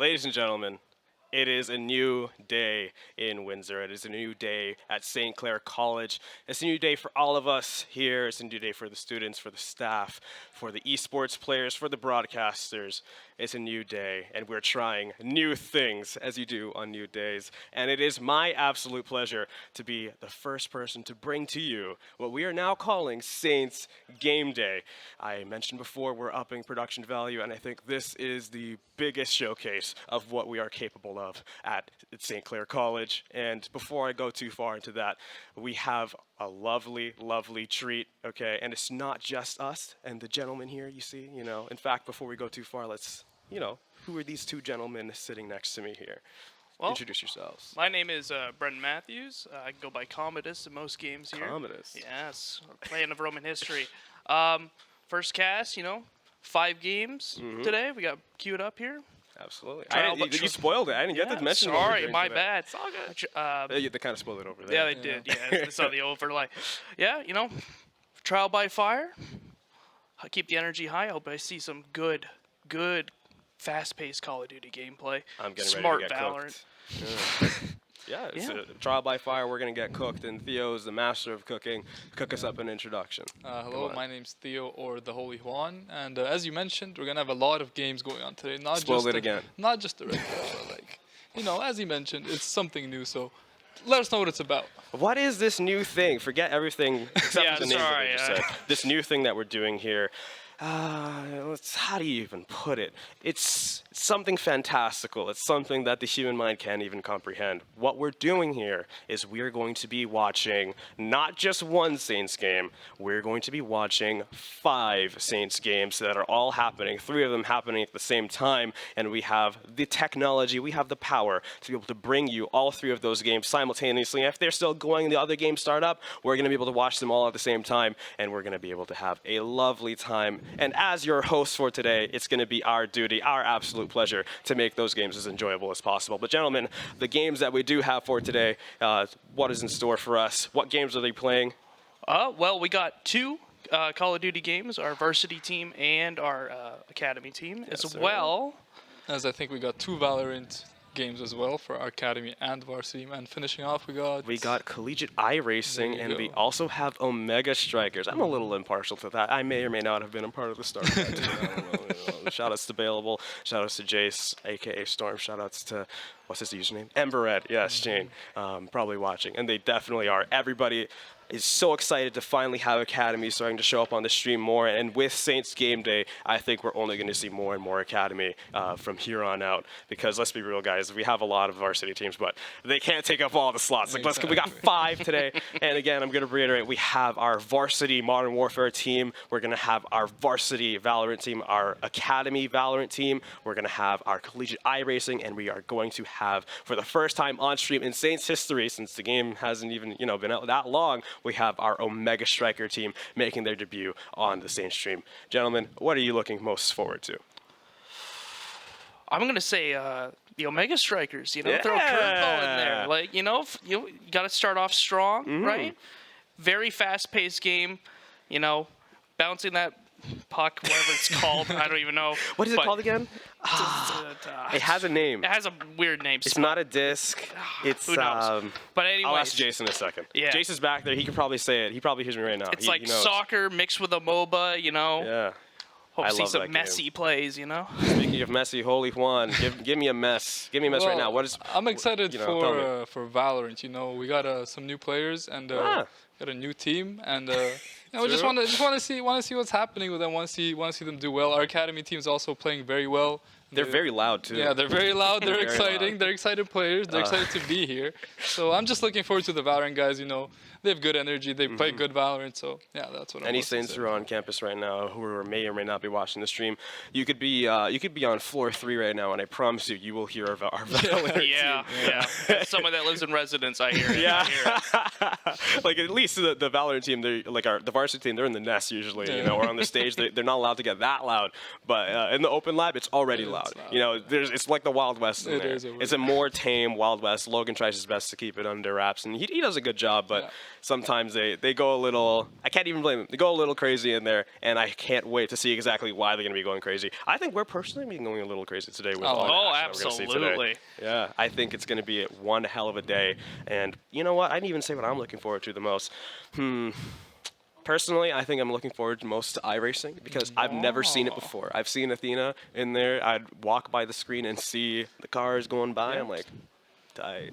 Ladies and gentlemen, it is a new day in Windsor. It is a new day at St. Clair College. It's a new day for all of us here. It's a new day for the students, for the staff, for the esports players, for the broadcasters. It's a new day, and we're trying new things, as you do on new days. And it is my absolute pleasure to be the first person to bring to you what we are now calling Saints Game Day. I mentioned before we're upping production value, and I think this is the biggest showcase of what we are capable of at St. Clair College. And before I go too far into that, we have a lovely, lovely treat, okay? And it's not just us and the gentleman here, you see, In fact, before we go too far, let's, who are these two gentlemen sitting next to me here? Well, introduce yourselves. My name is Brendan Matthews. I go by Commodus in most games here. Commodus? Yes, playing of Roman history. First cast, 5 games today. We got queued up here. Absolutely. You spoiled it. I didn't get to mention it. Sorry, my bad. It's all good. They kind of spoiled it over there. Yeah, they did. Yeah, it's on the overlay. Yeah, trial by fire. I keep the energy high. I hope I see some good, fast-paced Call of Duty gameplay. I'm getting Smart ready to get Valorant. Cooked. Yeah, it's a trial by fire. We're going to get cooked, and Theo is the master of cooking. Cook us up an introduction. Hello, my name's Theo, or the Holy Juan, and as you mentioned, we're going to have a lot of games going on today. Spoiled it again. Not just the regular, as you mentioned, it's something new, so let us know what it's about. What is this new thing? Forget everything except for the names that I just said. This new thing that we're doing here. How do you even put it? It's something fantastical. It's something that the human mind can't even comprehend. What we're doing here is we're going to be watching not just one Saints game. We're going to be watching 5 Saints games that are all happening, 3 of them happening at the same time, and we have the technology, we have the power to be able to bring you all 3 of those games simultaneously. If they're still going and the other games start up, we're going to be able to watch them all at the same time, and we're going to be able to have a lovely time. And as your host for today, it's going to be our duty, our absolute pleasure to make those games as enjoyable as possible. But gentlemen, the games that we do have for today, what is in store for us? What games are they playing? Well, we got 2 Call of Duty games, our varsity team and our academy team, as well. As I think we got 2 Valorant games as well for our academy and varsity, and finishing off we got Collegiate iRacing, and we also have Omega Strikers. I'm a little impartial to that. I may or may not have been a part of the start. Shout outs to Bailable, shout outs to Jace, aka Storm, shout outs to what's his username? Embered, yes, Jane, probably watching, and they definitely are. Everybody is so excited to finally have Academy starting to show up on the stream more, and with Saints Game Day, I think we're only going to see more and more Academy from here on out, because let's be real, guys, we have a lot of varsity teams, but they can't take up all the slots. Like, we got 5 today, and again, I'm going to reiterate, we have our varsity Modern Warfare team, we're going to have our varsity Valorant team, our Academy Valorant team, we're going to have our Collegiate iRacing, and we are going to have, for the first time on stream in Saints history, since the game hasn't even been out that long, we have our Omega Striker team making their debut on the Saints stream. Gentlemen, what are you looking most forward to? I'm going to say the Omega Strikers, throw a curveball in there. Like, you got to start off strong, right? Very fast-paced game, bouncing that puck, whatever it's called. I don't even know. What is it called again? It has a name. It has a weird name. It's not a disc. It's who knows? But anyway, I'll ask Jason in a second. Yeah. Jason's back there. He can probably say it. He probably hears me right now. It's he like knows. soccer mixed with a MOBA, Yeah. Hope to see love some that messy game. plays, Speaking of messy, Holy Juan, give me a mess. Give me a mess right now. What is? I'm excited for Valorant. We got some new players and got a new team, and we just want to see what's happening with them. Want to see them do well. Our academy team is also playing very well. They're very loud too. Yeah, they're very loud. They're Very exciting. loud. They're excited players. They're excited to be here. So I'm just looking forward to the Valorant guys. They have good energy. They play good Valorant. So yeah, that's what I'm. Any Saints who are on campus right now who may or may not be watching the stream, you could be on floor 3 right now, and I promise you will hear our Valorant yeah, team. yeah. As someone that lives in residence, I hear it. Yeah. I hear it. Like, at least the Valorant team, they're like the varsity team, they're in the nest usually, or on the stage. They're not allowed to get that loud. But in the open lab, it's already loud. loud. It's like the Wild West in there. It's a more tame Wild West. Logan tries his best to keep it under wraps, and he does a good job, but sometimes they go a little, I can't even blame them. They go a little crazy in there, and I can't wait to see exactly why they're going to be going crazy. I think we're personally being going a little crazy today with all the action that we're gonna see today. Yeah, I think it's going to be one hell of a day, and you know what? I didn't even say what I'm looking forward to the most. Personally, I think I'm looking forward most to iRacing because I've never seen it before. I've seen Athena in there. I'd walk by the screen and see the cars going by. I'm like, I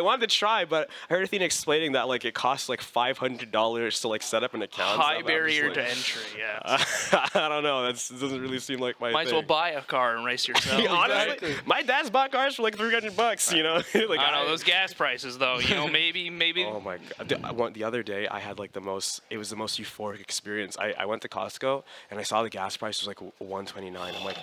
wanted to try, but I heard Athena explaining that like it costs like $500 to like set up an account. High barrier to entry, yeah. I don't know. That doesn't really seem like my thing. Might as well buy a car and race yourself. Honestly, my dad's bought cars for like $300. You know, like I don't know those gas prices though. You know, maybe. Oh my god! The other day I had like the most euphoric experience. I went to Costco and I saw the gas price was like $1.29. I'm like,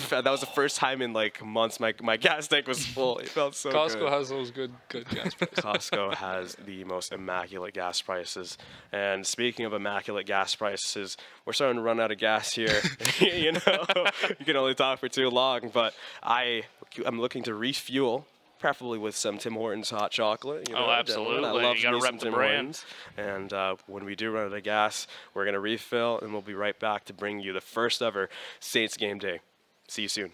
that was the first time in like months my gas tank was full. It felt so good. Costco has those good gas prices. Costco has the most immaculate gas prices. And speaking of immaculate gas prices, we're starting to run out of gas here. You can only talk for too long. But I'm looking to refuel, preferably with some Tim Hortons hot chocolate. Absolutely. I love you gotta me rep some the Tim brand. Hortons. And when we do run out of gas, we're going to refill, and we'll be right back to bring you the first ever Saints game day. See you soon.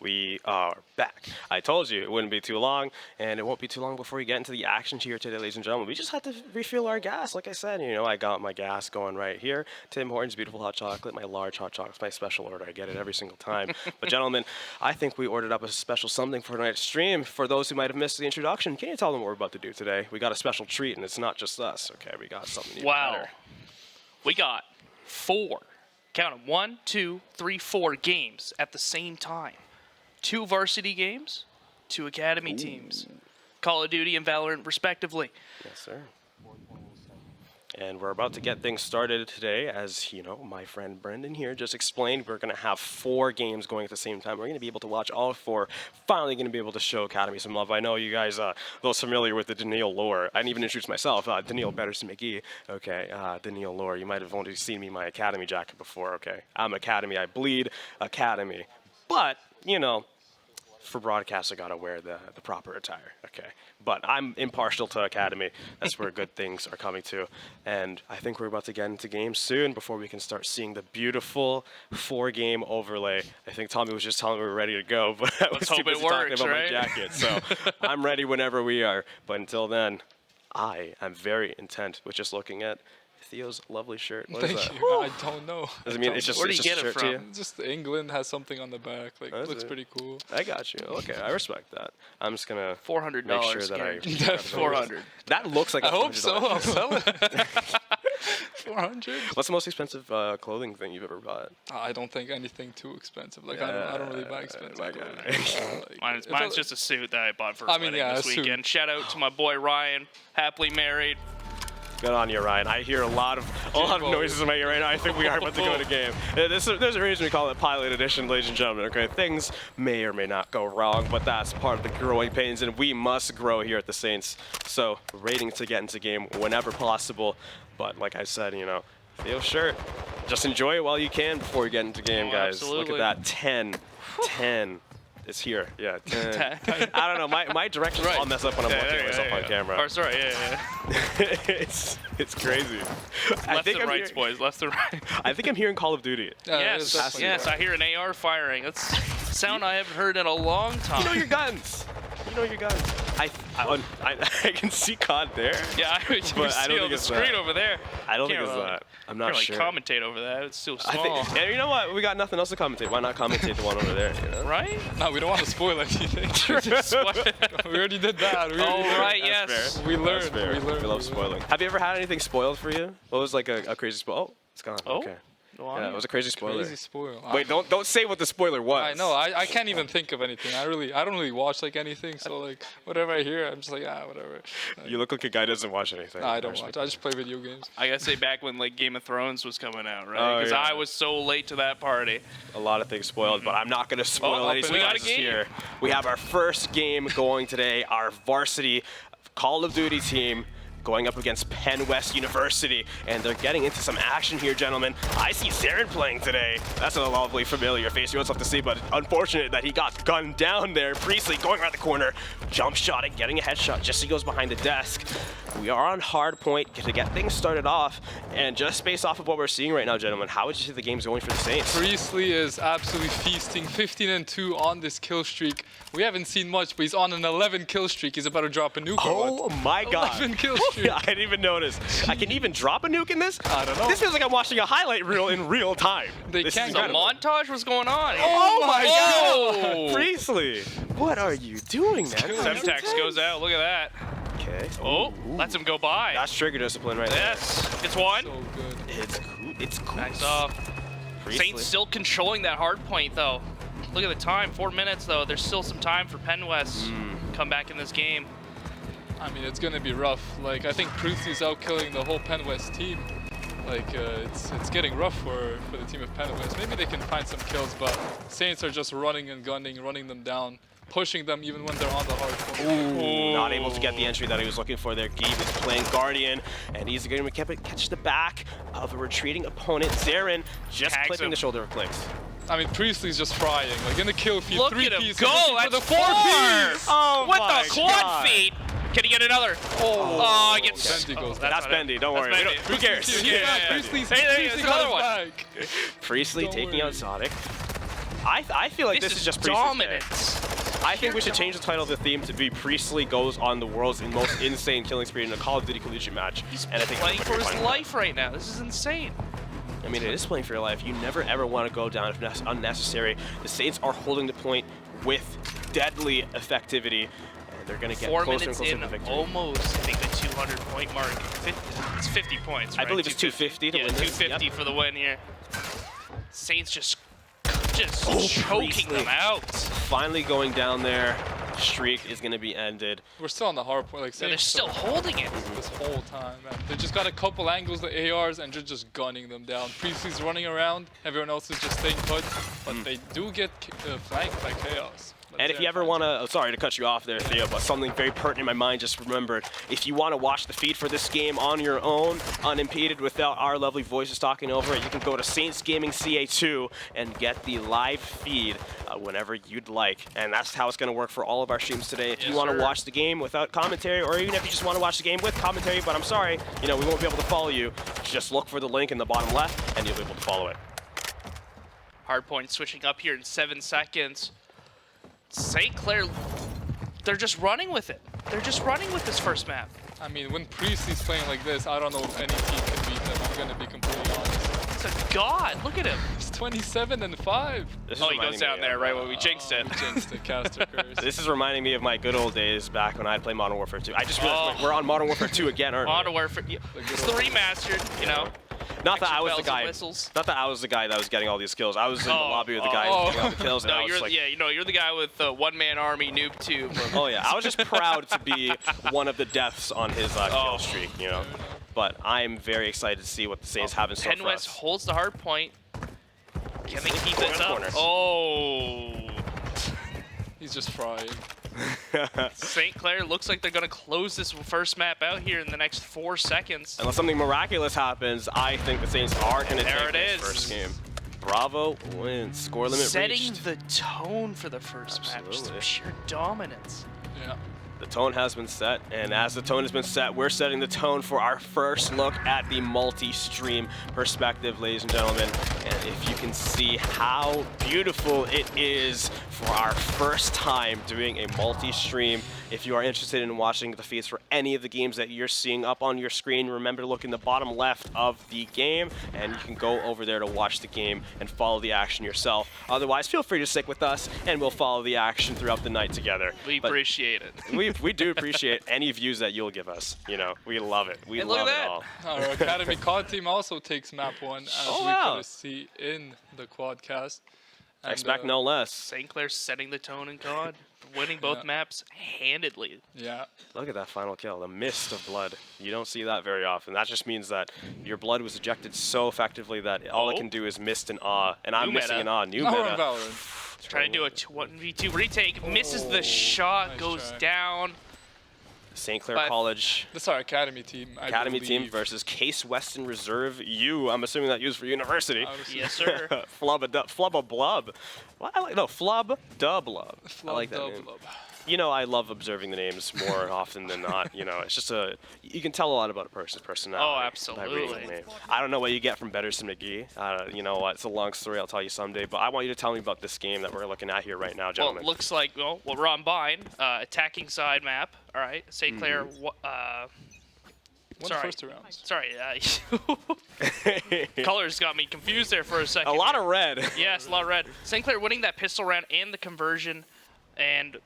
we are back. I told you it wouldn't be too long, and it won't be too long before we get into the action here today, ladies and gentlemen. We just had to refill our gas. Like I said, you know, I got my gas going right here. Tim Hortons beautiful hot chocolate, my large hot chocolate, my special order. I get it every single time. But gentlemen, I think we ordered up a special something for tonight's stream. For those who might have missed the introduction, can you tell them what we're about to do today? We got a special treat, and it's not just us. Okay, we got something even better. We got 4. Count them. 1, 2, 3, 4 games at the same time. 2 varsity games, 2 academy teams. Call of Duty and Valorant, respectively. Yes, sir. And we're about to get things started today. As you know, my friend Brendan here just explained, we're going to have 4 games going at the same time. We're going to be able to watch all 4. Finally going to be able to show Academy some love. I know you guys, those familiar with the Daniil lore. I didn't even introduce myself. Daniil Betterson McGee. Okay, Daniil lore. You might have only seen me in my Academy jacket before. Okay, I'm Academy. I bleed Academy. But, you know, for broadcast, I gotta wear the proper attire, okay? But I'm impartial to Academy. That's where good things are coming to. And I think we're about to get into games soon before we can start seeing the beautiful 4-game overlay. I think Tommy was just telling me we're ready to go, but I was too busy talking about my jacket. So I'm ready whenever we are. But until then, I am very intent with just looking at Theo's lovely shirt. What is that? Thank you. I don't know. Does it mean it's just, Where do it's you just get a it shirt to you? from? Just England has something on the back. Like, That's looks it. pretty cool. I got you. Okay, I respect that. I'm just gonna $400 make sure that I. guaranteed. That's 400. That looks like. I a hope so. $400 I'll sell it. 400? What's the most expensive clothing thing you've ever bought? I don't think anything too expensive. Like, I don't really buy expensive my clothing. guy. Like, Mine's just a suit that I bought for a wedding yeah, this a suit. weekend. Shout out to my boy Ryan, happily married. Good on you, Ryan. I hear a lot of noises in my ear right now. I think we are about to go to game. There's a reason we call it Pilot Edition, ladies and gentlemen. Okay, things may or may not go wrong, but that's part of the growing pains, and we must grow here at the Saints. So, waiting to get into game whenever possible. But like I said, you know, feel shirt. Just enjoy it while you can before you get into game, guys. Absolutely. Look at that. 10. It's here. Yeah, 10. I don't know. My directions all mess up when I'm looking at myself on camera. Oh, sorry, yeah. It's crazy. Left and right, boys. Left and right. I think I'm hearing Call of Duty. Yes, I hear an AR firing. That's a sound I haven't heard in a long time. You know your guns. I can see COD there. Yeah, you But see I don't on think the it's screen that. over there. I don't think Can't it's really- that. I'm not Can't sure. really commentate over that. It's too I small. think, and you know what? We got nothing else to commentate. Why not commentate the one over there? You know? Right? No, we don't want to spoil anything. We already did that. We already did right, that. yes. Fair. We That's learned. fair. We learned. We love spoiling. Have you ever had anything spoiled for you? What was like a crazy spoil? Oh, it's gone. Oh. Okay. Go on. Yeah, it was a crazy spoiler. Crazy spoil. Wait, don't say what the spoiler was. I know. I can't even think of anything. I don't really watch like anything. So like whatever I hear, I'm just like whatever. You look like a guy who doesn't watch anything. No, I don't watch. I just play video games. I gotta say, back when like Game of Thrones was coming out, right? Oh, Because yeah. I was so late to that party. A lot of things spoiled, but I'm not going to spoil any we got a surprises game. here. We have our first game going today, our varsity Call of Duty team going up against Penn West University, and they're getting into some action here, gentlemen. I see Zarin playing today. That's a lovely familiar face you always love to see, but unfortunate that he got gunned down there. Priestley going around the corner, jump shotting, getting a headshot just as he goes behind the desk. We are on hard point to get things started off, and just based off of what we're seeing right now, gentlemen, how would you see the game's going for the Saints? Priestley is absolutely feasting, 15-2 on this kill streak. We haven't seen much, but he's on an 11 kill streak. He's about to drop a nuke. Oh my god. 11 kill streak. I didn't even notice. I can even drop a nuke in this? I don't know. This feels like I'm watching a highlight reel in real time. They This can't is get The incredible. montage was going on. Oh my Oh! god! Priestley, what are you doing, man? Semtex goes out. Look at that. Okay. Oh, lets him go by. That's trigger discipline right Yes, it's one. So good. there. It's cool. It's cool. Nice off. Priestley. Saints still controlling that hard point though. Look at the time, 4 minutes though. There's still some time for Penn West come back in this game. I mean, it's gonna be rough. Like, I think Priestley's out killing the whole Penn West team. Like, it's getting rough for the team of Penn West. Maybe they can find some kills, but Saints are just running and gunning, running them down, pushing them even when they're on the hard point. Ooh, not able to get the entry that he was looking for there. Gabe is playing Guardian, and he's going to catch the back of a retreating opponent. Zarin just Tags clipping him. the shoulder of Clicks. I mean, Priestley's just frying. Like, in the kill feed, Look 3 at him piece. go. For the That's 4 piece. Oh With my the quad God. feet. Can he get another? Oh, he gets. Bendy goes Oh, That's what Bendy, don't worry. Bendy. Who cares? He's Yeah, back. yeah. Priestley's, Hey, Priestley there's got another his one. back. Priestley Don't taking worry. out Zodic. I feel like this is just Priestley's dominance. day. I think we should change the title of the theme to be Priestley goes on the world's most insane killing spree in a Call of Duty Collegiate match. He's and I think playing for his life right now. This is insane. I mean, it is playing for your life. You never ever want to go down if unnecessary. The Saints are holding the point with deadly effectivity. They're going to get 4 closer and minutes closer in, to victory. almost, I think, the 200-point mark. It's 50 points, right? I believe it's 250 to win this. 250 Yep. for the win here. Saints just choking Priestley. them out. Finally going down there. Streak is going to be ended. We're still on the hard point. Like, Yeah, they're still holding it. this whole time, man. They just got a couple angles, the ARs, and just gunning them down. Priestley's running around. Everyone else is just staying put. But they do get flanked by Chaos. And if you ever want to, sorry to cut you off there, Theo, but something very pertinent in my mind just remembered. If you want to watch the feed for this game on your own, unimpeded, without our lovely voices talking over it, you can go to Saints Gaming CA2 and get the live feed whenever you'd like. And that's how it's going to work for all of our streams today. If you want to watch the game without commentary, or even if you just want to watch the game with commentary, but I'm sorry, you know, we won't be able to follow you, just look for the link in the bottom left, and you'll be able to follow it. Hardpoint switching up here in 7 seconds. St. Clair, they're just running with it. They're just running with this first map. I mean, when Priestley's playing like this, I don't know if any team can beat them. I'm gonna be completely honest. It's a god. Look at him. He's 27-5. Oh, he goes down there right when we jinxed it. Jinxed it, caster curse. This is reminding me of my good old days back when I'd play Modern Warfare 2. I just realized we're on Modern Warfare 2 again, aren't we? Modern Warfare. Yeah. It's the remastered, you know. Not that I was the bells and guy. whistles. Not that I was the guy that was getting all these kills. I was in the lobby with the guy who was getting all the kills. And No, I was you're like, you're the guy with the one-man army noob tube. oh yeah, I was just proud to be one of the deaths on his kill streak, you know. But I'm very excited to see what the Saints have in store for Penwest us. holds the hard point. Can they keep this up? Corner. Oh. He's just frying. St. Clair looks like they're going to close this first map out here in the next 4 seconds. Unless something miraculous happens, I think the Saints are going to take this is. first game. Bravo wins. Score limit Setting reached. the tone for the first map. Just Absolutely. sheer dominance. Yeah. The tone has been set, and as the tone has been set, we're setting the tone for our first look at the multi-stream perspective, ladies and gentlemen. And if you can see how beautiful it is for our first time doing a multi-stream, if you are interested in watching the feeds for any of the games that you're seeing up on your screen, remember to look in the bottom left of the game, and you can go over there to watch the game and follow the action yourself. Otherwise, feel free to stick with us, and we'll follow the action throughout the night together. We appreciate it. We do appreciate any views that you'll give us. You know, we love it. We And look love at it that. all. Our Academy COD team also takes map 1, as we wow. could see in the quadcast. And, Expect no less. St. Clair setting the tone in COD, winning both maps handedly. Yeah. Look at that final kill, the mist of blood. You don't see that very often. That just means that your blood was ejected so effectively that all it can do is mist and awe. And I'm New missing meta. an awe. New Now we're on meta. Valorant. Trying to do a 1v2 retake, misses the shot, nice goes try. down. St. Clair But- College This is our Academy team. I Academy team believe. versus Case Western Reserve U. I'm assuming that used for university. Yes, sir. Flubba blub. What? Flub da blub. I like that Flub, name. blub. You know, I love observing the names more often than not. You know, it's just you can tell a lot about a person's personality. Oh, by reading the absolutely. name. I don't know what you get from Betterson McGee. You know what? It's a long story. I'll tell you someday. But I want you to tell me about this game that we're looking at here right now, Well, gentlemen. it looks like, we're on Bind, attacking side map. All right, St. Clair, Won the sorry. first round. Sorry, colors got me confused there for a second. a lot of red. Yes, a lot of red. St. Clair winning that pistol round and the conversion, and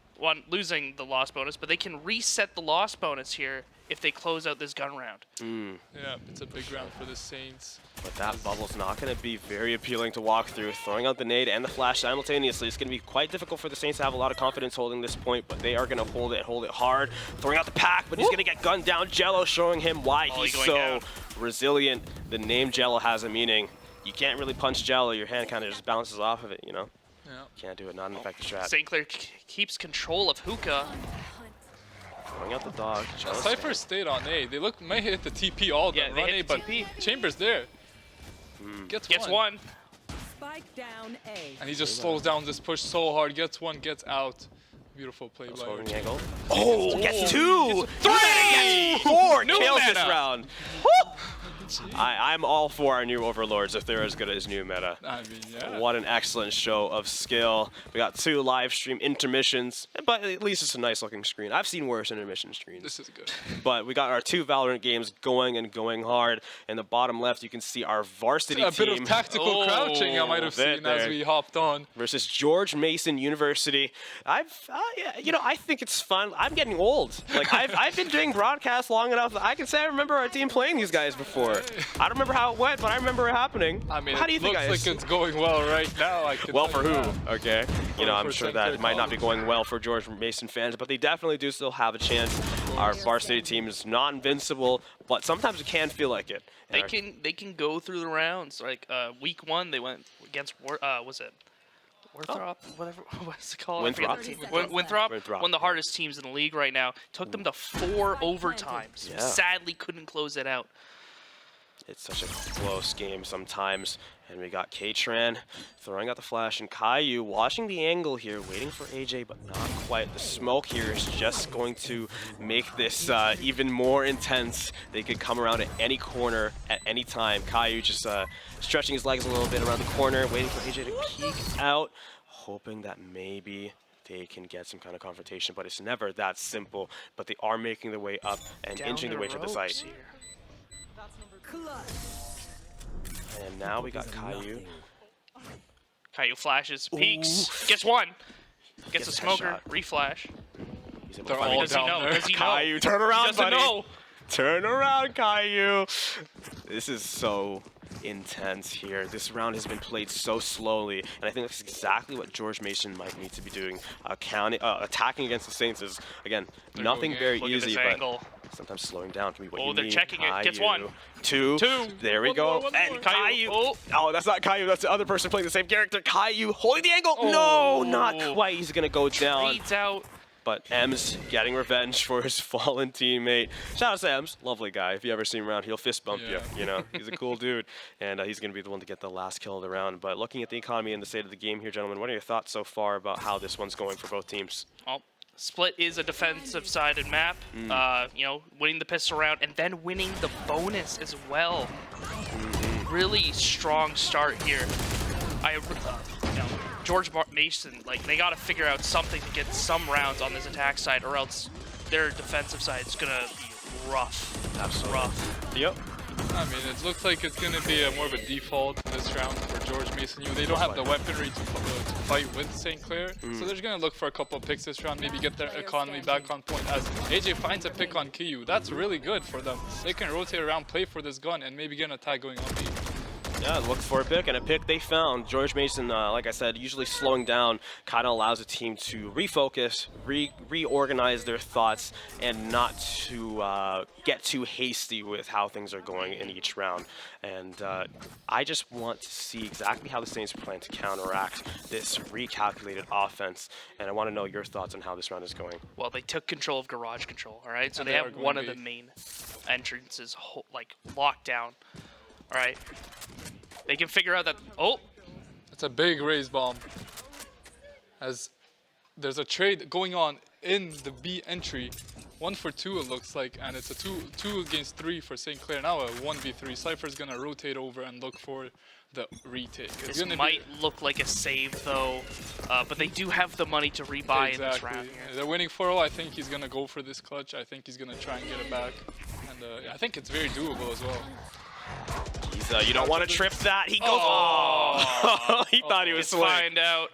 losing the loss bonus, but they can reset the loss bonus here if they close out this gun round. Yeah, it's a big round for the Saints. But that bubble's not going to be very appealing to walk through. Throwing out the nade and the flash simultaneously. It's going to be quite difficult for the Saints to have a lot of confidence holding this point, but they are going to hold it hard. Throwing out the pack, but he's going to get gunned down. Jello showing him why he's going so down. resilient. The name Jello has a meaning. You can't really punch Jello. Your hand kind of just bounces off of it, you know? Yeah. Can't do it. Not an effective strat. St. Clair keeps control of Hookah. Throwing out the dog. Jello's Cypher stayed on A. They may hit the TP all Yeah, done they run hit A, the but TP. Chamber's there. Gets one. Spike down A. And he just slows down this push so hard. Gets one, gets out. Beautiful play by holding the Archie. angle. Oh, gets two! Three! Gets four New kills this meta. round. Woo! I'm all for our new overlords if they're as good as new meta. I mean, yeah. What an excellent show of skill. We got 2 live stream intermissions, but at least it's a nice looking screen. I've seen worse intermission screens. This is good. But we got our 2 Valorant games going and going hard. In the bottom left, you can see our varsity A team bit of tactical crouching I might have bit seen there. as we hopped on. versus George Mason University. I think it's fun. I'm getting old. Like I've been doing broadcasts long enough that I can say I remember our team playing these guys before. I don't remember how it went, but I remember it happening. I mean, how do you it think, looks guys? like it's going well right now. I can Well, tell for you who? that. Okay. I'm For sure St. that Clair it might not be College. going well for George Mason fans, but they definitely do still have a chance. Our varsity team is not invincible, but sometimes it can feel like it. They And can go through the rounds. Like week 1, they went against was it Winthrop? Whatever, what's it called? I forget Winthrop? the team. 30 seconds Winthrop, Winthrop, one of the yeah. hardest teams in the league right now. Took them to 4 overtimes. Yeah. Sadly, couldn't close it out. It's such a close game sometimes. And we got K-Tran throwing out the flash, and Caillou watching the angle here, waiting for AJ, but not quite. The smoke here is just going to make this even more intense. They could come around at any corner at any time. Caillou just stretching his legs a little bit around the corner, waiting for AJ to peek out, hoping that maybe they can get some kind of confrontation, but it's never that simple. But they are making their way up and Down inching their way to the ropes site. here. And now we got Caillou. Caillou flashes, peeks, gets one. Gets a Gets a smoker, headshot. reflash. He's able They're to find all it. Does he down know? there. Does he know? Caillou, turn He around, doesn't buddy. know. Turn around, Caillou. This is so intense here. This round has been played so slowly, and I think that's exactly what George Mason might need to be doing. Attacking against the Saints is, again, nothing going very Look at easy, this but angle. sometimes slowing down can be what Oh, you they're need. checking it. Gets one. Two. There we One go. more, one And more. Caillou. Caillou. Oh, that's not Caillou. That's the other person playing the same character. Caillou holding the angle. Oh. No, not quite. He's going to go down. Reads out. But Ems getting revenge for his fallen teammate. Shout out to Ems, lovely guy. If you ever see him around, he'll fist bump Yeah. you. You know, he's a cool dude, and he's going to be the one to get the last kill of the round. But looking at the economy and the state of the game here, gentlemen, what are your thoughts so far about how this one's going for both teams? Well, Split is a defensive-sided map. Winning the pistol round and then winning the bonus as well. Really strong start here. George Mason, they got to figure out something to get some rounds on this attack side, or else their defensive side is gonna be rough. Absolutely. Rough. Yep. I mean, it looks like it's going to be more of a default this round for George Mason. They don't have the weaponry to fight with St. Clair, so they're just going to look for a couple of picks this round, maybe get their economy back on point. As AJ finds a pick on Caillou, that's really good for them. They can rotate around, play for this gun, and maybe get an attack going on B. Yeah, look for a pick, and a pick they found. George Mason, like I said, usually slowing down kind of allows a team to refocus, reorganize their thoughts, and not to get too hasty with how things are going in each round. And I just want to see exactly how the Saints plan to counteract this recalculated offense, and I want to know your thoughts on how this round is going. Well, they took control of garage control. All right, so And they they are have going one of B. the main entrances locked down. All right, they can figure out that. Oh, It's a big raise bomb. As there's a trade going on in the B entry. 1 for 2 it looks like, and it's a 2 against 3 for St. Clair. Now a 1v3. Cypher's gonna rotate over and look for the retake. It's this gonna might look like a save though, but they do have the money to rebuy in this round here. They're winning 4-0. I think he's gonna go for this clutch. I think he's gonna try and get it back, and I think it's very doable as well. You don't want to trip that. He goes. Oh, he thought he was Let's swinging. find out.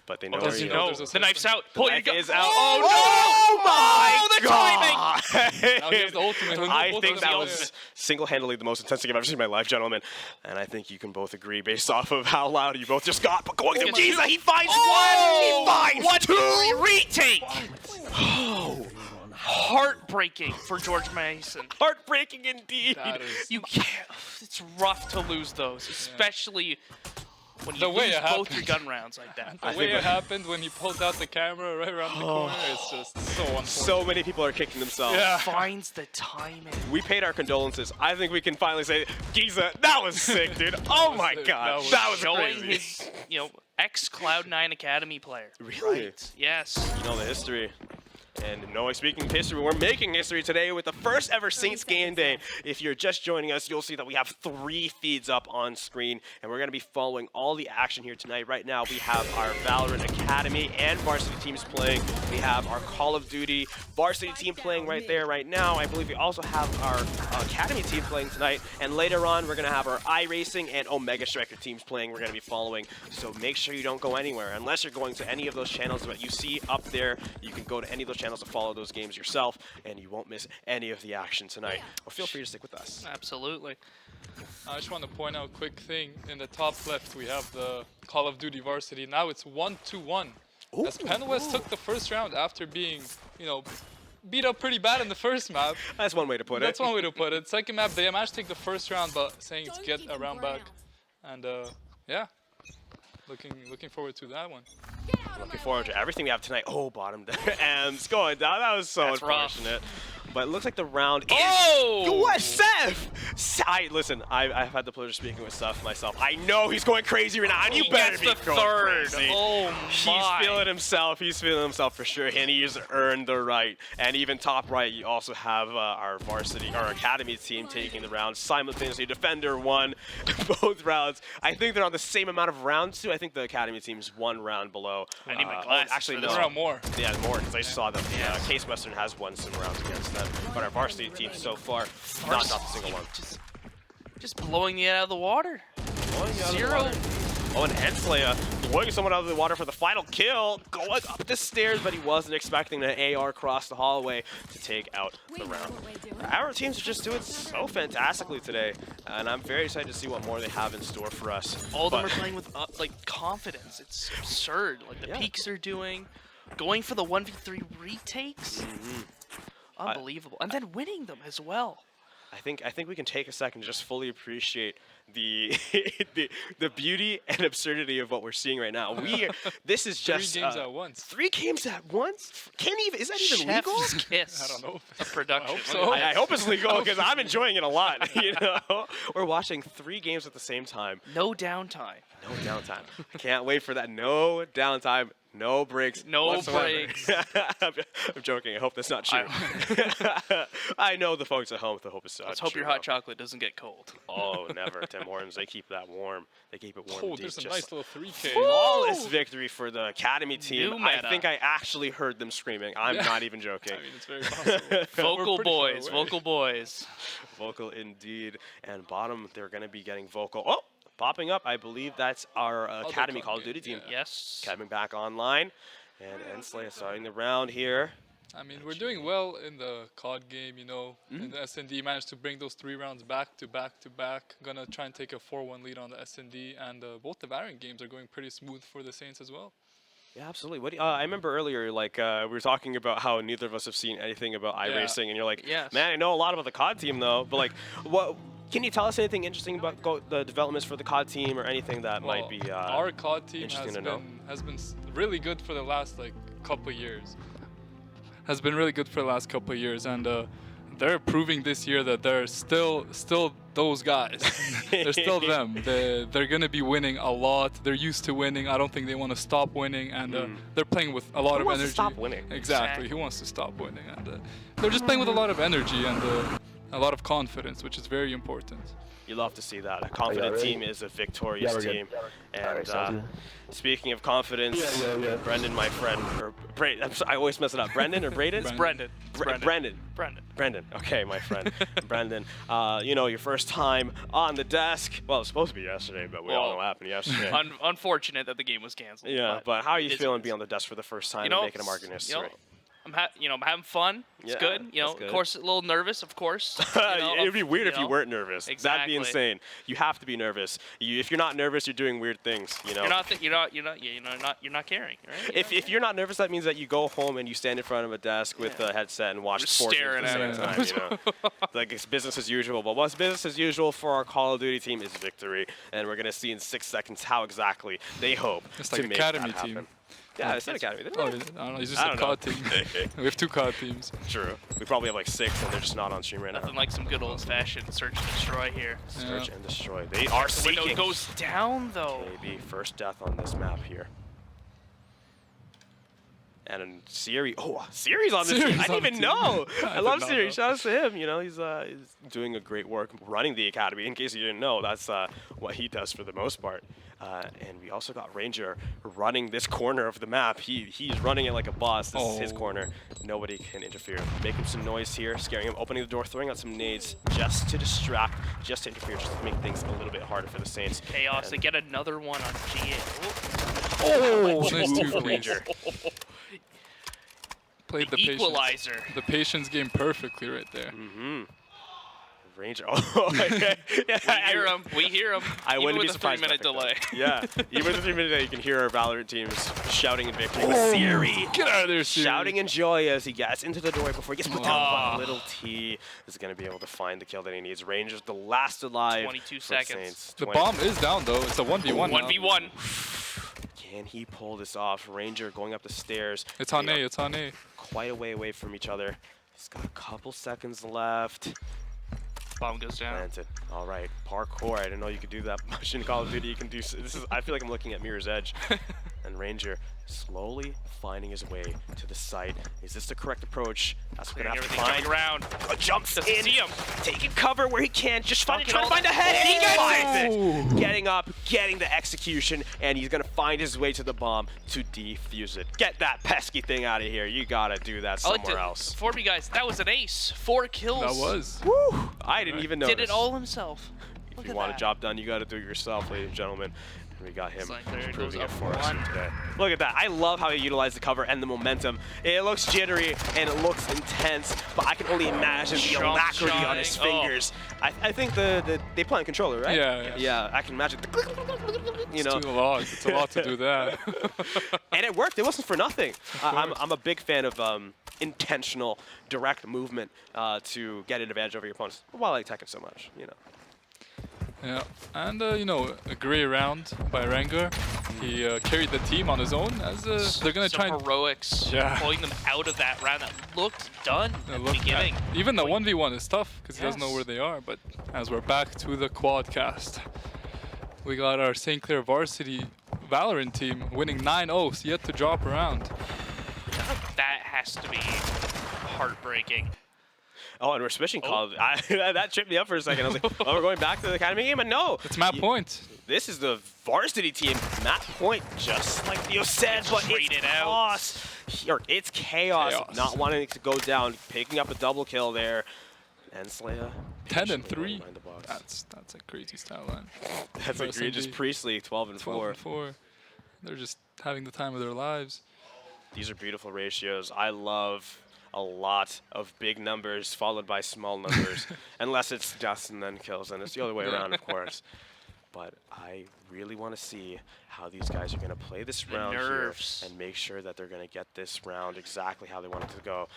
But they know Does where he he know? There's a The knife's system. out. Pull your knife gun. is out. Oh, Oh the timing! Now he has the ultimate. I Both think of that them was there. single-handedly the most intense thing I've ever seen in my life, gentlemen. And I think you can both agree based off of how loud you both just got. But going to Gets Giza, two. he finds Oh! one! He finds two! Retake! Heartbreaking for George Mason. Heartbreaking indeed. That is You can't. It's rough to lose those, especially when you The way lose it both happened. your gun rounds like that. the way it happened when he pulled out the camera right around the corner. It's just so unfortunate. So many people are kicking themselves. Yeah. Finds the timing. We paid our condolences. I think we can finally say, Giza, that was sick, dude. Oh my sick. god, That that was was Showing crazy. his, ex Cloud9 Academy player. Really? Right. Yes. You know the history. And no, speaking of history, we're making history today with the first ever Saints game day. If you're just joining us, you'll see that we have 3 feeds up on screen, and we're going to be following all the action here tonight. Right now, we have our Valorant Academy and varsity teams playing. We have our Call of Duty varsity team playing right there right now. I believe we also have our Academy team playing tonight, and later on, we're going to have our iRacing and Omega Striker teams playing. We're going to be following, so make sure you don't go anywhere. Unless you're going to any of those channels that you see up there, you can go to any of those channels to follow those games yourself, and you won't miss any of the action tonight. Well, feel free to stick with us. Absolutely. I just want to point out a quick thing. In the top left, we have the Call of Duty varsity. Now it's 1-1. As Penwest took the first round after being, beat up pretty bad in the first map. That's one way to put it. That's one way to put it. Second map, they managed to take the first round, but saying it's get a round back. And yeah, looking forward to that one. Looking forward to everything we have tonight. Oh, bottom and it's going down. That was so unfortunate. But it looks like the round is... Oh! What, Seth? Listen, I've had the pleasure of speaking with Seth myself. I know he's going crazy right now, and you better be going crazy. Oh, my. He's feeling himself. He's feeling himself for sure, and he's earned the right. And even top right, you also have our varsity, our academy team taking the round simultaneously. Defender won both rounds. I think they're on the same amount of rounds, too. I think the academy team's 1 round below. I need my glasses. Actually, no. Round more. Yeah, more, because I saw that Case Western has won some rounds against them. But our varsity team so far, not a single one. Just blowing it out of the water. 0. Oh, and Hensley blowing someone out of the water for the final kill, going up the stairs, but he wasn't expecting an AR cross the hallway to take out the round. Our teams are just doing so fantastically today, and I'm very excited to see what more they have in store for us. All of them are playing with confidence. It's absurd. Like the peaks are doing, going for the 1v3 retakes. Unbelievable. And then winning them as well. I think we can take a second to just fully appreciate the the beauty and absurdity of what we're seeing right now. This is just 3 games at once. 3 games at once? Is that even legal? Chef's kiss. I don't know. Production. I hope so. I hope it's legal because I'm enjoying it a lot. We're watching 3 games at the same time. No downtime. No downtime. I can't wait for that. No downtime. No breaks. No whatsoever. breaks. I'm joking. I hope that's not true. I know the folks at home. I hope it's Let's hope your hot chocolate doesn't get cold. Oh, never. Tim Hortons, they keep that warm. They keep it warm. Oh, there's a nice little 3K. Flawless victory for the Academy team. New I meta. think I actually heard them screaming. I'm not even joking. I mean, it's very possible. Vocal boys. Vocal boys. Vocal indeed. And bottom, they're going to be getting vocal. Oh! Popping up, I believe that's our Academy Call of Duty team. Yes. Coming back online. And Ensley starting the round here. I mean, we're doing well in the COD game, In the S&D, managed to bring those 3 rounds back to back. Gonna try and take a 4-1 lead on the S&D, and both the Valorant games are going pretty smooth for the Saints as well. Yeah, absolutely. What I remember earlier, we were talking about how neither of us have seen anything about iRacing, and you're like, man, I know a lot about the COD team though, but what? Can you tell us anything interesting about the developments for the COD team or anything that might be our COD team has been really good for the last couple years. Has been really good for the last couple of years, and they're proving this year that they're still those guys. They're still them. They're gonna be winning a lot. They're used to winning. I don't think they want to stop winning, and they're playing with a lot of energy. Who wants to stop winning? Exactly. Who wants to stop winning? And they're just playing with a lot of energy and a lot of confidence, which is very important. You love to see that. A confident team is a victorious team. And speaking of confidence, Brendan, my friend, or I always mess it up. Brendan or Braden? It's Brendan. Brendan. Okay, my friend. Brendan, your first time on the desk. Well, it was supposed to be yesterday, but we all know what happened yesterday. Unfortunate that the game was canceled. Yeah, but how are you feeling being on the desk for the first time and making a mark in history? I'm having fun. It's good. Of course, a little nervous, of course. It would be weird if you weren't nervous. Exactly. That'd be insane. You have to be nervous. If you're not nervous, you're doing weird things. You're not caring, right? If you're not nervous, that means that you go home and you stand in front of a desk with a headset and watch sports at the same time. Like it's business as usual. But what's business as usual for our Call of Duty team is victory, and we're gonna see in 6 seconds how exactly they hope to make that happen. Team. Yeah, it's not Academy. I don't know. It's just a COD team. We have 2 COD teams. True. We probably have 6, and they're just not on stream right now. Nothing like some good old-fashioned search and destroy here. Search and destroy. They are seeking. The window goes down, though. Maybe first death on this map here. And Siri, Siri's on this team. Siri's I on didn't the even team. know. I love did not Siri. know. Shout out to him. You know, he's doing a great work running the academy. In case you didn't know, that's what he does for the most part. And we also got Ranger running this corner of the map. He's running it like a boss. This is his corner. Nobody can interfere. Making some noise here, scaring him, opening the door, throwing out some nades just to distract, just to interfere, just to make things a little bit harder for the Saints. Chaos. And They get another one on G8. Oh, nice two Ranger. Played the Equalizer. patience, the patience game perfectly right there. Ranger. Oh, okay. Yeah, We hear him. I Even wouldn't be with a surprised. 3-minute delay. Yeah, even with the 3-minute delay, you can hear our Valorant teams shouting in victory. But Siri Get out of there, Siri. shouting in joy as he gets into the door before he gets put down by little T. Is going to be able to find the kill that he needs. Ranger's the last alive. 22 for seconds. Saints. The 20. bomb is down though. It's a 1v1 now. 1v1. Can he pull this off? Ranger going up the stairs. It's on They A. are It's on A. Quite a way away from each other. He's got a couple seconds left. Bomb goes down. Planted. All right, parkour. I didn't know you could do that much in Call of Duty. You can do. This is. I feel like I'm looking at Mirror's Edge. And Ranger slowly finding his way to the site. Is this the correct approach? That's what we're gonna have to Everything find. around. Jumps Doesn't in, see him. taking cover where he can, just trying to all find a the- head, and he Oh! finds it. Getting up, getting the execution, and he's gonna find his way to the bomb to defuse it. Get that pesky thing out of here. You gotta do that I like somewhere to else. inform you guys, that was an ace. 4 kills. That was. Woo! I didn't even know. Did it all himself. If Look you at want that. a job done, you got to do it yourself, ladies and gentlemen. And we got him It's like there it proving goes it up for us one. here today. Look at that. I love how he utilized the cover and the momentum. It looks jittery and it looks intense, but I can only imagine the Jump alacrity on his shotting. Oh. fingers. I think they play on controller, right? Yeah. Yeah, I can imagine the you know. It's a lot. It's a lot to do that. And it worked. It wasn't for nothing. I'm a big fan of intentional, direct movement to get an advantage over your opponents. While I attack it so much, you know. Yeah, and you know, a great round by Rengar. He carried the team on his own. As they're gonna Some try and heroics. Yeah. Pulling them out of that round that looked done at the beginning. even the 1v1 is tough because he doesn't know Yes. where they are. But as we're back to the quadcast, we got our St. Clair varsity Valorant team winning 9-0, yet to drop a round. That has to be heartbreaking. Oh, and we're switching calls. That tripped me up for a second. I was like, oh, we're going back to the academy game? And no. It's Matt Point. This is the varsity team. Matt Point, just like Theo said, but it's Traded out. chaos. Or it's chaos. Not wanting it to go down, picking up a double kill there. And Slaya. 10 and patiently 3. behind the box. That's a crazy stat line. That's First egregious. MD. Priestley, 12 and 12 4. and 4. They're just having the time of their lives. These are beautiful ratios. I love a lot of big numbers followed by small numbers. Unless it's deaths and then kills, and it's the other way around, of course. But I really want to see how these guys are going to play this round nerves. here and make sure that they're going to get this round exactly how they want it to go.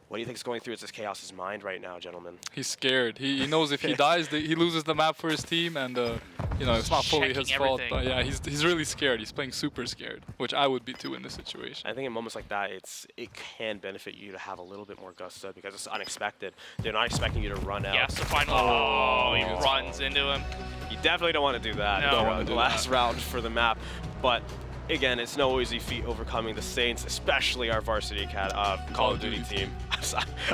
What do you think is going through this Chaos's mind right now, gentlemen? He's scared. He knows if he dies, he loses the map for his team, and you know, it's not fully his Checking fault. everything. But yeah, he's really scared. He's playing super scared, which I would be too in this situation. I think in moments like that, it can benefit you to have a little bit more gusto because it's unexpected. They're not expecting you to run out. Yes, the final. Oh, he Oh. runs into him. You definitely don't want to do that. No. Don't wanna do last that. round for the map, but again, it's no easy feat overcoming the Saints, especially our varsity Call of Duty team.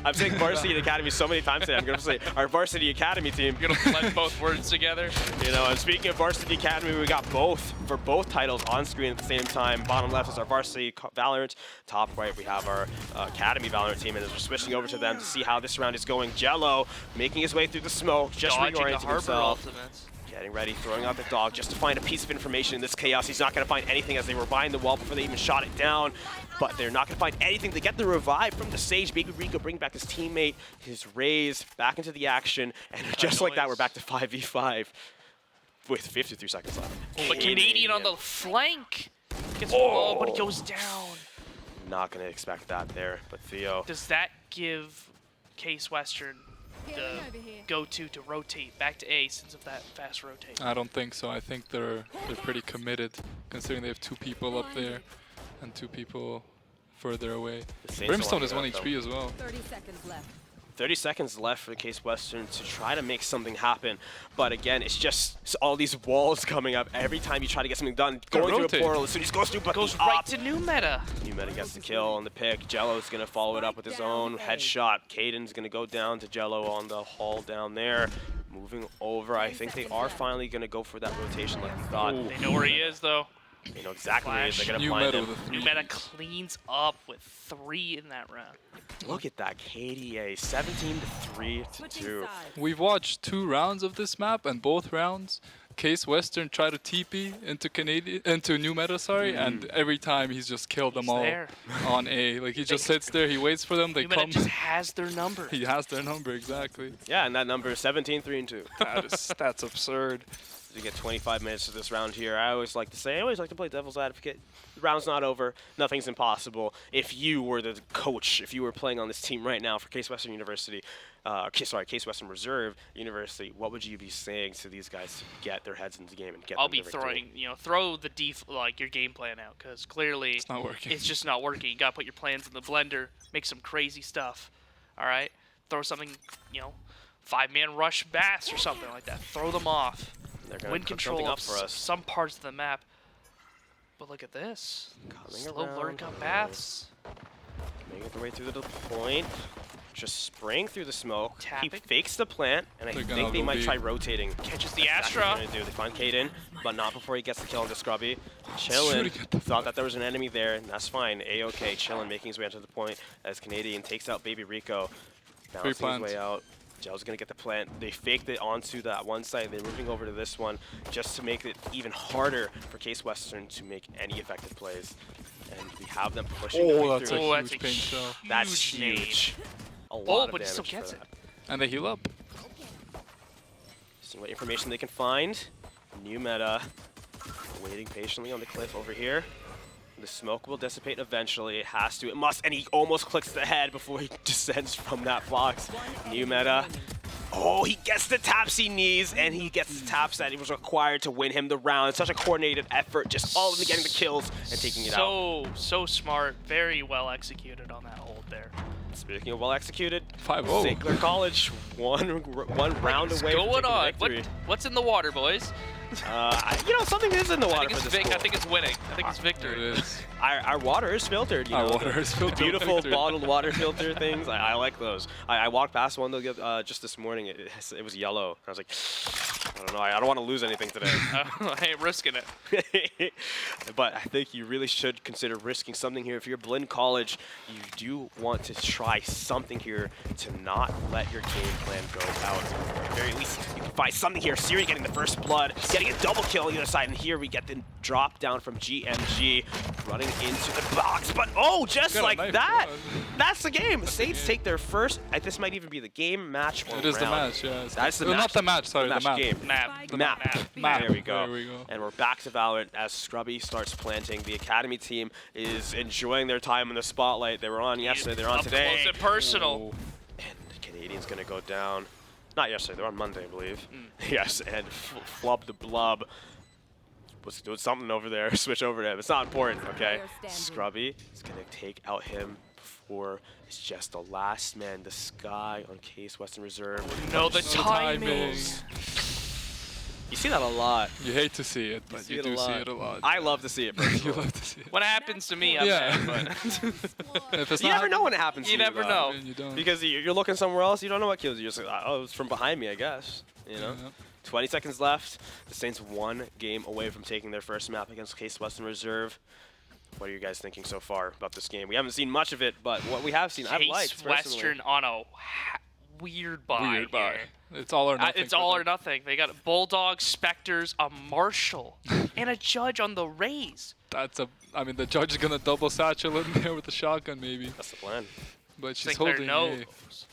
I'm saying varsity academy so many times today. I'm going to say our varsity academy team. You're gonna blend both words together. You know, and speaking of varsity academy, we got both for both titles on screen at the same time. Bottom left is our varsity Valorant. Top right, we have our academy Valorant team, and as we're switching over to them to see how this round is going, Jello making his way through the smoke, just Dodging the reorienting harbor himself. ultimates. Getting ready, throwing out the dog just to find a piece of information in this chaos. He's not going to find anything as they were behind the wall before they even shot it down. But they're not going to find anything. They get the revive from the Sage. Baby Rico bring back his teammate, his Raze, back into the action. And just like that, we're back to 5v5 with 53 seconds left. But Canadian on the flank. Gets but he goes down. Not going to expect that there, but Theo. Does that give Case Western the go-to to rotate back to A since of that fast rotate? I don't think so. I think they're pretty committed, considering they have 2 people up there and 2 people further away. The Saints Brimstone don't is want 1 to do HP as well. 30 seconds left. 30 seconds left for the Case Western to try to make something happen. But again, it's all these walls coming up. Every time you try to get something done, going through a portal, as soon as he goes through, but goes right to new meta. New Meta gets the kill on the pick. Jello's going to follow it up with his own headshot. Caden's going to go down to Jello on the hall down there. Moving over, I think they are finally going to go for that rotation like we thought. They know where he is, though. They know exactly where he is. They're going to New find Meta him. with a New meta cleans up with 3 in that round. Look at that KDA, 17 to 3 to 2. We've watched 2 rounds of this map, and both rounds, Case Western tried to TP into New Meta, and every time he's just killed them all there. on A. Like, he just sits there, he waits for them, they New meta come. just has their number. He has their number, exactly. Yeah, and that number is 17, 3 and 2. That's absurd. We get 25 minutes of this round here. I always like to play devil's advocate. The round's not over. Nothing's impossible. If you were the coach, if you were playing on this team right now for Case Western University, Case Western Reserve University, what would you be saying to these guys to get their heads into the game and get I'll them be the victory? throwing, throw the your game plan out, because clearly It's not working. It's just not working. You gotta put your plans in the blender, make some crazy stuff. All right, throw something, 5-man rush bass or something like that. Throw them off. They're gonna Wind cook control something of up for us. some parts of the map. But look at this. Coming Slow around. lurk on baths. Making their way through the point. Just spraying through the smoke. He Tapping. fakes the plant, and I They're think gonna they go might B. try rotating. Catches the That's what Astra. they're gonna do. They find Caden, but not before he gets the kill on the Scrubby. Shooting Chillin, at the thought that there was an enemy there, and that's fine. A-OK, Chillin making his way onto the point as Canadian takes out Baby Rico. Bouncing his plant. way out. Gel's gonna get the plant. They faked it onto that one side. They're moving over to this one just to make it even harder for Case Western to make any effective plays. And we have them pushing their way Oh, that's through. a that's huge a paint shell. That's huge huge. A lot Oh, of but he still damage for gets it. that. And they heal up. Seeing what information they can find. New meta. Waiting patiently on the cliff over here. The smoke will dissipate eventually. It has to. It must. And he almost clicks the head before he descends from that box. New meta. Oh, he gets the taps he needs, and he gets the taps that he was required to win him the round. Such a coordinated effort, just all of them getting the kills and taking it out. So smart. Very well executed on that hold there. Speaking of well executed, 5-0. St. Clair College one round What's away from going taking the on? victory. What's in the water, boys? Something is in the water I think for it's this school. I think it's winning. I think it's It victory. is. Our water is filtered. You Our know, water the is filtered. Beautiful Victory. bottled water filter things. I like those. I walked past one just this morning. It was yellow. I was like, I don't know. I don't want to lose anything today. I ain't risking it. But I think you really should consider risking something here. If you're Blinn College, you do want to try something here to not let your game plan go out. At the very least, you can find something here. Siri getting the first blood, getting a double kill on the other side, and here we get the drop down from GMG, running into the box. But oh, just Got a like knife, that, yeah. that's the game. Saints take their first. This might even be the game, match, or It is the round. match, yeah. That's the Well, match. not the match, sorry, the map. game. Map. Map. There we go. There we go. And we're back to Valorant as Scrubby starts planting. The Academy team is enjoying their time in the spotlight. They were on yesterday, they're on Up today. close and personal. And the Canadian's gonna go down. Not yesterday, they're on Monday, I believe. Yes, and Flub the Blub was doing something over there. Switch over to him. It's not important, okay? Scrubby is gonna take out him before it's just the last man, the sky on Case Western Reserve. No, the timing. timings. You see that a lot. You hate to see it, but you do see it a lot. I love to see it You personally. love to see it. When it happens to me, I'm Yeah. mad, but If it's You not never know when it happens to You you. never though. know. happening, you don't. Because you're looking somewhere else, you don't know what kills you. You're just like, oh, it's from behind me, I guess. You know? Yeah. 20 seconds left. The Saints one game away from taking their first map against Case Western Reserve. What are you guys thinking so far about this game? We haven't seen much of it, but what we have seen, I've liked Case personally. Western on a weird buy. Weird buy. here. It's all or nothing. It's for all them. or nothing. They got Bulldogs, Spectres, a Marshall, and a Judge on the Rays. I mean, the judge is gonna double satchel in there with the shotgun, maybe. That's the plan. But she's St. Clair holding knows.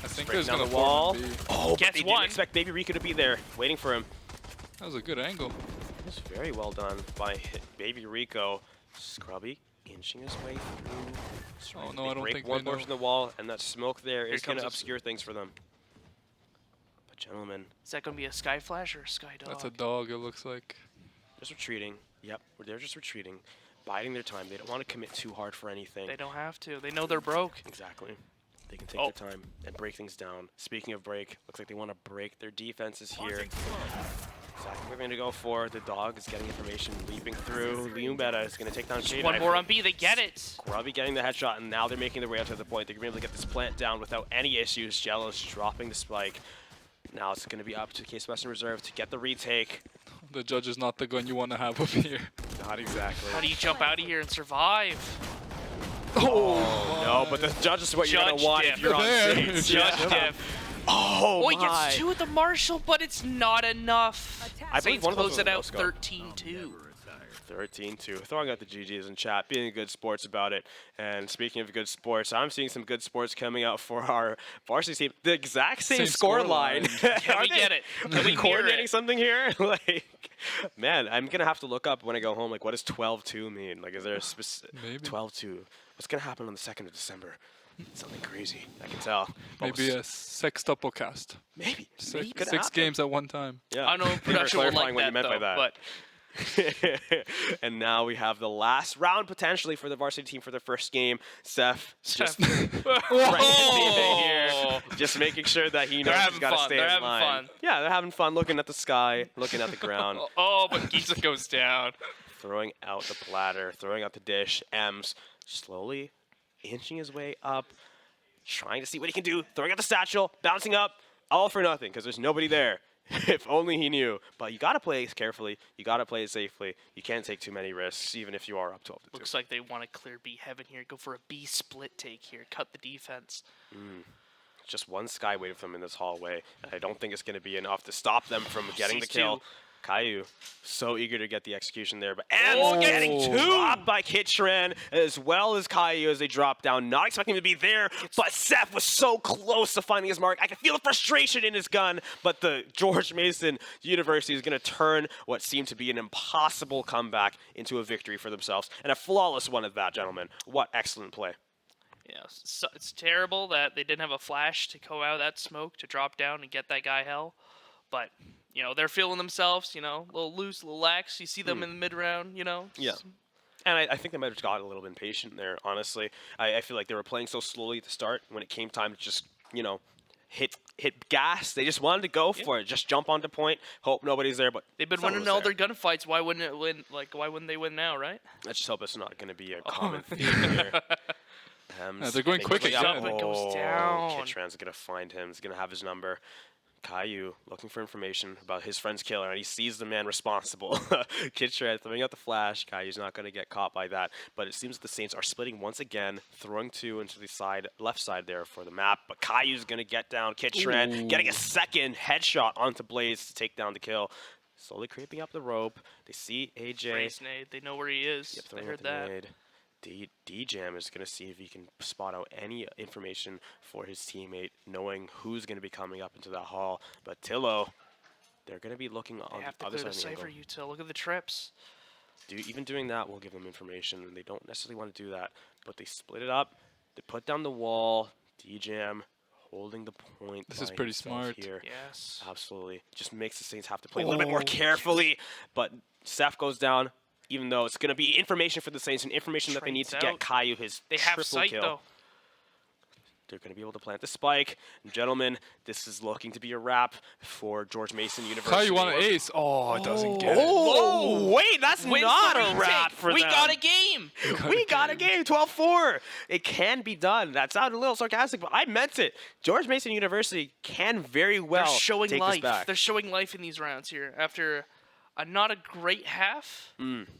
I think Breaking there's down gonna the wall. wall. Oh, but Gets they one. didn't expect Baby Rico to be there, waiting for him. That was a good angle. It was very well done by Baby Rico. Scrubby inching his way through. Oh, no, They I don't break think one they know. portion of the wall, and that smoke there is going comes to a- obscure things for them. But gentlemen, Is that going to be a Sky Flash or a Sky Dog? That's a dog, it looks like. just retreating. Yep, they're just retreating, biding their time. They don't want to commit too hard for anything. They don't have to. They know they're broke. Exactly. They can take their time and break things down. Speaking of break, looks like they want to break their defenses here. Exactly what we're going to go for. The dog is getting information, leaping through. Liumbeta is going to take down Shade. One more on B, they get it. Grubby getting the headshot, and now they're making their way up to the point. They're going to be able to get this plant down without any issues. Jello's dropping the spike. Now it's going to be up to Case Western Reserve to get the retake. The judge is not the gun you want to have up here. Not exactly. How do you jump out of here and survive? Oh, no, but the judge is what you're going to want if you're on stage. Judge diff. Oh, he gets 2 with the Marshall, but it's not enough. I believe Saints one of those close was it a out no-scope. 13-2. 13-2. Throwing out the GGs in chat, being good sports about it. And speaking of good sports, I'm seeing some good sports coming out for our varsity team. The exact same score line. Can we get it? Are we coordinating something here? Like, man, I'm going to have to look up when I go home, like, what does 12-2 mean? Like, is there a specific... Maybe. 12-2. What's going to happen on the 2nd of December? Something crazy. I can tell. Maybe a sextuple cast. Maybe. Six games at one time. Yeah. I know production will clarifying like what that, you meant by though, that. but And now we have the last round potentially for the varsity team for their first game. Seth just here, just making sure that he knows he's got to stay in line. Yeah, they're having fun looking at the sky, looking at the ground. Oh, but Giza goes down. Throwing out the platter, throwing out the dish. Ems slowly inching his way up, trying to see what he can do. Throwing out the satchel, bouncing up, all for nothing because there's nobody there. If only he knew. But you got to play it carefully. You got to play it safely. You can't take too many risks, even if you are up 12-2. Looks like they want to clear B heaven here. Go for a B split take here. Cut the defense. Just one Sky wave for them in this hallway. I don't think it's going to be enough to stop them from getting the kill. Caillou, so eager to get the execution there, but Ems getting dropped by Kitran as well as Caillou as they drop down. Not expecting him to be there, but Seth was so close to finding his mark. I can feel the frustration in his gun, but the George Mason University is going to turn what seemed to be an impossible comeback into a victory for themselves, and a flawless one at that, gentlemen. What excellent play. Yeah, so it's terrible that they didn't have a flash to go out of that smoke to drop down and get that guy hell, but you know, they're feeling themselves, you know, a little loose, a little lax. You see them in the mid-round, you know. Yeah. And I think they might have got a little bit impatient there, honestly. I feel like they were playing so slowly at the start. When it came time to just, you know, hit gas, they just wanted to go for it. Just jump onto point, hope nobody's there. But they've been winning all their gunfights. Why wouldn't it win? Like, why wouldn't they win now, right? Let's just hope it's not going to be a common theme here. They're going quick again. It goes down. Kitran's going to find him. He's going to have his number. Caillou looking for information about his friend's killer, and he sees the man responsible. Kitran throwing out the flash. Caillou's not going to get caught by that, but it seems that the Saints are splitting once again, throwing 2 into the left side there for the map, but Caillou's going to get down Kitran, getting a second headshot onto Blaze to take down the kill. Slowly creeping up the rope. They see AJ. They know where he is. Yep, they heard that. D-Jam is going to see if he can spot out any information for his teammate, knowing who's going to be coming up into that hall. But Tillo, they're going to be looking on the other side of the angle. You Till. Look at the trips. Even doing that will give them information, and they don't necessarily want to do that. But they split it up. They put down the wall. D-Jam holding the point. This is pretty smart. Here. Yes. Absolutely. Just makes the Saints have to play a little bit more carefully. But Seth goes down. Even though it's going to be information for the Saints and information that they need to get Caillou his triple kill. Though. They're going to be able to plant the spike. And gentlemen, this is looking to be a wrap for George Mason University. Caillou want an ace. Oh, it doesn't get it. Oh, wait, that's not a wrap for them. We got a game. We got a game, 12-4. It can be done. That sounded a little sarcastic, but I meant it. George Mason University can very well take this back. They're showing life in these rounds here after not a great half,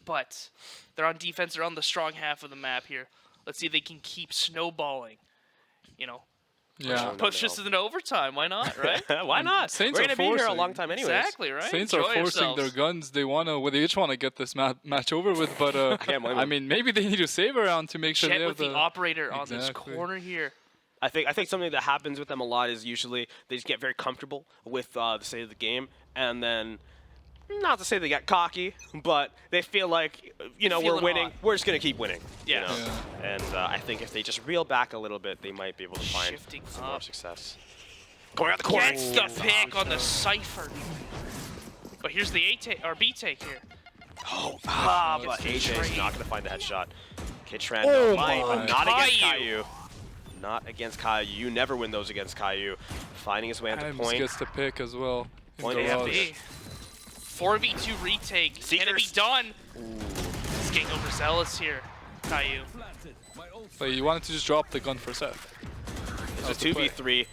but they're on defense. They're on the strong half of the map here. Let's see if they can keep snowballing. You know, push this in overtime. Why not, right? Why not? Saints We're going to be here a long time anyways. Exactly, right? Saints are forcing their guns. They each want to get this match over with, but I mean, maybe they need to save a round to make sure they have with the operator on this corner here. I think something that happens with them a lot is usually they just get very comfortable with the state of the game, and then not to say they get cocky, but they feel like, you know, we're winning. We're just going to keep winning. Yeah. You know? And I think if they just reel back a little bit, they might be able to find some more success. Going out the corner. Gets the pick on the Cypher. But here's the B take here. But AJ is not going to find the headshot. Kitran might, but not against Caillou. not against Caillou. You never win those against Caillou. Finding his way onto Adams point. gets to pick as well. in Point garage. AFD. 4v2 retake. Can it be done? He's getting overzealous here, Caillou. But you wanted to just drop the gun for Seth. It's a 2v3.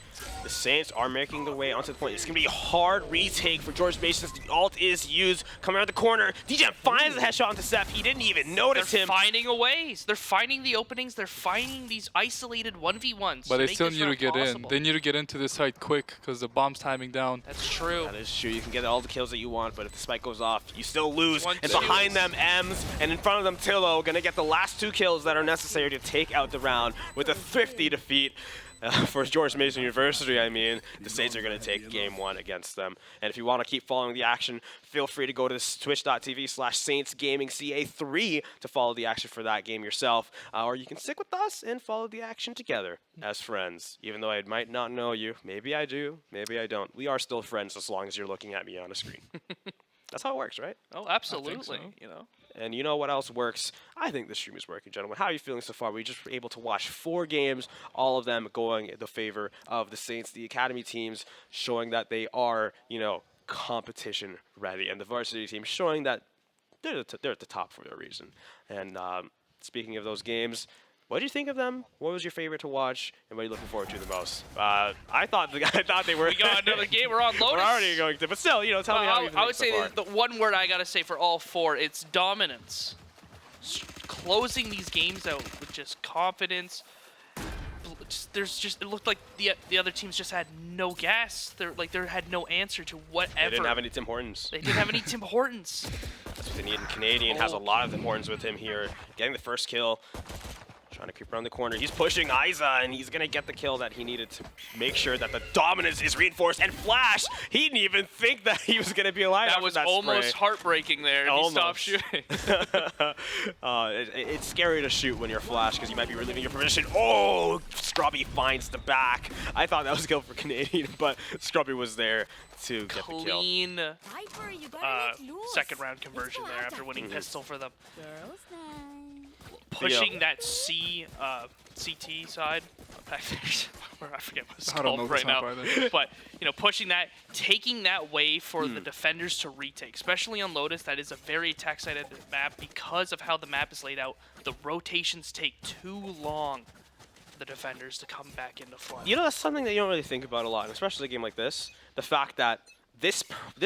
The Saints are making their way onto the point. It's going to be a hard retake for George Mason. The ult is used. Coming around the corner. DJ finds the headshot onto Seth. He didn't even notice They're him. finding a ways. They're finding the openings. They're finding these isolated 1v1s. But to they make still this need to round get in. possible. They need to get into this site quick because the bomb's timing down. That's true. That is true. You can get all the kills that you want, but if the spike goes off, you still lose. One, And two. behind them, Ems, and in front of them, Tillo, going to get the last 2 kills that are necessary to take out the round with a thrifty defeat. For George Mason University, I mean, the Saints are going to take game 1 against them. And if you want to keep following the action, feel free to go to twitch.tv/SaintsGamingCA3 to follow the action for that game yourself. Or you can stick with us and follow the action together as friends. Even though I might not know you, maybe I do, maybe I don't. We are still friends as long as you're looking at me on a screen. That's how it works, right? Oh, absolutely. so. You know. And you know what else works? I think the stream is working, gentlemen. How are you feeling so far? We just were able to watch 4 games, all of them going in the favor of the Saints, the academy teams, showing that they are, you know, competition ready, and the varsity team showing that they're at the top for a reason. And speaking of those games, what did you think of them? What was your favorite to watch, and what are you looking forward to the most? I thought they were. We got another game. We're on Lotus. We're already going to, but still, you know, tell me how you I would think say so far. the one word I gotta say for all 4, it's dominance. Closing these games out with just confidence. It looked like the other teams just had no gas. They had no answer to whatever. They didn't have any Tim Hortons. They didn't have any Tim Hortons. That's what they need. And Canadian has a lot of Tim Hortons with him here, getting the first kill. Trying to creep around the corner. He's pushing Isa, and he's going to get the kill that he needed to make sure that the dominance is reinforced. And Flash, he didn't even think that he was going to be alive. That after was that almost spray. heartbreaking there. He stopped shooting. It's scary to shoot when you're Flash because you might be relieving your position. Oh, Scrubby finds the back. I thought that was a kill for Canadian, but Scrubby was there to get the kill. Clean Viper, you gotta let loose. second round conversion there after winning pistol for them. Girls night. Pushing that CT side back there. I forget what it's I don't know called right now. either. But you know, pushing that, taking that way for the defenders to retake, especially on Lotus. That is a very attack-sided map because of how the map is laid out. The rotations take too long for the defenders to come back into flood. You know, that's something that you don't really think about a lot, and especially a game like this. The fact that this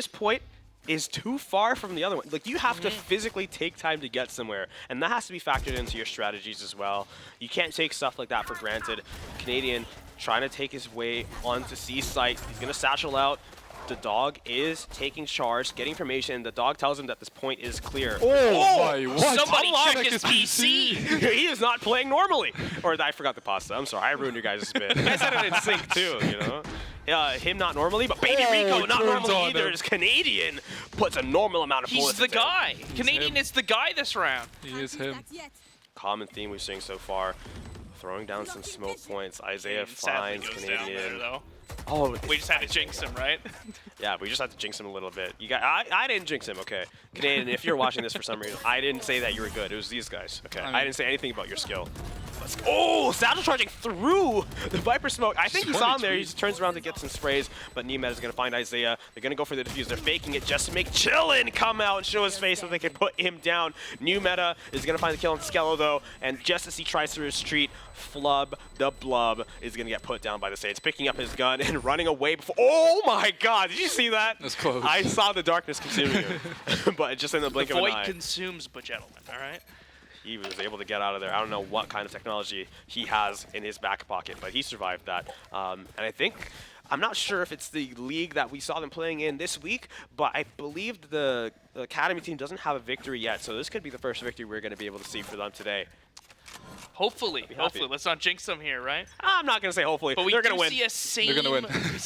point is too far from the other one. Like, you have to physically take time to get somewhere, and that has to be factored into your strategies as well. You can't take stuff like that for granted. Canadian trying to take his way onto C site. He's going to satchel out. The dog is taking charge, getting information. The dog tells him that this point is clear. Oh my, what? Somebody Unlock check his PC. He is not playing normally. Or I forgot the pasta. I'm sorry. I ruined your guys' bit. I said it in sync too, you know? Him not normally, but Baby Rico not turns normally on either. him. Is Canadian puts a normal amount of He's bullets the into him. guy. Canadian him. is the guy this round. He is him. Common theme we've seen so far. Throwing down some smoke points. Isaiah Sadly finds goes down there, Canadian. though. Oh, We just had to jinx him, right? yeah, we just had to jinx him a little bit. You got, I didn't jinx him, okay. Canadian, if you're watching this for some reason, I didn't say that you were good. It was these guys, okay. I mean- I didn't say anything about your skill. Oh, Saddle charging through the Viper smoke. I think he saw him there. He just turns around to get some sprays, but Nemeta is going to find Isaiah. They're going to go for the defuse. They're faking it just to make Chillin come out and show his face so they can put him down. New Meta is going to find the kill on Skello, though, and just as he tries to retreat, Flub the Blub is going to get put down by the Saints, picking up his gun and running away before. Oh my God! Did you see that? That's close. I saw the darkness consuming him, but just in the blink The of an void eye. consumes, but gentlemen, all right? He was able to get out of there. I don't know what kind of technology he has in his back pocket, but he survived that. And I think, I'm not sure if it's the league that we saw them playing in this week, but I believe the academy team doesn't have a victory yet, so this could be the first victory we're going to be able to see for them today. Hopefully. Let's not jinx them here, right? I'm not going to say hopefully. But we They're do going to win. see a same. They're gonna win. we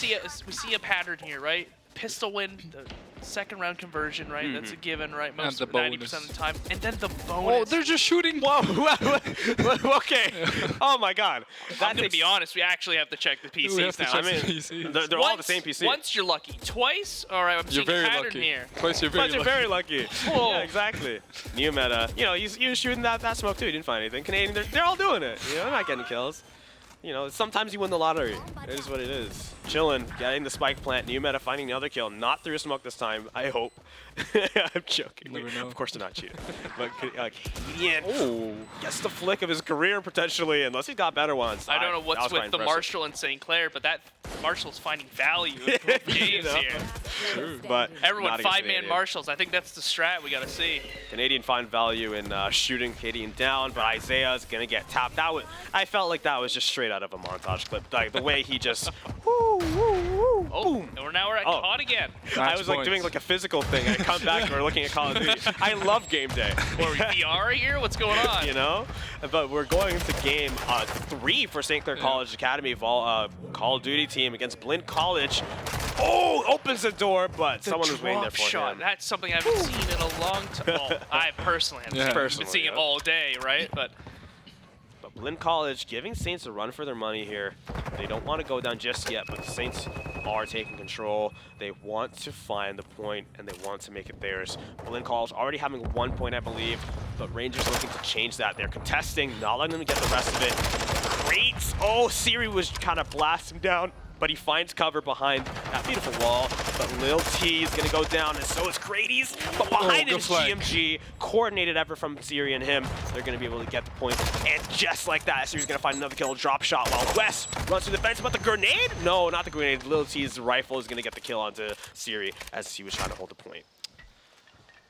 see a pattern here, right? Pistol win, the second round conversion, right? That's a given, right? Most the 90% of the time, and then the Oh, bonus. they're just shooting. Whoa, okay. Oh my God. I'm gonna be honest. We actually have to check the We have PCs to now. check I mean, the PCs. they're all the same PC. Once you're lucky, twice. All right, I'm You're seeing very a pattern lucky. here. Twice you're very But you're lucky. very lucky. Whoa. Yeah, exactly. New Meta. You know, he was shooting that smoke too. He didn't find anything. Canadian, they're all doing it. You know, they're not getting kills. you know, sometimes you win the lottery. It is what it is. Chillin', getting the spike plant. New meta finding another kill. Not through smoke this time, I hope. I'm joking. Never know. Of course they're not cheating. But Canadian gets the flick of his career potentially, unless he's got better ones. I don't know That what's was quite with the impressive. Marshall and St. Clair, but that Marshall's finding value in both games know? here. True. But Everyone, not against 5-man Canadian. Marshals. I think that's the strat we got to see. Canadian find value in shooting Canadian down, but Isaiah's gonna get tapped. I felt like that was just straight out of a montage clip. Like the way he just Oh, boom. and now we're at Oh. COD again. I was like points. doing like a physical thing, and I come back and we're looking at Call of Duty. I love game day. Or VR here? What's going on? You know, but we're going into game 3 for St. Clair College Academy Call of Duty team against Blinn College. Oh, opens the door, but someone was waiting there Drop for shot. him. That's something I haven't seen in a long time. Well, I personally haven't Yeah. been seeing it yeah. all day, right? But But Blinn College giving Saints a run for their money here. They don't want to go down just yet, but the Saints are taking control. They want to find the point, and they want to make it theirs. Blinn College already having 1 point, I believe, but Rangers looking to change that. They're contesting, not letting them get the rest of it. Great! Oh, Siri was kind of blasting down, but he finds cover behind that beautiful wall. But Lil T is gonna go down, and so is Grady's. But behind him good is flank. GMG. Coordinated effort from Siri and him. They're gonna be able to get the point. And just like that, Siri's gonna find another kill, drop shot, while Wes runs through the fence. But the grenade? No, not the grenade. Lil T's rifle is gonna get the kill onto Siri as he was trying to hold the point.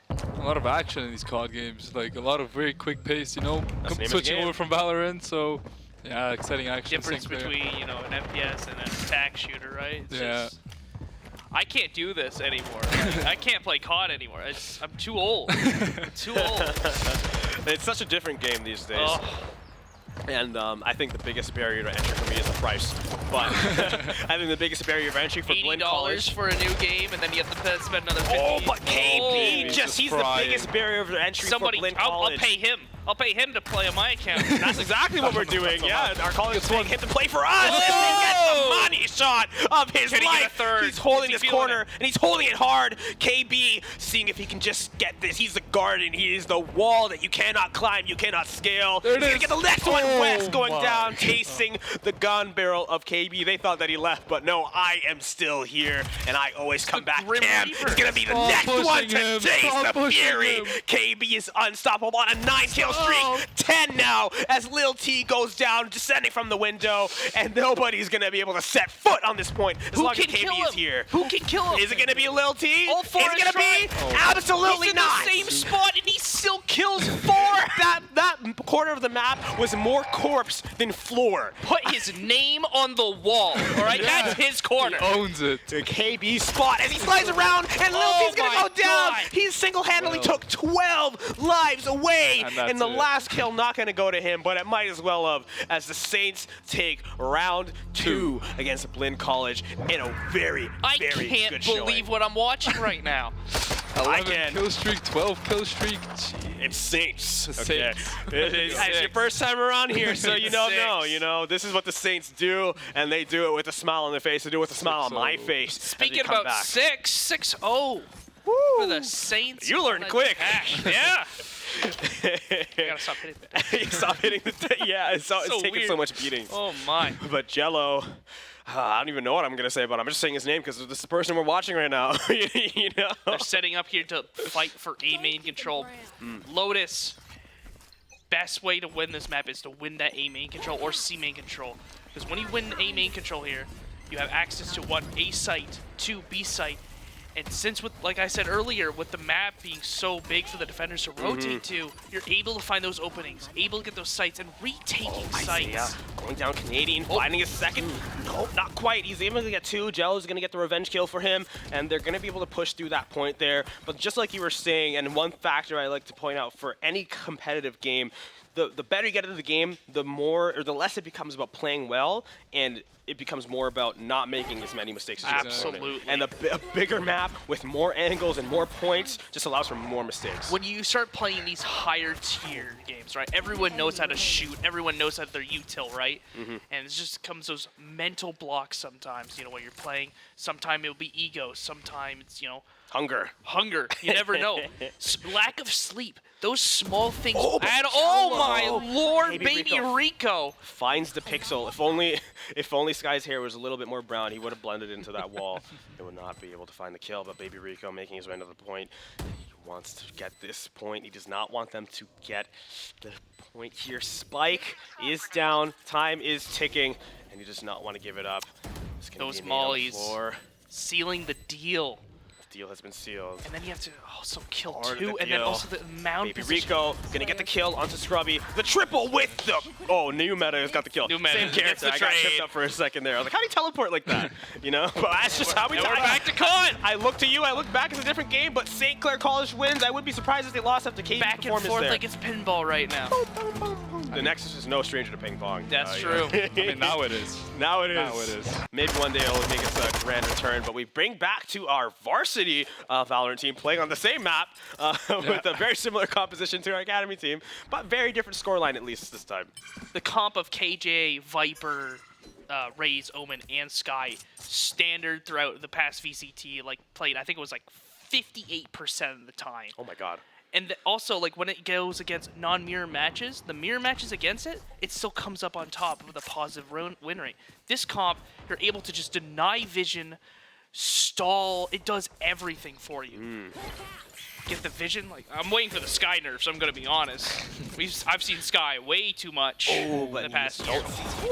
A lot of action in these COD games, like a lot of very quick pace, you know, That's the name of the switching game. over from Valorant, so yeah, exciting action. difference St. Clair. between, you know, an FPS and an attack shooter, right? It's Yeah. just- I can't do this anymore. I can't play COD anymore. I'm too old. Too old. It's such a different game these days. Oh. And I think the biggest barrier to entry for me is the price. But I think the biggest barrier of entry for Blinn $80 College. for a new game, and then you have to spend another 50. Oh, but KB, Oh. he's the frying. biggest barrier of entry Somebody, for Blinn I'll College. pay him. I'll pay him to play on my account. That's exactly what we're doing. Yeah, our college is paying him to play for us. Oh! And he gets the money shot of his Can he get a life. third? He's holding Is this he feeling corner, it? and he's holding it hard. KB seeing if he can just get this. He's the garden. He is the wall that you cannot climb, you cannot scale. There it He's gonna is. get the next one. Oh West going my down, God. tasting the gun barrel of KB. They thought that he left, but no, I am still here, and I always come back. Grim Cam Reaper. is gonna be the Stop next one pushing to him. taste Stop the pushing fury. him. KB is unstoppable on a 9-kill streak. Stop. 10 now as Lil T goes down, descending from the window, and nobody's gonna be able to set foot on this point as Who long as can kill KB is him? here. Who can kill him? Is it gonna be Lil T? All four is it is gonna be? trying. Absolutely He's in not. the same spot, and he still kills 4. That corner of the map was more corpse than floor. Put his name on the wall, all right? Yeah. That's his corner. He owns it. The KB spot as he slides around, and Lil Oh T's gonna my go down. God. He single-handedly Well. took 12 lives away, And that's and the it. last kill not gonna go to him, but it might as well have, as the Saints take round 2 against Blinn College in a very, I very can't good believe showing. what I'm watching right now. 11 can. kill streak, 12 kill streak. Gee. It's Saints. The Okay. Saints. It's your Six. first time around here, so you don't know. Six. You know, this is what the Saints do, and they do it with a smile on their face. They do it with a smile on my 6-0. face. as we Speaking come about back. 6-0 for the Saints. You learned on quick. attack. Yeah. I gotta stop hitting that. Stop hitting the. Yeah, it's So taking so weird. much beatings. Oh my. But Jello, I don't even know what I'm gonna say, but I'm just saying his name because this is the person we're watching right now. You know. They're setting up here to fight for A main control. Lotus. Best way to win this map is to win that A main control or C main control. Because when you win A main control here, you have access to 1, A site, 2, B site. And since, with, like I said earlier, with the map being so big for the defenders to rotate to, you're able to find those openings, able to get those sites, and retaking Isaiah sites. going down Canadian, finding his second. Nope, not quite. He's able to get 2. Jello's going to get the revenge kill for him, and they're going to be able to push through that point there. But just like you were saying, and one factor I like to point out for any competitive game, the better you get into the game, the more or the less it becomes about playing well, and it becomes more about not making as many mistakes as your opponent. Absolutely. And a bigger map with more angles and more points just allows for more mistakes. When you start playing these higher tier games, right? Everyone knows how to shoot. Everyone knows how their util, right? And it just comes those mental blocks sometimes. You know, when you're playing. Sometimes it'll be ego. Sometimes it's Hunger. Hunger. You never know. Lack of sleep. Those small things. Oh, Oh my lord, Baby baby Rico. Finds the pixel. If only Sky's hair was a little bit more brown, he would have blended into that wall. It would not be able to find the kill, but Baby Rico making his way to the point. He wants to get this point. He does not want them to get the point here. Spike is down. Time is ticking, and he does not want to give it up. Those mollies sealing the deal. Deal has been sealed. And then you have to also kill Part of two, the and then deal. also the mound Baby position. Rico gonna get the kill onto Scrubby. The triple with the new meta has got the kill. New meta Same gets character. the I got trade. tripped up for a second there. I was like, how do you teleport like that? You know, but that's just how we And we're die. back to Con. I look to you. I look back. It's a different game, but St. Clair College wins. I would be surprised if they lost after KD's Back and performance forth there. like it's pinball right now. The Nexus is no stranger to ping pong. That's You know. true. I mean, now it is. Now it is. Now it is. Maybe one day it'll make us a grand return, but we bring back to our varsity Valorant team playing on the same map with a very similar composition to our academy team, but very different scoreline at least this time. The comp of KJ, Viper, Raze, Omen, and Sky standard throughout the past VCT, like played, I think it was like 58% of the time. Oh my god. And also, like, when it goes against non-mirror matches, the mirror matches against it, it still comes up on top with a positive win rate. This comp, you're able to just deny vision, stall, it does everything for you. Get the vision, like, I'm waiting for the Sky nerfs, I'm gonna be honest. I've seen Sky way too much in the past year.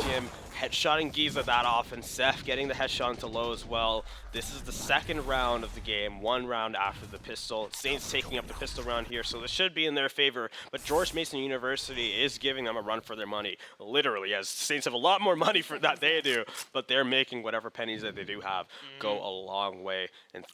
Him headshotting Giza that often. Seth getting the headshot into low as well. This is the second round of the game, one round after the pistol. Saints taking up the pistol round here, so this should be in their favor. But George Mason University is giving them a run for their money, literally, as Saints have a lot more money for that they do, but they're making whatever pennies that they do have go a long way. And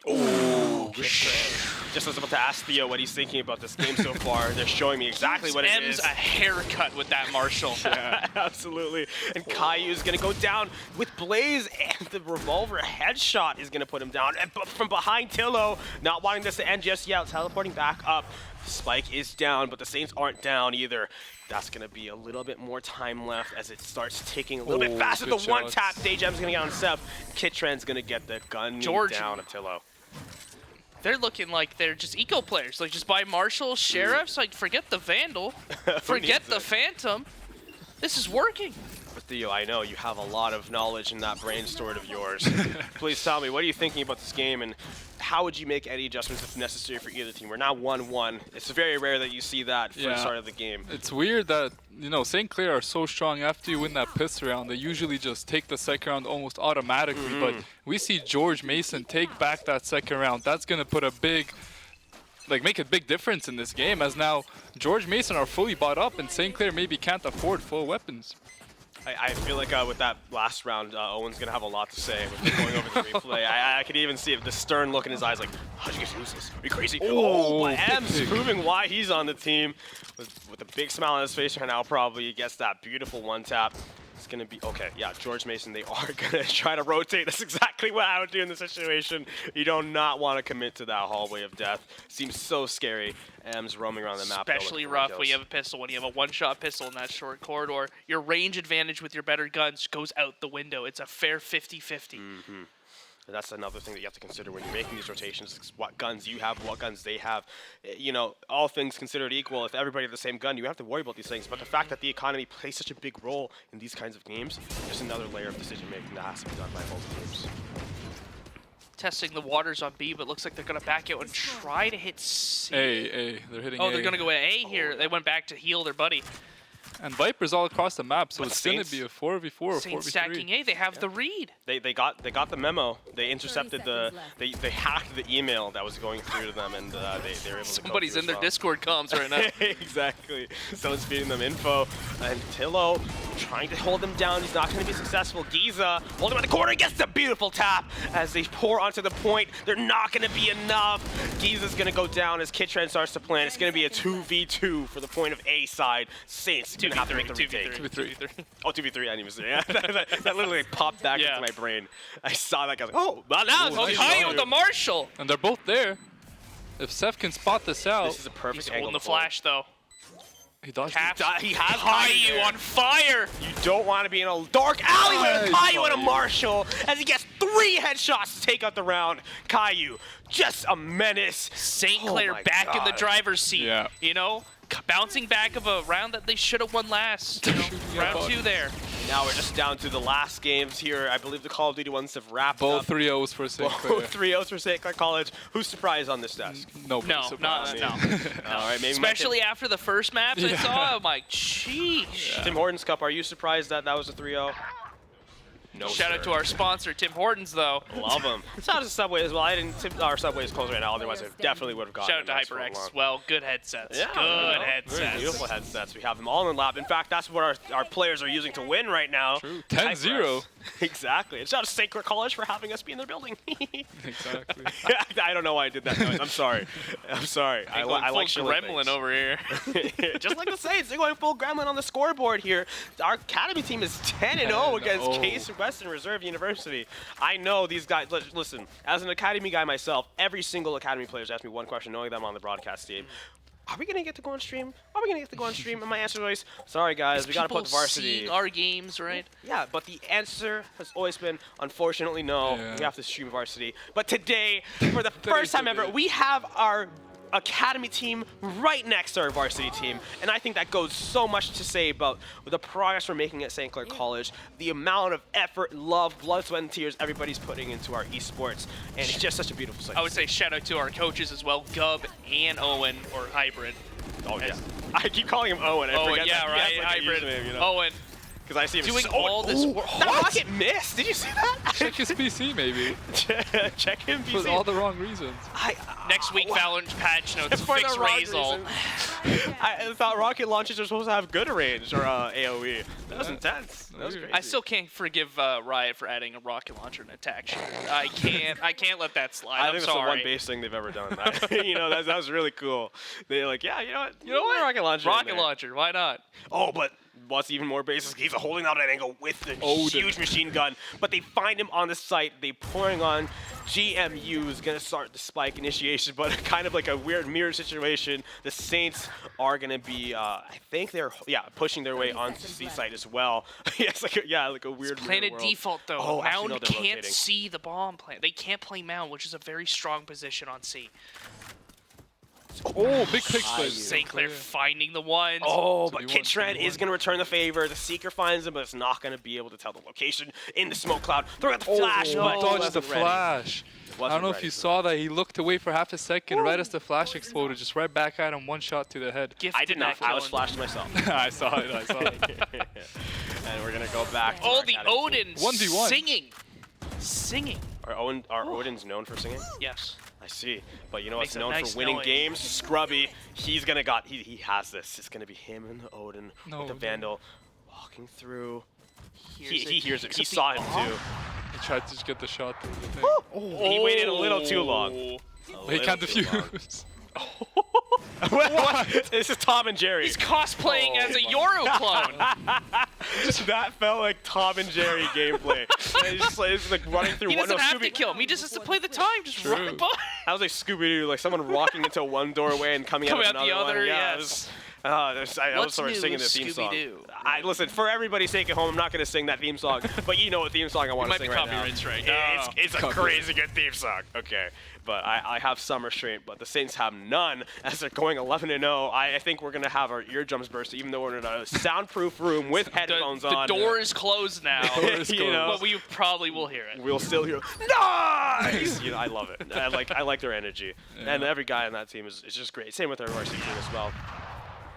just was about to ask Theo what he's thinking about this game so far. They're showing me exactly what it M's is. a haircut with that Marshall. Yeah, absolutely. And Caillou is going to go down with Blaze, and the revolver headshot is going to put him down. And from behind Tillo, not wanting this to end just yet, teleporting back up. Spike is down, but the Saints aren't down either. That's going to be a little bit more time left as it starts ticking a little bit faster. The one tap, Daygem's going to get on Seth. Kitren's going to get the gun down of Tillo. They're looking like they're just eco players. Like, just buy Marshall, Sheriffs, like, forget the Vandal, forget the Phantom. This is working. But Theo, I know you have a lot of knowledge in that brain stored of yours. Please tell me, what are you thinking about this game, and how would you make any adjustments if necessary for either team? We're now 1-1. It's very rare that you see that for the start of the game. It's weird that, you know, St. Clair are so strong. After you win that pistol round, they usually just take the second round almost automatically. But we see George Mason take back that second round. That's going to put a big, like, make a big difference in this game, as now George Mason are fully bought up and St. Clair maybe can't afford full weapons. I feel like with that last round, Owen's going to have a lot to say with going over the replay. I could even see the stern look in his eyes like, how'd you get to lose this? Are you crazy? Oh, but M's proving why he's on the team. With a big smile on his face right now, probably he gets that beautiful one tap. It's going to be, okay, yeah, George Mason, they are going to try to rotate. That's exactly what I would do in this situation. You do not want to commit to that hallway of death. Seems so scary. M's roaming around the map. Especially rough when you have a pistol. When you have a one-shot pistol in that short corridor, your range advantage with your better guns goes out the window. It's a fair 50-50. And that's another thing that you have to consider when you're making these rotations, is what guns you have, what guns they have. You know, all things considered equal, if everybody had the same gun, you have to worry about these things. But the fact that the economy plays such a big role in these kinds of games, there's another layer of decision-making that has to be done by both teams. Testing the waters on B, but looks like they're going to back out and try to hit C. A. They're hitting A. Oh, they're going to go A here. They went back to heal their buddy. And Viper's all across the map, so But it's going to be a 4v4 or Saints 4v3. stacking A. They have the read. They got the memo. They intercepted they hacked the email that was going through to them, and they were able to. Somebody's in their Discord. Discord comms right now. Exactly. Someone's feeding them info. And Tillo trying to hold them down. He's not going to be successful. Giza holding him in the corner, gets the beautiful tap as they pour onto the point. They're not going to be enough. Giza's going to go down as Kitren starts to plan. It's going to be a 2v2 for the point of A side. Saints going to have to make the retake. 2v3. Oh, 2v3, I didn't even say it. that literally popped back into my brain. I saw that guy, like, oh, well, now it's Oh, Caillou with the Marshall. And they're both there. If Seth can spot this out. This is a perfect He's angle holding the to hold. flash, though. He dodged. Caps. He has Caillou on fire. You don't want to be in a dark alley with Nice, Caillou and a Caillou. Marshall as he gets 3 headshots to take out the round. Caillou, just a menace. St. Oh Clair my back in the God. driver's seat. Yeah. You know, bouncing back of a round that they should have won last. You know, round 2 there. Now we're just down to the last games here. I believe the Call of Duty ones have wrapped Both up. 3-0s for St. Clair. Both 3-0s for St. Clair College. Who's surprised on this desk? Nobody No, surprised. no. All right, maybe Especially after the first maps I saw, I'm like, sheesh. Tim Hortons Cup, are you surprised that that was a 3-0? No, Shout out sir. to our sponsor, Tim Hortons, though. Love them. Shout out to Subway as well. I didn't. Our Subway is closed right now. Otherwise, I definitely would have gotten. Shout out to a nice HyperX one as well. Good headsets. Yeah, Good very headsets. beautiful headsets. We have them all in lab. In fact, that's what our players are using to win right now. True. 10-0. Exactly. And shout out to St. Clair College for having us be in their building. Exactly. I don't know why I did that noise. I'm sorry. I'm sorry. I like full shilling gremlin things. over here. Just like the Saints, they're going full gremlin on the scoreboard here. Our academy team is 10-0 against 10-0. Case Western Reserve University. I know these guys. Listen, as an academy guy myself, every single academy player has asked me one question, knowing that I'm on the broadcast team. Are we gonna get to go on stream? Are we gonna get to go on stream? And my answer is always, sorry guys, we gotta put the varsity. Seeing our games, right? Yeah, but the answer has always been, unfortunately, no. Yeah. We have to stream varsity. But today, for the first time ever, we have our academy team right next to our varsity team. And I think that goes so much to say about the progress we're making at St. Clair College, the amount of effort, love, blood, sweat, and tears everybody's putting into our esports. And it's just such a beautiful sight. I would say shout out to our coaches as well, Gub and Owen, or Hybrid. Oh, yeah. I keep calling him Owen. I Owen, forget yeah, that he has, right, like, a Hybrid. username, you know? Owen. Because I see him Doing so all this work. That rocket missed. Did you see that? Check his PC, maybe. Check him, For PC. all the wrong reasons. Next week, Valorant patch notes, For fix the wrong Razor. reason. I thought rocket launches are supposed to have good range, or AoE. That was intense. That was Weird. crazy. I still can't forgive Riot for adding a rocket launcher and attack shooter. I can't let that slide. I I'm think it's the one sorry. base thing they've ever done. You know, that was really cool. They're like, yeah, you know what? Rocket launcher. in Rocket there. launcher, why not? Oh, but what's even more basic, he's holding out an angle with the Odin. huge machine gun. But they find him on the site. They pouring on. GMU is going to start the spike initiation, but kind of like a weird mirror situation. The Saints are going to be, I think they're, pushing their way onto C site as well. It's like a weird Planted world. default though. Oh, actually, no, Mound they're can't rotating. see the bomb plant. They can't play Mound, which is a very strong position on C. Oh, big pick split. St. Clair finding the ones. Oh, To but be one, Kittrend to be is one. going to return the favor. The Seeker finds him, but it's not going to be able to tell the location in the smoke cloud. Throw out the flash, but Dodged wasn't the ready. flash. I Wasn't don't know if ready you for saw that. He looked away for half a second, right as the flash exploded, just right back at him, one shot to the head. Gifted I did not. that I was killing. flashed myself. I saw it. I saw it. And we're going to go back to Oh, our the academy. Odin 1v1. singing. Our Odin's known for singing? Yes. I see. But you know what's Makes a known nice for winning noise. games? Scrubby. He's going to he has this. It's going to be him and the Odin No, with the no. Vandal walking through. He Hears hears it. Could He be saw him off. too. He tried to just get the shot through the thing. He waited a little too long. But he can't little too long. defuse. What? This is Tom and Jerry. He's cosplaying as a Yoru clone. That felt like Tom and Jerry gameplay. And it's like running through He one. doesn't No, have to Scooby. kill him. He just has to play the time. Just True. run by. That was like Scooby-Doo, like someone walking into one doorway and coming Coming out out the another one. other, Yeah, yes. I was What's sort of new singing with the theme song. Scooby-Doo? Listen, for everybody's sake at home, I'm not going to sing that theme song, but you know what theme song I want to Might be sing right now. copyright strike. It's a Copyright. crazy good theme song. Okay, but I have some restraint, but the Saints have none as they're going 11-0. I think we're going to have our eardrums burst, even though we're in a soundproof room with headphones The on. door is closed now, door is You know, but we probably will hear it. we'll still hear nice. You know, I love it. I like their energy, and every guy on that team is just great. Same with our varsity team as well.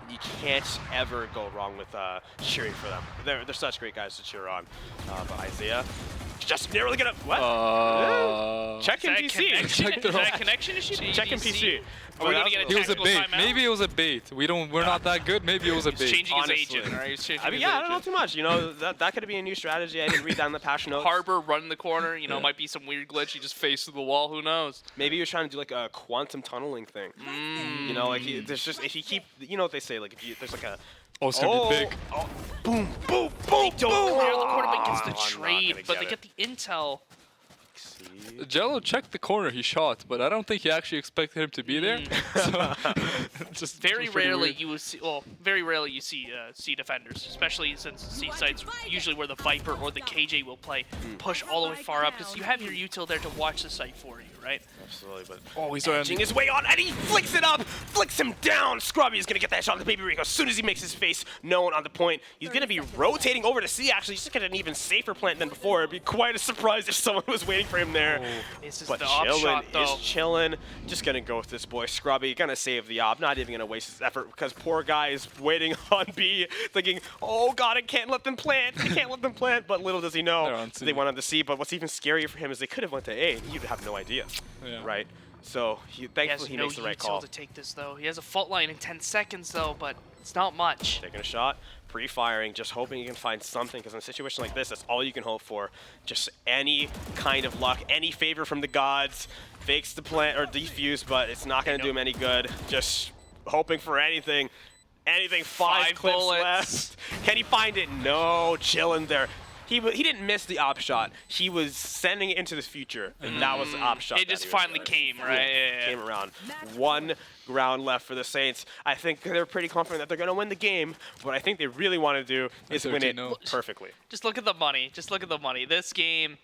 You can't ever go wrong with cheering for them. They're such great guys to cheer on. But Isaiah, just narrowly gonna what? Check him Is that PC. connection? Check the Is that wrong- connection issue? Check him PC. Are we gonna get a He was a tactical bait. timeout? Maybe it was a bait. We're not that good. Maybe it was a He's bait. changing Honestly. his agent. Right? He's changing I mean, his yeah, I don't know agent. too much. You know, that could be a new strategy. I didn't read that in the patch notes. Harbor running the corner. You know, might be some weird glitch. He just faced through the wall. Who knows? Maybe he was trying to do like a quantum tunneling thing. You know, like there's just if you keep, you know what they say, like if you there's like a Oh, it's gonna be big. boom, boom, boom, boom. Clear the quarterback gets the I'm not trade, gonna but get they it. get the intel. Jello checked the corner he shot, but I don't think he actually expected him to be there. So, just Very pretty rarely weird. you will see. Well, very rarely you see C defenders, especially since C sites usually where the Viper or the KJ will play, push all the way far up because you have your util there to watch the site for you, right? Absolutely, but He's edging his way on, and he flicks it up, flicks him down. Scrubby is gonna get that shot on the Baby Rico as soon as he makes his face known on the point. He's gonna be rotating over to C. Actually, he's just got an even safer plant than before. It'd be quite a surprise if someone was waiting for him there. This is But the op shot, chillin' though. is chillin'. Just gonna go with this boy Scrubby. Gonna save the op. Not even gonna waste his effort because poor guy is waiting on B, thinking, oh god, I can't let them plant. I can't let them plant. But little does he They're know on C. they went on to C. But what's even scarier for him is they could have went to A. And you'd have no idea, Yeah. right? So He thankfully has he no makes the right util call. to take this though. He has a fault line in 10 seconds though, but it's not much. Taking a shot, pre-firing, just hoping you can find something, because in a situation like this, that's all you can hope for. Just any kind of luck, any favor from the gods. Fakes the plant or defuse, but it's not going to do him any good. Just hoping for anything. Anything, five clips bullets. left. Can he find it? No, chilling there. He didn't miss the op shot. He was sending it into the future, and that was the op shot. It that just he was finally doing. came, right? Yeah. Came around. One round left for the Saints. I think they're pretty confident that they're going to win the game. What I think they really want to do is win it 13-0. perfectly. Just look at the money. Just look at the money. This game,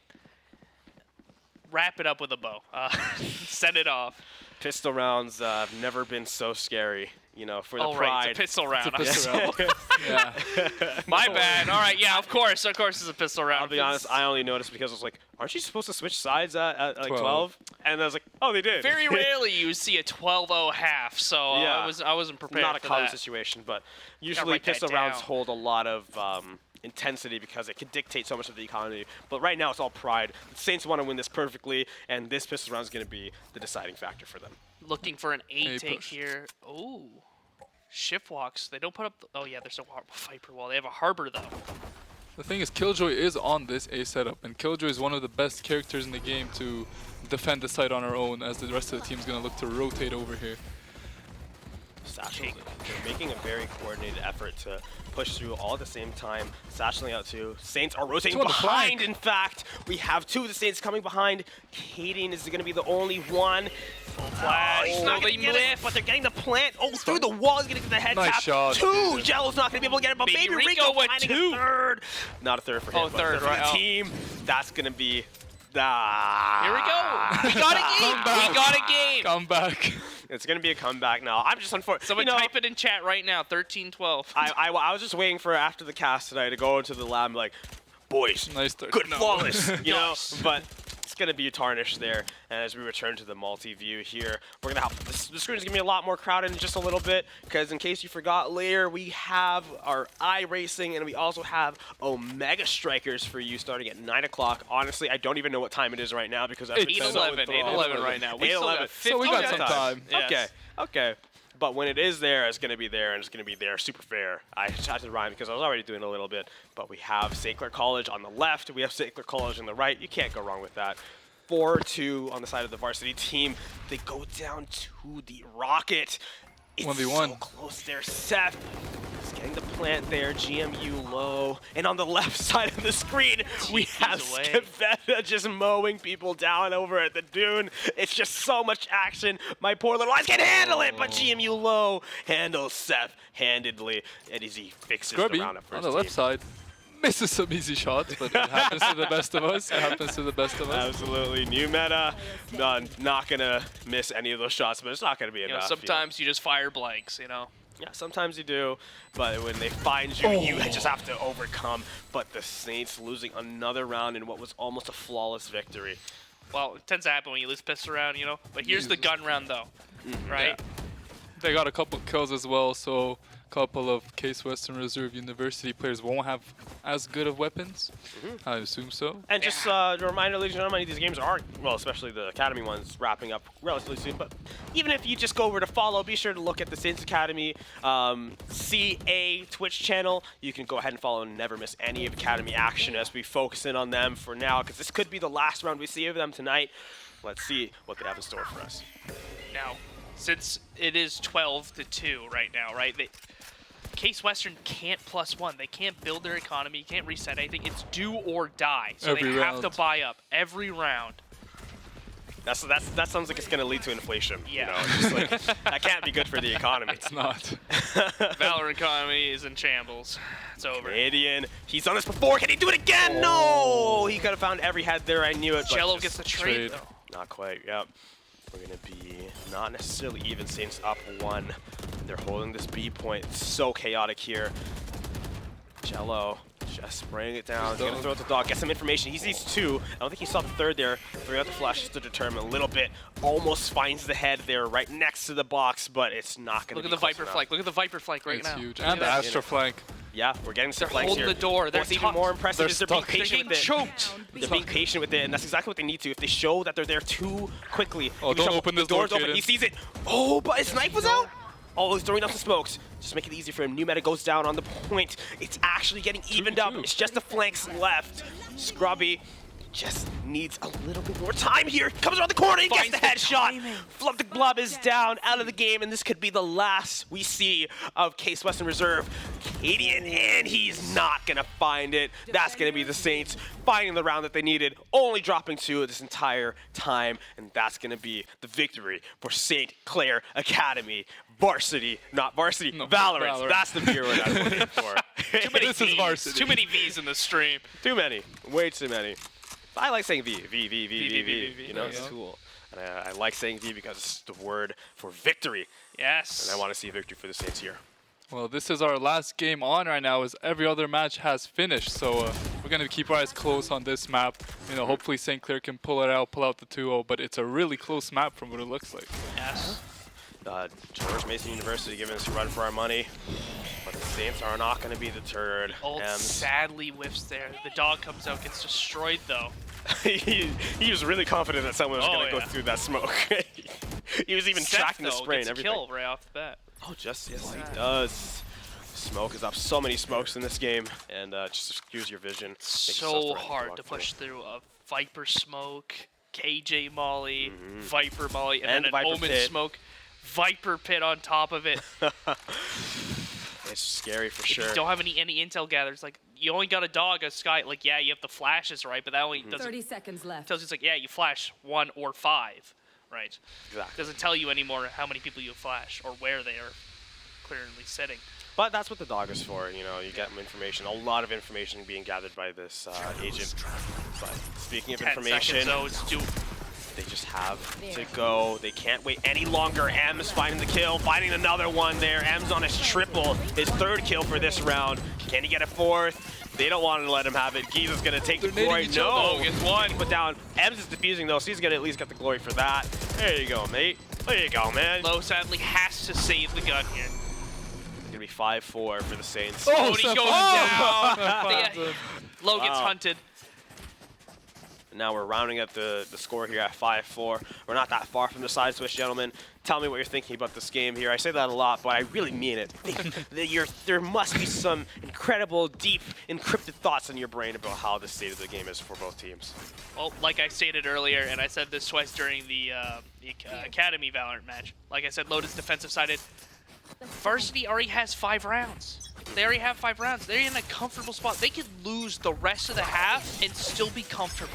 wrap it up with a bow. Send it off. Pistol rounds have never been so scary, you know, for the Oh, right, pride. it's a pistol round. pistol round. Yeah. My bad. All right, yeah, of course it's a pistol round. I'll be honest, I only noticed because I was like, aren't you supposed to switch sides at like 12? 12? And I was like, oh, they did. Very rarely you see a 12-0 half, so Yeah. I wasn't prepared Not a for common that. situation, but usually write that pistol rounds down. hold a lot of intensity because it can dictate so much of the economy. But right now it's all pride. The Saints want to win this perfectly, and this pistol round is going to be the deciding factor for them. Looking for an A A take push. here. Oh, shift walks. They don't put up. Oh yeah, there's no Viper wall. They have a harbor though. The thing is, Killjoy is on this A setup, and Killjoy is one of the best characters in the game to defend the site on our own, as the rest of the team's going to look to rotate over here. Satchel, they're making a very coordinated effort to push through all at the same time. Satcheling out too. Saints are rotating Two on the behind, flank. in fact. We have two of the Saints coming behind. Kading is going to be the only one. Flash. He's not they going to get it, lift. but they're getting the plant. Oh, through the wall, he's going to get the head Nice tap. shot. Two. Jello's not going to be able to get it, but Baby Baby Rico Rico with finding two. a third. Not a third for him, Oh, but third, for right. the Oh. team. That's going to be... Here we go. We got a game. We got a game. Come back. It's going to be a comeback now. I'm just unfortunate. Someone type it in chat right now. 13-12. I was just waiting for after the cast tonight to go into the lab and be like, boys, Nice third. good No. flawless, you know. Nice. But it's gonna be tarnished there. And as we return to the multi-view here, we're gonna have the screen is gonna be a lot more crowded in just a little bit. Because in case you forgot, later we have our iRacing and we also have Omega Strikers for you starting at 9 o'clock. Honestly, I don't even know what time it is right now because I've been so 8:11. enthralled. 8:11 right now. We still 8:11. got So we got 15 some time. Yes. Okay. But when it is there, it's going to be there, and it's going to be there super fair. I tried to rhyme because I was already doing a little bit. But we have St. Clair College on the left. We have St. Clair College on the right. You can't go wrong with that. 4-2 on the side of the varsity team. They go down to the Rocket. It's 1v1. so close there. Seth is getting the plant there. GMU low. And on the left side of the screen, we have away. Skavetta just mowing people down over at the dune. It's just so much action. My poor little eyes can't handle it, but GMU low handles Seth handedly. And as he fixes Scrubby the roundup for on his the left team. side misses some easy shots, but it happens to the best of us. It happens to the best of us. Absolutely. New meta. Not going to miss any of those shots, but it's not going to be You know, enough. sometimes you just fire blanks, you know. Yeah, sometimes you do, but when they find you, you just have to overcome. But the Saints losing another round in what was almost a flawless victory. Well, it tends to happen when you lose pistol round, you know. But here's the gun round, though, right? They got a couple kills as well, so a couple of Case Western Reserve University players won't have as good of weapons. I assume so. And just a reminder, ladies and gentlemen, these games are, well, especially the Academy ones, wrapping up relatively soon. But even if you just go over to follow, be sure to look at the Saints Academy CA Twitch channel. You can go ahead and follow and never miss any of Academy action as we focus in on them for now, because this could be the last round we see of them tonight. Let's see what they have in store for us. Now, since it is 12-2 right now, right? Case Western can't +1. They can't build their economy, can't reset anything. It's do or die. So Every they have round. to buy up every round. That sounds like it's gonna lead to inflation. Yeah. You know, it's just like, that can't be good for the economy. It's not. Valorant economy is in shambles. It's over. Canadian, he's done this before. Can he do it again? No! He could have found every head there. I knew it. But Jello just gets the trade, though. not quite. Yep. We're gonna be not necessarily even. Saints up 1. They're holding this B point. It's so chaotic here. Jello just spraying it down. He's gonna throw it to Dog. Get some information. He sees 2. I don't think he saw the 3rd there. Throwing out the flashes to determine a little bit. Almost finds the head there, right next to the box, but it's not gonna. Look at the Viper flank. Look at the Viper flank right It's now. huge. Look And the at that. Astra flank. Yeah, we're getting some They're flanks holding here. the door. They're What's even more impressive is they're being stuck. patient with it. Choked. They're being patient with it, and that's exactly what they need to. If they show that they're there too quickly, Oh, don't open this the door's door, open. Kaden. He sees it. Oh, but his knife was out. Oh, he's throwing out the smokes. Just make it easy for him. New meta goes down on the point. It's actually getting evened up. 2-2. It's just the flanks left. Scrubby just needs a little bit more time here. Comes around the corner, he gets the headshot. Flub the Glub is down, out of the game, and this could be the last we see of Case Western Reserve. Canadian, and he's not gonna find it. That's gonna be the Saints finding the round that they needed, only dropping 2 this entire time, and that's gonna be the victory for St. Clair Academy. Varsity, not varsity, No, Valorant. Valorant. That's the view word I'm looking for. This is varsity. Too many V's in the stream. Too many, way too many. I like saying V. You know, There it's you go. cool. And I like saying V because it's the word for victory. Yes. And I want to see a victory for the Saints here. Well, this is our last game on right now, as every other match has finished. So we're gonna keep our eyes close on this map. You know, hopefully St. Clair can pull out the 2-0. But it's a really close map from what it looks like. Yes. George Mason University giving us a run for our money. But the Saints are not going to be deterred. Ult sadly whiffs there. The dog comes out, gets destroyed though. he was really confident that someone was going to go yeah. through that smoke. He was even Seth, tracking the though, spray and gets a everything. kill right off the bat. Oh, yes, he does. Smoke is up. So many smokes in this game, and just excuse your vision. Make yourself So the right hard walk to through. push through a Viper smoke, KJ Molly, Viper Molly, and And then an Viper Omen Pit. smoke, Viper Pit on top of it. It's scary for If sure. you don't have any intel gathers, like you only got a dog, a sky, like yeah, you have the flashes, right? But that only doesn't 30 seconds left. tells you it's like yeah, you flash 1 or 5, right? Exactly. Doesn't tell you anymore how many people you flash or where they are clearly sitting. But that's what the dog is for, you know, you get information, a lot of information being gathered by this agent. But speaking of 10 information, seconds, so it's they just have to go. They can't wait any longer. M's finding the kill, finding another one there. M's on his triple, his 3rd kill for this round. Can he get a 4th? They don't want to let him have it. Giza's going to take the They're glory. nading each No, other. Oh, gets one. Put down. M's is defusing though, so he's going to at least get the glory for that. There you go, mate. There you go, man. Low sadly has to save the gun here. It's going to be 5-4 for the Saints. Oh, he Seth- goes oh! down. Low gets Wow. hunted. Now we're rounding up the score here at 5-4. We're not that far from the side switch, gentlemen. Tell me what you're thinking about this game here. I say that a lot, but I really mean it. There must be some incredible, deep, encrypted thoughts in your brain about how the state of the game is for both teams. Well, like I stated earlier, and I said this twice during the Academy Valorant match. Like I said, Lotus defensive sided. Varsity already has 5 rounds. They already have 5 rounds. They're in a comfortable spot. They could lose the rest of the half and still be comfortable.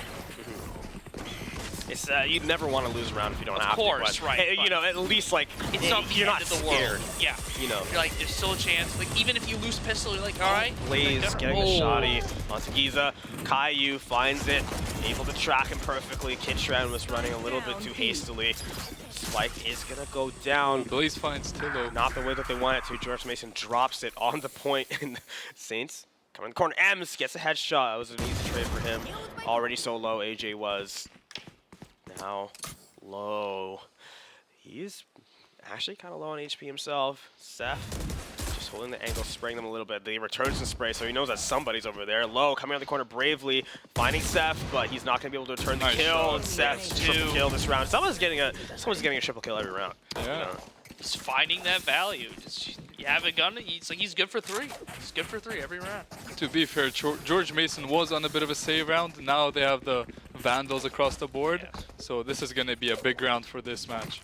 It's you'd never want to lose a round if you don't have course, to. But, right, hey, but you know, at least like It's not the you're end not of the scared. world. Yeah. You know. You're like, there's still a chance. Like, even if you lose pistol, you're like, all right. Blaze like, getting the shoddy onto Giza. Caillou finds it, able to track him perfectly. Kitshran was running a little bit too hastily. Spike is gonna go down. Blaze finds Tillo. Not the way that they want it to. George Mason drops it on the point, and Saints coming in the corner. Ems gets a headshot. That was an easy trade for him. Already so low, AJ was. Now low. He's actually kind of low on HP himself. Seth just holding the angle, spraying them a little bit. They return some spray, so he knows that somebody's over there. Low coming on the corner bravely, finding Seth, but he's not going to be able to return the Nice kill. shot. And Seth's triple kill this round. Someone's getting a triple kill every round. Yeah. You know? Just finding that value. Just, you have a gun, it's like he's good for 3. He's good for 3 every round. To be fair, George Mason was on a bit of a save round. Now they have the Vandals across the board. Yeah. So this is going to be a big round for this match.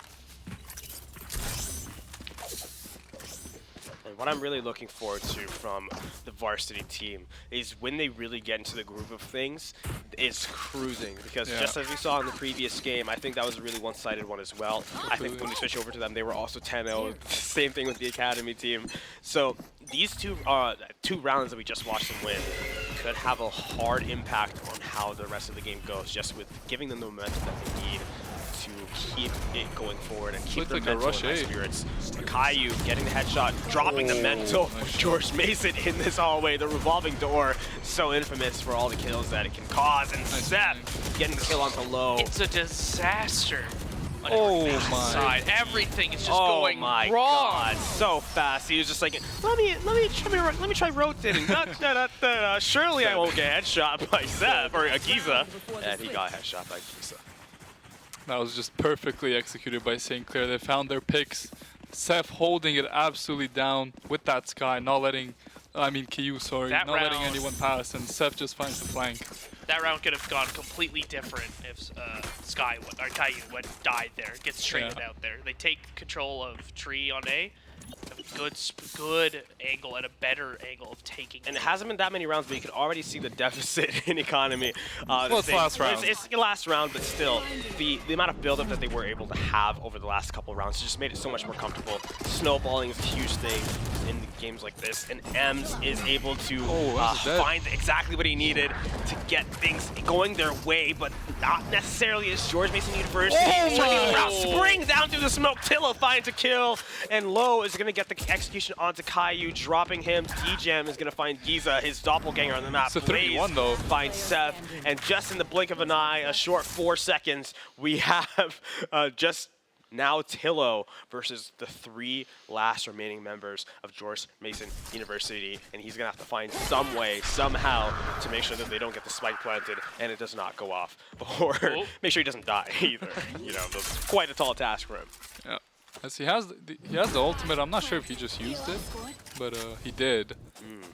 And what I'm really looking forward to from the varsity team is when they really get into the groove of things, is cruising. Because just as we saw in the previous game, I think that was a really one-sided one as well. I think when we switch over to them, they were also 10-0. Same thing with the Academy team. So these two rounds that we just watched them win could have a hard impact on how the rest of the game goes, just with giving them the momentum that they need to keep it going forward and keep their mental and high spirits. Caillou getting the headshot, dropping the mental. Nice George Mason in this hallway, the revolving door, so infamous for all the kills that it can cause. And Seth getting the kill onto low. It's a disaster. Oh my! Side. Everything is just going my wrong. God, so fast. He was just like, let me try rotating. Surely I won't get headshot by Seth or Giza. And he got headshot by Giza. That was just perfectly executed by St. Clair. They found their picks. Seth holding it absolutely down with that Sky, not letting, Caillou, sorry, That not letting round- anyone pass, and Seth just finds the flank. That round could have gone completely different if Caillou died there, gets traded out there. They take control of Tree on A. A good angle and a better angle of taking. And it hasn't been that many rounds, but you can already see the deficit in economy. Well, it's last round. It's the last round, but still, the amount of buildup that they were able to have over the last couple rounds just made it so much more comfortable. Snowballing is a huge thing in games like this, and Ems is able to find exactly what he needed to get things going their way, but not necessarily as George Mason University. Springs down through the smoke. Tillo finds a kill, and Low is going to get the execution onto Caillou, dropping him. D-Jam is going to find Giza, his doppelganger on the map. It's a 3v1 though. Finds Seth, and just in the blink of an eye, a short 4 seconds, we have just now Tillo versus the 3 last remaining members of George Mason University, and he's gonna have to find some way, somehow, to make sure that they don't get the spike planted and it does not go off, or make sure he doesn't die either. That's quite a tall task for him. Yeah. As he has the ultimate. I'm not sure if he just used it, but he did.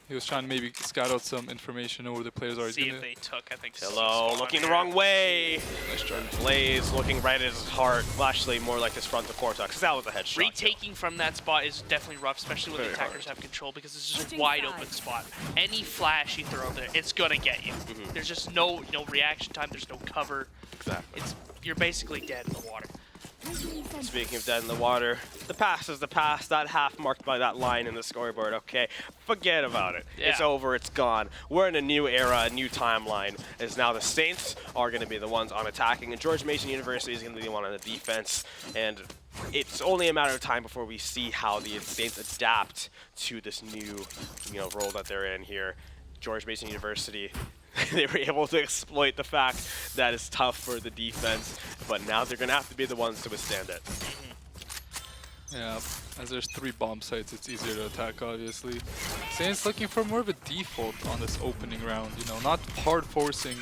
He was trying to maybe scout out some information over the players already. See if they took, I think. Tillo looking the wrong way. Nice try. Blaze looking right at his heart. Well, actually, more like his frontal cortex, because that was a headshot. Retaking from that spot is definitely rough, especially when the attackers have control, because it's just a wide open spot. Any flash you throw there, it's gonna get you. There's just no reaction time. There's no cover. Exactly. You're basically dead in the water. Speaking of dead in the water, the past is the past. That half marked by that line in the scoreboard, okay? Forget about it. Yeah. It's over, it's gone. We're in a new era, a new timeline. As now the Saints are going to be the ones on attacking, and George Mason University is going to be the one on the defense. And it's only a matter of time before we see how the Saints adapt to this new, role that they're in here. George Mason University, they were able to exploit the fact that it's tough for the defense, but now they're going to have to be the ones to withstand it. Yeah, as there's 3 bomb sites, it's easier to attack, obviously. Saints looking for more of a default on this opening round, not hard forcing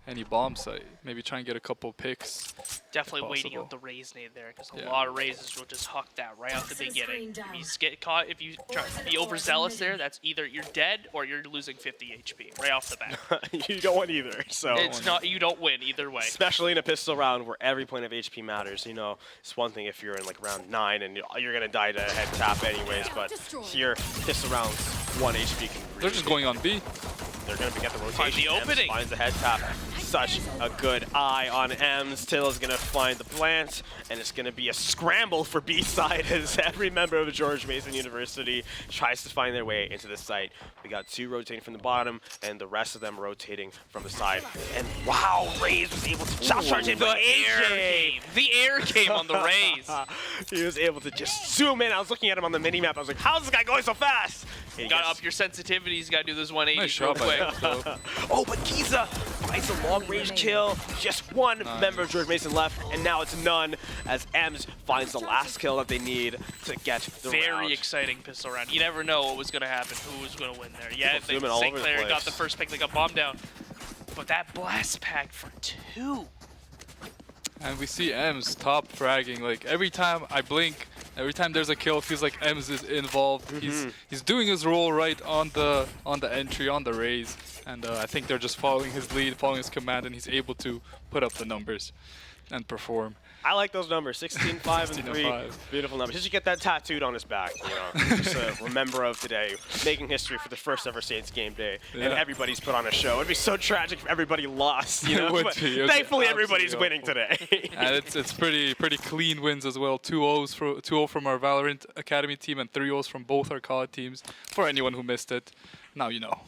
any bomb site. Maybe try and get a couple picks. Definitely waiting out the raise nade there, because a lot of raises will just huck that right out the beginning. If you get caught, if you try to be overzealous there, that's either you're dead or you're losing 50 HP right off the bat. You don't want either, so It's not, you don't win either way. especially in a pistol round where every point of HP matters. It's one thing if you're in like round 9 and you're gonna die to a head tap anyways, but here pistol rounds 1 HP can really They're just going on B. They're going to get the rotation. Find the opening. Ems finds the head tap. Such a good eye on Ems. Tillo's going to find the plant, and it's going to be a scramble for B-side as every member of George Mason University tries to find their way into the site. We got 2 rotating from the bottom, and the rest of them rotating from the side. And wow, Raze was able to shot charge into The air came on the raise. He was able to just zoom in. I was looking at him on the mini-map. I was like, how's this guy going so fast? You gotta up your sensitivities. You gotta do this 180 Nice real shot by quick. him. Oh, but Giza finds a long-range kill. Just one member of George Mason left, and now it's none as Ems finds the last kill that they need to get the round. Very exciting pistol round. You never know what was gonna happen, who was gonna win there. Yeah, zooming all St. over the Clair place. got the first pick, they got bombed down. But that blast pack for 2. And we see Ems top fragging. Like every time I blink, every time there's a kill, it feels like Ems is involved. He's doing his role right on the entry, on the raise. And I think they're just following his lead, following his command, and he's able to put up the numbers and perform. I like those numbers, 16, 5, and 3. 5. Beautiful numbers. He should get that tattooed on his back, you know, just to remember of today, making history for the first ever Saints game day, and everybody's put on a show. It'd be so tragic if everybody lost, you know. It would but be. It would thankfully, be everybody's absolutely winning today. And it's pretty clean wins as well. 2-0 from our Valorant Academy team and 3-0s from both our COD teams. For anyone who missed it, now you know.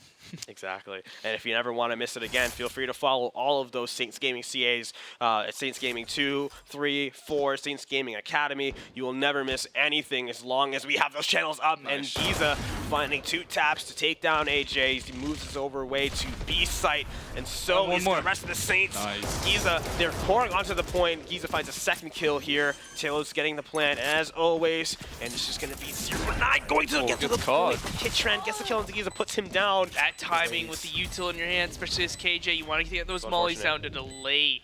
Exactly. And if you never want to miss it again, feel free to follow all of those Saints Gaming CAs at Saints Gaming 2, 3, 4, Saints Gaming Academy. You will never miss anything as long as we have those channels up. Nice. And Giza finding 2 taps to take down AJ. He moves his way to B site, and so is the rest of the Saints. Nice. Giza, they're pouring onto the point. Giza finds a second kill here. Taylor's getting the plant as always, and it's just going to be 0-9 going to get to the point. Kittrend gets the kill, and Giza puts him down. That timing with the util in your hand, especially as KJ, you want to get those mollies down to delay.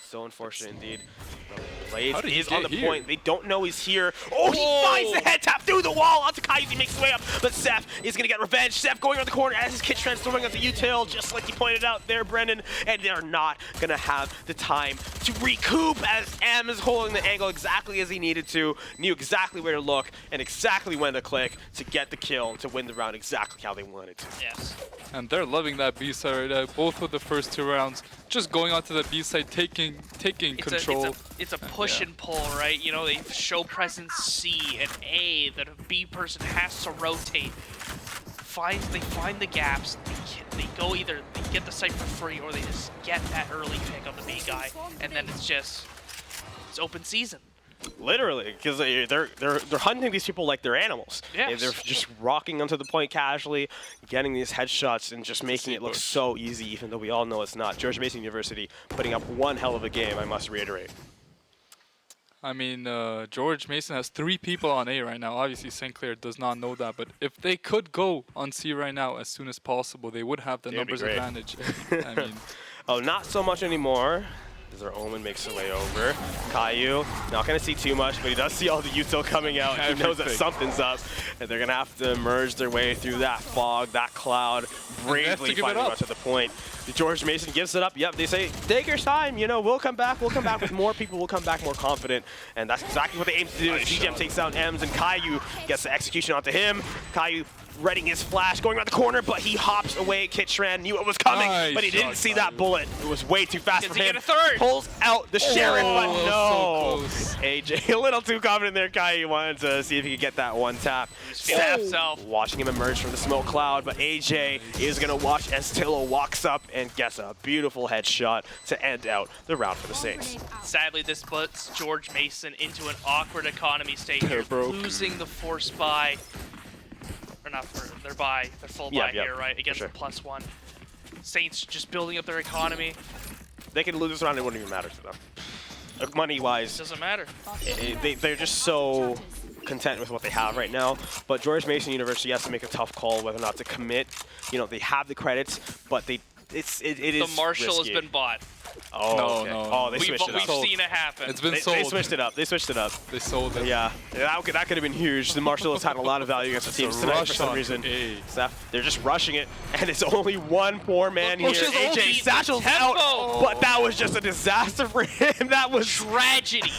So unfortunate indeed. Blaze is on the point. They don't know he's here. Oh, he finds the head tap through the wall onto Kai's. He makes his way up, but Seth is going to get revenge. Seth going around the corner as his Kittrend throwing out the util, just like you pointed out there, Brendan. And they're not going to have the time to recoup as M is holding the angle exactly as he needed to, knew exactly where to look and exactly when to click to get the kill and to win the round exactly how they wanted to. Yes. And they're loving that B side right now. Both with the first 2 rounds, just going onto the B side, taking control. It's a push and pull, right? You know, they show presence C and A that a B person has to rotate. They find the gaps. They go either they get the site for free or they just get that early pick on the B guy, and then it's open season. Literally, because they're hunting these people like they're animals. Yes. They're just rocking onto the point casually, getting these headshots, and just making it look so easy, even though we all know it's not. George Mason University putting up one hell of a game, I must reiterate. I mean, George Mason has 3 people on A right now. Obviously, St. Clair does not know that, but if they could go on C right now as soon as possible, they would have the numbers advantage. I mean, oh, not so much anymore. As our Omen makes his way over. Caillou, not going to see too much, but he does see all the util coming out. He knows that something's up, and they're going to have to merge their way through that fog, that cloud, bravely finding up to the point. George Mason gives it up. Yep, they say, take your time, you know, we'll come back with more people, we'll come back more confident. And that's exactly what they aim to do. DGM takes down Ems, and Caillou gets the execution onto him. Caillou readying his flash, going around the corner, but he hops away. Kittrend knew it was coming, but he didn't see that bullet. It was way too fast for him. Pulls out the Sheriff, but no. So AJ a little too confident there. Caillou wanted to see if he could get that one tap. Seth watching him emerge from the smoke cloud, but AJ is going to watch as Tillo walks up and gets a beautiful headshot to end out the round for the Saints. Sadly, this puts George Mason into an awkward economy state. They're losing the force buy. Or not for their buy, their full buy here, right? Against the +1. Saints just building up their economy. They could lose this round, it wouldn't even matter to them. Money-wise, doesn't matter. They're just so content with what they have right now. But George Mason University has to make a tough call whether or not to commit. You know, they have the credits, but it is the Marshall risky. has been bought. Oh, okay. No. Oh, they switched it up. We've seen it happen. It's been sold. They switched it up. They switched it up. They sold it. Yeah, that could have been huge. The Marshall has had a lot of value against the teams tonight for some reason. They're just rushing it, and it's only one poor man here. AJ Satchel's out, but that was just a disaster for him. That was tragedy.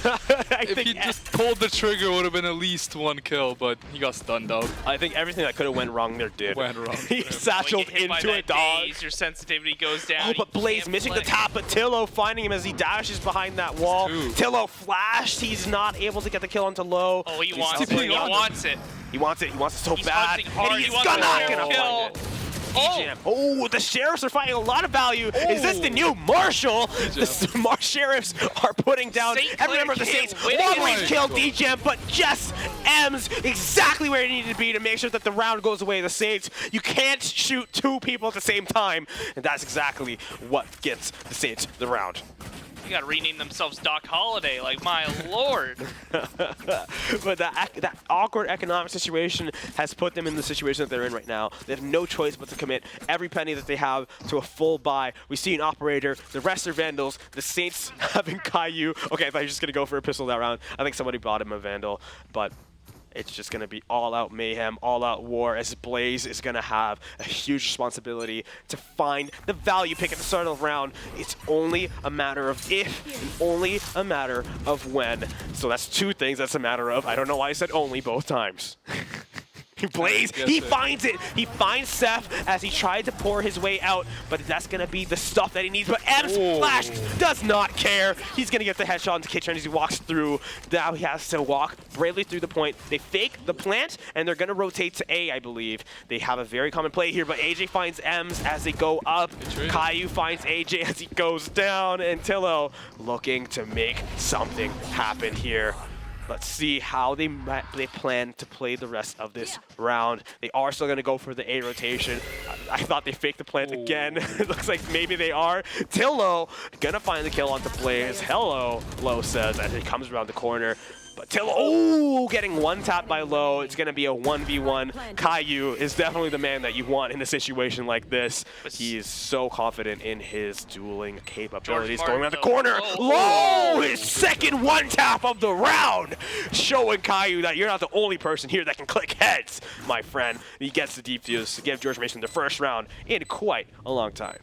If he just pulled the trigger, it would have been at least 1 kill, but he got stunned out. I think everything that could have went wrong there did. Went wrong. He satcheled into a dog. Your sensitivity goes down. Oh, but Blaze missing the top, but Tillo finding him as he dashes behind that wall. Tillo flashed. He's not able to get the kill onto low. Oh, he wants it. He wants it. He wants it. He wants it so bad. And he's not gonna find it. Oh, the Sheriffs are finding a lot of value. Is this the new Marshall? The Sheriffs are putting down every member of the Saints. Long-range kill DGM, but just M's exactly where he needed to be to make sure that the round goes away. The Saints, you can't shoot 2 people at the same time, and that's exactly what gets the Saints the round. You gotta rename themselves Doc Holliday, like my lord. But that awkward economic situation has put them in the situation that they're in right now. They have no choice but to commit every penny that they have to a full buy. We see an operator, the rest are Vandals, the Saints having Caillou. Okay, I thought he was just gonna go for a pistol that round. I think somebody bought him a Vandal, but it's just going to be all-out mayhem, all-out war, as Blaze is going to have a huge responsibility to find the value pick at the start of the round. It's only a matter of if and only a matter of when. So that's two things that's a matter of. I don't know why I said only both times. Blaze, he finds it. He finds Seth as he tried to pour his way out, but that's going to be the stuff that he needs. But M's Flash does not care. He's going to get the headshot into Kitchen as he walks through. Now he has to walk bravely through the point. They fake the plant, and they're going to rotate to A, I believe. They have a very common play here, but AJ finds M's as they go up. Caillou finds AJ as he goes down, and Tillo looking to make something happen here. Let's see how they plan to play the rest of this round. They are still going to go for the A rotation. I thought they faked the plant again. It looks like maybe they are. Tillo gonna find the kill onto Blaze. Hello, Low says as he comes around the corner. But Tillo, getting one tap by Low. It's going to be a 1v1. Caillou is definitely the man that you want in a situation like this. He is so confident in his dueling capabilities. Going around the corner. Low, his second one tap of the round. Showing Caillou that you're not the only person here that can click heads, my friend. He gets the deep fuse to give George Mason the first round in quite a long time.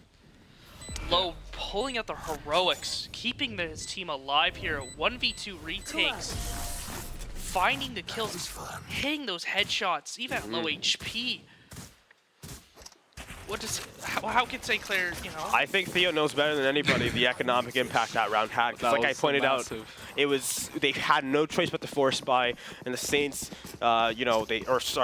Low pulling out the heroics, keeping his team alive here. 1v2 retakes, finding the kills, hitting those headshots, even at low HP. What does how can St. Clair, you know? I think Theo knows better than anybody the economic impact that round had. Because like I pointed out, it was they had no choice but to force buy, and the Saints, you know,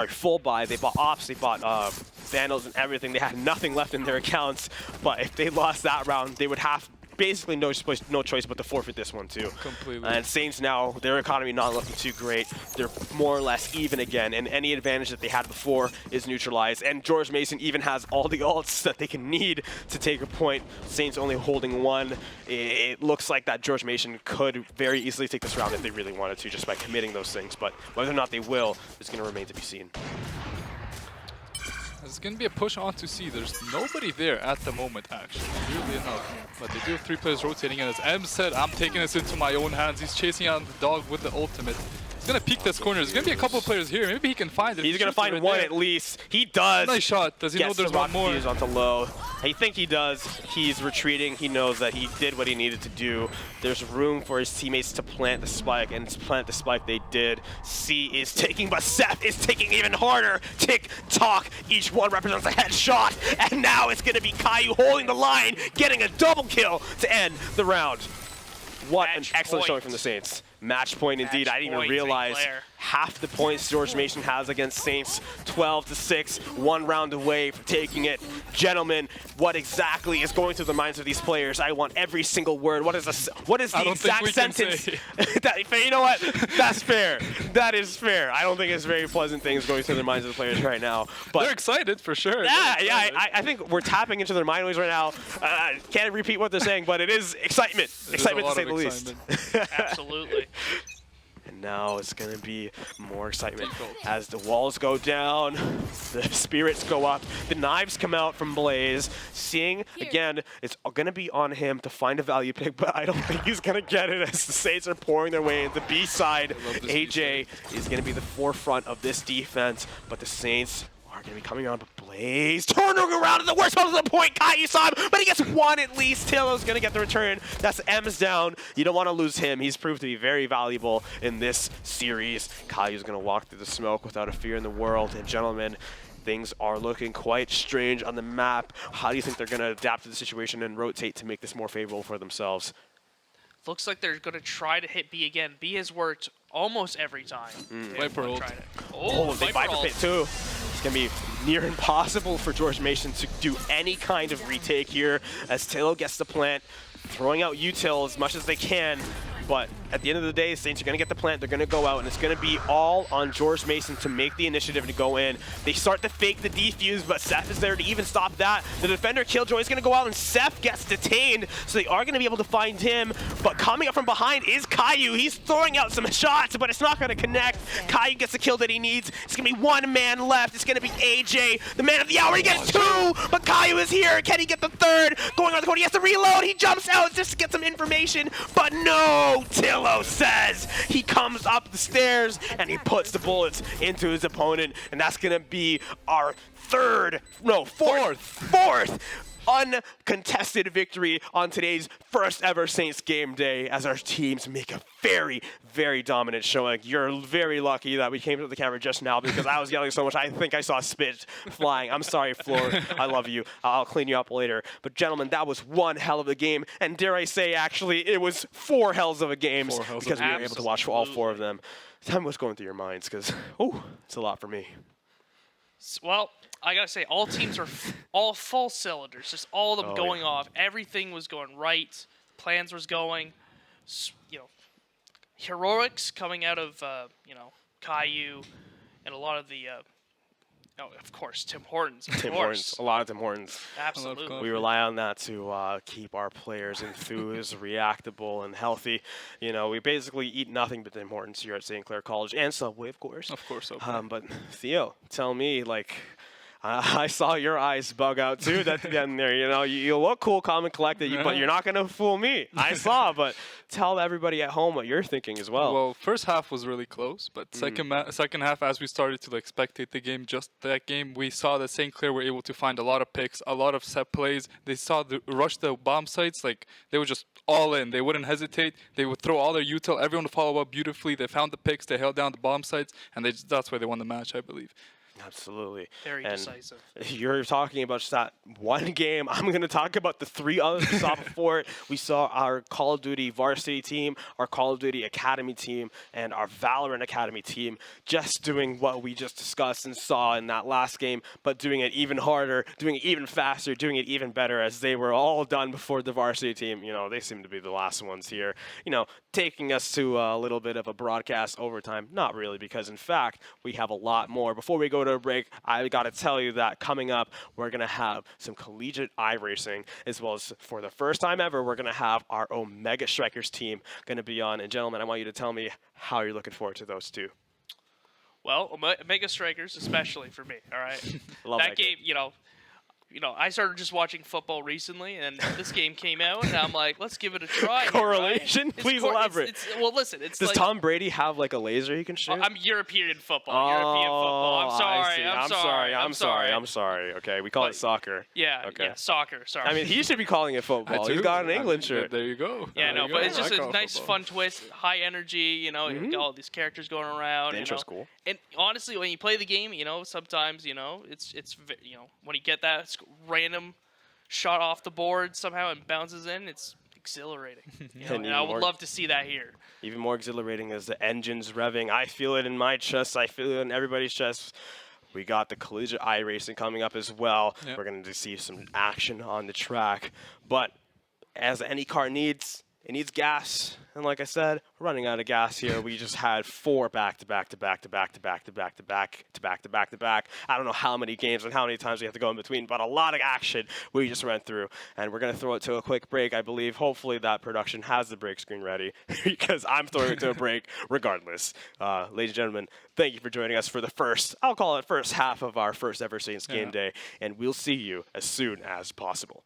full buy. They bought ops, they bought Vandals and everything. They had nothing left in their accounts. But if they lost that round, they would have basically no choice but to forfeit this one too. Completely. And Saints now, their economy not looking too great. They're more or less even again, and any advantage that they had before is neutralized. And George Mason even has all the ults that they can need to take a point. Saints only holding one. It looks like that George Mason could very easily take this round if they really wanted to, just by committing those things. But whether or not they will is going to remain to be seen. It's going to be a push on to C. There's nobody there at the moment, actually, weirdly enough. But they do have 3 players rotating, and as M said, I'm taking this into my own hands. He's chasing out the dog with the ultimate. He's going to peek this corner. There's going to be a couple of players here. Maybe he can find it. He's going to find one at least. He does. Nice shot. Does he know there's one more? Gets the onto Low. I think he does. He's retreating. He knows that he did what he needed to do. There's room for his teammates to plant the spike, and to plant the spike they did. C is taking, but Seth is taking even harder. Tick-tock. Each one represents a headshot, and now it's going to be Caillou holding the line, getting a double kill to end the round. What an excellent showing from the Saints. Match point indeed. I didn't even realize half the points George Mason has against Saints. 12-6, 1 round away from taking it. Gentlemen, what exactly is going through the minds of these players? I want every single word. What is the exact sentence? You know what? That's fair. That is fair. I don't think it's very pleasant things going through the minds of the players right now. But they're excited for sure. Yeah, I think we're tapping into their mind waves right now. Can't repeat what they're saying, but it is excitement. Excitement to say the least. Absolutely. And now it's going to be more excitement as the walls go down, the spirits go up, the knives come out from Blaze. Seeing, again, it's going to be on him to find a value pick, but I don't think he's going to get it as the Saints are pouring their way into B side. AJ is going to be the forefront of this defense, but the Saints are going to be coming on, but Blaze turning around at the worst part of the point. Caillou saw him, but he gets one at least. Tillo's going to get the return. That's M's down. You don't want to lose him. He's proved to be very valuable in this series. Caillou's going to walk through the smoke without a fear in the world. And gentlemen, things are looking quite strange on the map. How do you think they're going to adapt to the situation and rotate to make this more favorable for themselves? Looks like they're going to try to hit B again. B has worked almost every time. Viper ult. Oh, they Viper pit too. It's going to be near impossible for George Mason to do any kind of retake here as Tillo gets the plant, throwing out util as much as they can. But at the end of the day, Saints are going to get the plant. They're going to go out, and it's going to be all on George Mason to make the initiative to go in. They start to fake the defuse, but Seth is there to even stop that. The defender Killjoy is going to go out, and Seth gets detained, so they are going to be able to find him. But coming up from behind is Caillou. He's throwing out some shots, but it's not going to connect. Caillou gets the kill that he needs. It's going to be 1 man left. It's going to be AJ, the man of the hour. He gets 2, but Caillou is here. Can he get the 3rd? Going on the corner, he has to reload. He jumps out just to get some information, but no. Tillo Willow says. He comes up the stairs and he puts the bullets into his opponent, and that's gonna be our fourth uncontested victory on today's first ever Saints game day as our teams make a very, very dominant showing. You're very lucky that we came to the camera just now because I was yelling so much I think I saw spit flying. I'm sorry, Floor. I love you. I'll clean you up later. But gentlemen, that was one hell of a game, and dare I say, actually, it was 4 hells of a games because we were able to watch all 4 of them. Tell me what's going through your minds, because, it's a lot for me. Well, I gotta say, all teams are all full cylinders, just all of them going off. Everything was going right. Plans was going. Heroics coming out of Caillou, and a lot of the of course Tim Hortons. Tim Hortons, a lot of Tim Hortons. Absolutely. We rely on that to keep our players enthused, reactable, and healthy. We basically eat nothing but Tim Hortons here at St. Clair College, and Subway, of course. Of course, Subway. But Theo, tell me, I saw your eyes bug out too at the end there. You look cool, calm, and collected, but you're not gonna fool me. I saw, but tell everybody at home what you're thinking as well. Well, first half was really close, but second half, as we started to spectate the game, just that game, we saw that St. Clair were able to find a lot of picks, a lot of set plays. They saw the rush the bomb sites, they were just all in. They wouldn't hesitate. They would throw all their util. Everyone would follow up beautifully. They found the picks. They held down the bomb sites, and that's why they won the match, I believe. Absolutely. Very decisive. You're talking about just that one game. I'm going to talk about the 3 others we saw before it. We saw our Call of Duty varsity team, our Call of Duty Academy team, and our Valorant Academy team just doing what we just discussed and saw in that last game, but doing it even harder, doing it even faster, doing it even better as they were all done before the varsity team. They seem to be the last ones here. Taking us to a little bit of a broadcast overtime. Not really, because in fact, we have a lot more. Before we go to a break, I got to tell you that coming up, we're going to have some collegiate iRacing, as well as for the first time ever, we're going to have our Omega Strikers team going to be on. And gentlemen, I want you to tell me how you're looking forward to those two. Well, Omega Strikers, especially for me, all right? Love that game, I started just watching football recently, and this game came out, and I'm like, let's give it a try. Correlation? Right? Please elaborate. Well, listen, it's Does Tom Brady have a laser he can shoot? I'm European football. European football. I'm sorry. I'm sorry. Okay, we call it soccer. Yeah. Okay. Yeah. Soccer. Sorry. I mean, he should be calling it football. He's got an England shirt. There you go. Yeah, no, but it's just a nice, football. fun twist. High energy. You got all these characters going around. The intro's cool. And honestly, when you play the game, sometimes it's when you get that random shot off the board somehow and bounces in, it's exhilarating. And I would love to see that here. Even more exhilarating is the engines revving. I feel it in my chest. I feel it in everybody's chest. We got the Collegiate iRacing coming up as well. Yep. We're going to see some action on the track. But as any car needs, it needs gas. And like I said, we're running out of gas here. We just had 4 back-to-back. I don't know how many games and how many times we have to go in between, but a lot of action we just went through. And we're going to throw it to a quick break, I believe. Hopefully that production has the break screen ready because I'm throwing it to a break regardless. Ladies and gentlemen, thank you for joining us for the first half of our first ever Saints game day. And we'll see you as soon as possible.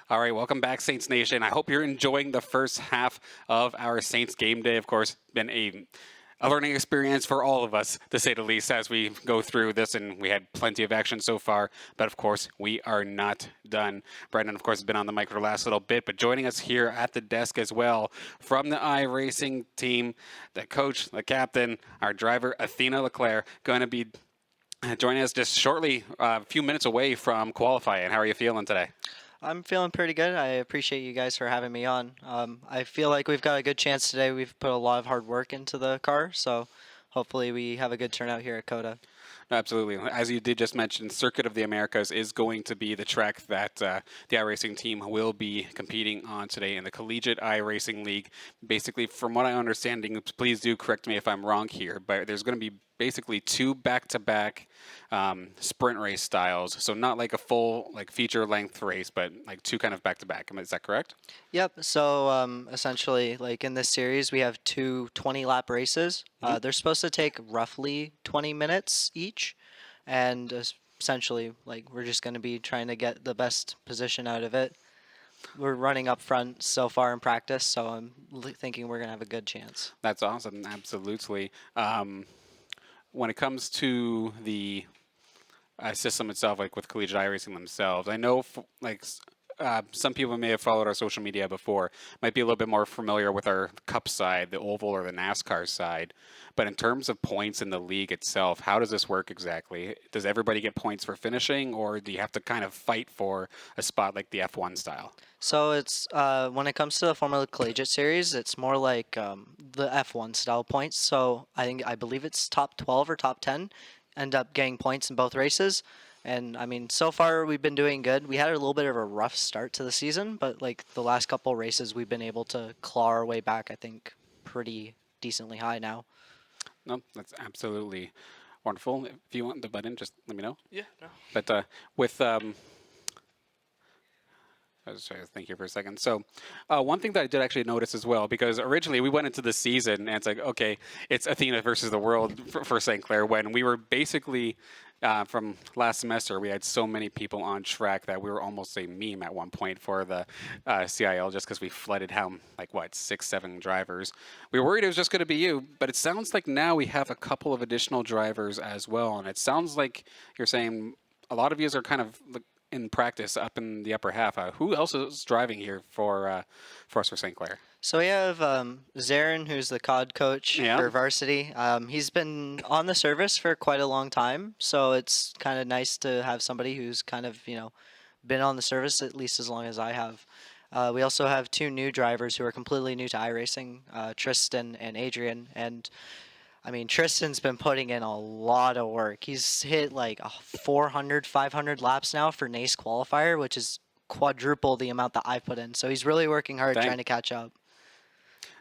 All right, welcome back, Saints Nation. I hope you're enjoying the first half of our Saints game day. Of course, been a learning experience for all of us, to say the least, as we go through this, and we had plenty of action so far. But of course, we are not done. Brendan, of course, has been on the mic for the last little bit, but joining us here at the desk as well from the iRacing team, the coach, the captain, our driver, Athena Leclerc, going to be joining us just shortly, a few minutes away from qualifying. How are you feeling today? I'm feeling pretty good. I appreciate you guys for having me on. I feel like we've got a good chance today. We've put a lot of hard work into the car, so hopefully we have a good turnout here at COTA. Absolutely. As you did just mention, Circuit of the Americas is going to be the track that the iRacing team will be competing on today in the Collegiate iRacing League. Basically, from what I'm understanding, please do correct me if I'm wrong here, but there's going to be basically 2 back-to-back sprint race styles. So not like a full feature length race, but like 2 kind of back-to-back. Is that correct? Yep. So essentially, like in this series, we have 2 20-lap races. They're supposed to take roughly 20 minutes each, and essentially, like we're just going to be trying to get the best position out of it. We're running up front so far in practice, so I'm thinking we're going to have a good chance. That's awesome. Absolutely. When it comes to the system itself, like with Collegiate iRacing themselves, I know some people may have followed our social media before, might be a little bit more familiar with our Cup side, the Oval or the NASCAR side. But in terms of points in the league itself, how does this work exactly? Does everybody get points for finishing, or do you have to kind of fight for a spot like the F1 style? So it's when it comes to the Formula Collegiate series, it's more like the F1 style points. So I believe it's top 12 or top 10 end up getting points in both races. And I mean, so far we've been doing good. We had a little bit of a rough start to the season, but like the last couple races, we've been able to claw our way back. I think pretty decently high now. No, that's absolutely wonderful. If you want the button, just let me know. Yeah, no. But with I was trying to think here for a second. So one thing that I did actually notice as well, because originally we went into the season and it's like, okay, it's Athena versus the world for St. Clair, when we were basically, from last semester, we had so many people on track that we were almost a meme at one point for the CIL, just because we flooded 6, 7 drivers. We were worried it was just going to be you, but it sounds like now we have a couple of additional drivers as well. And it sounds like you're saying a lot of you are kind of in practice up in the upper half. Who else is driving here for us for St. Clair? So we have Zarin, who's the COD coach for varsity. He's been on the service for quite a long time, so it's kind of nice to have somebody who's kind of, been on the service at least as long as I have. We also have 2 new drivers who are completely new to iRacing, Tristan and Adrian. And I mean, Tristan's been putting in a lot of work. He's hit like 400, 500 laps now for NACE qualifier, which is quadruple the amount that I've put in. So he's really working hard trying to catch up.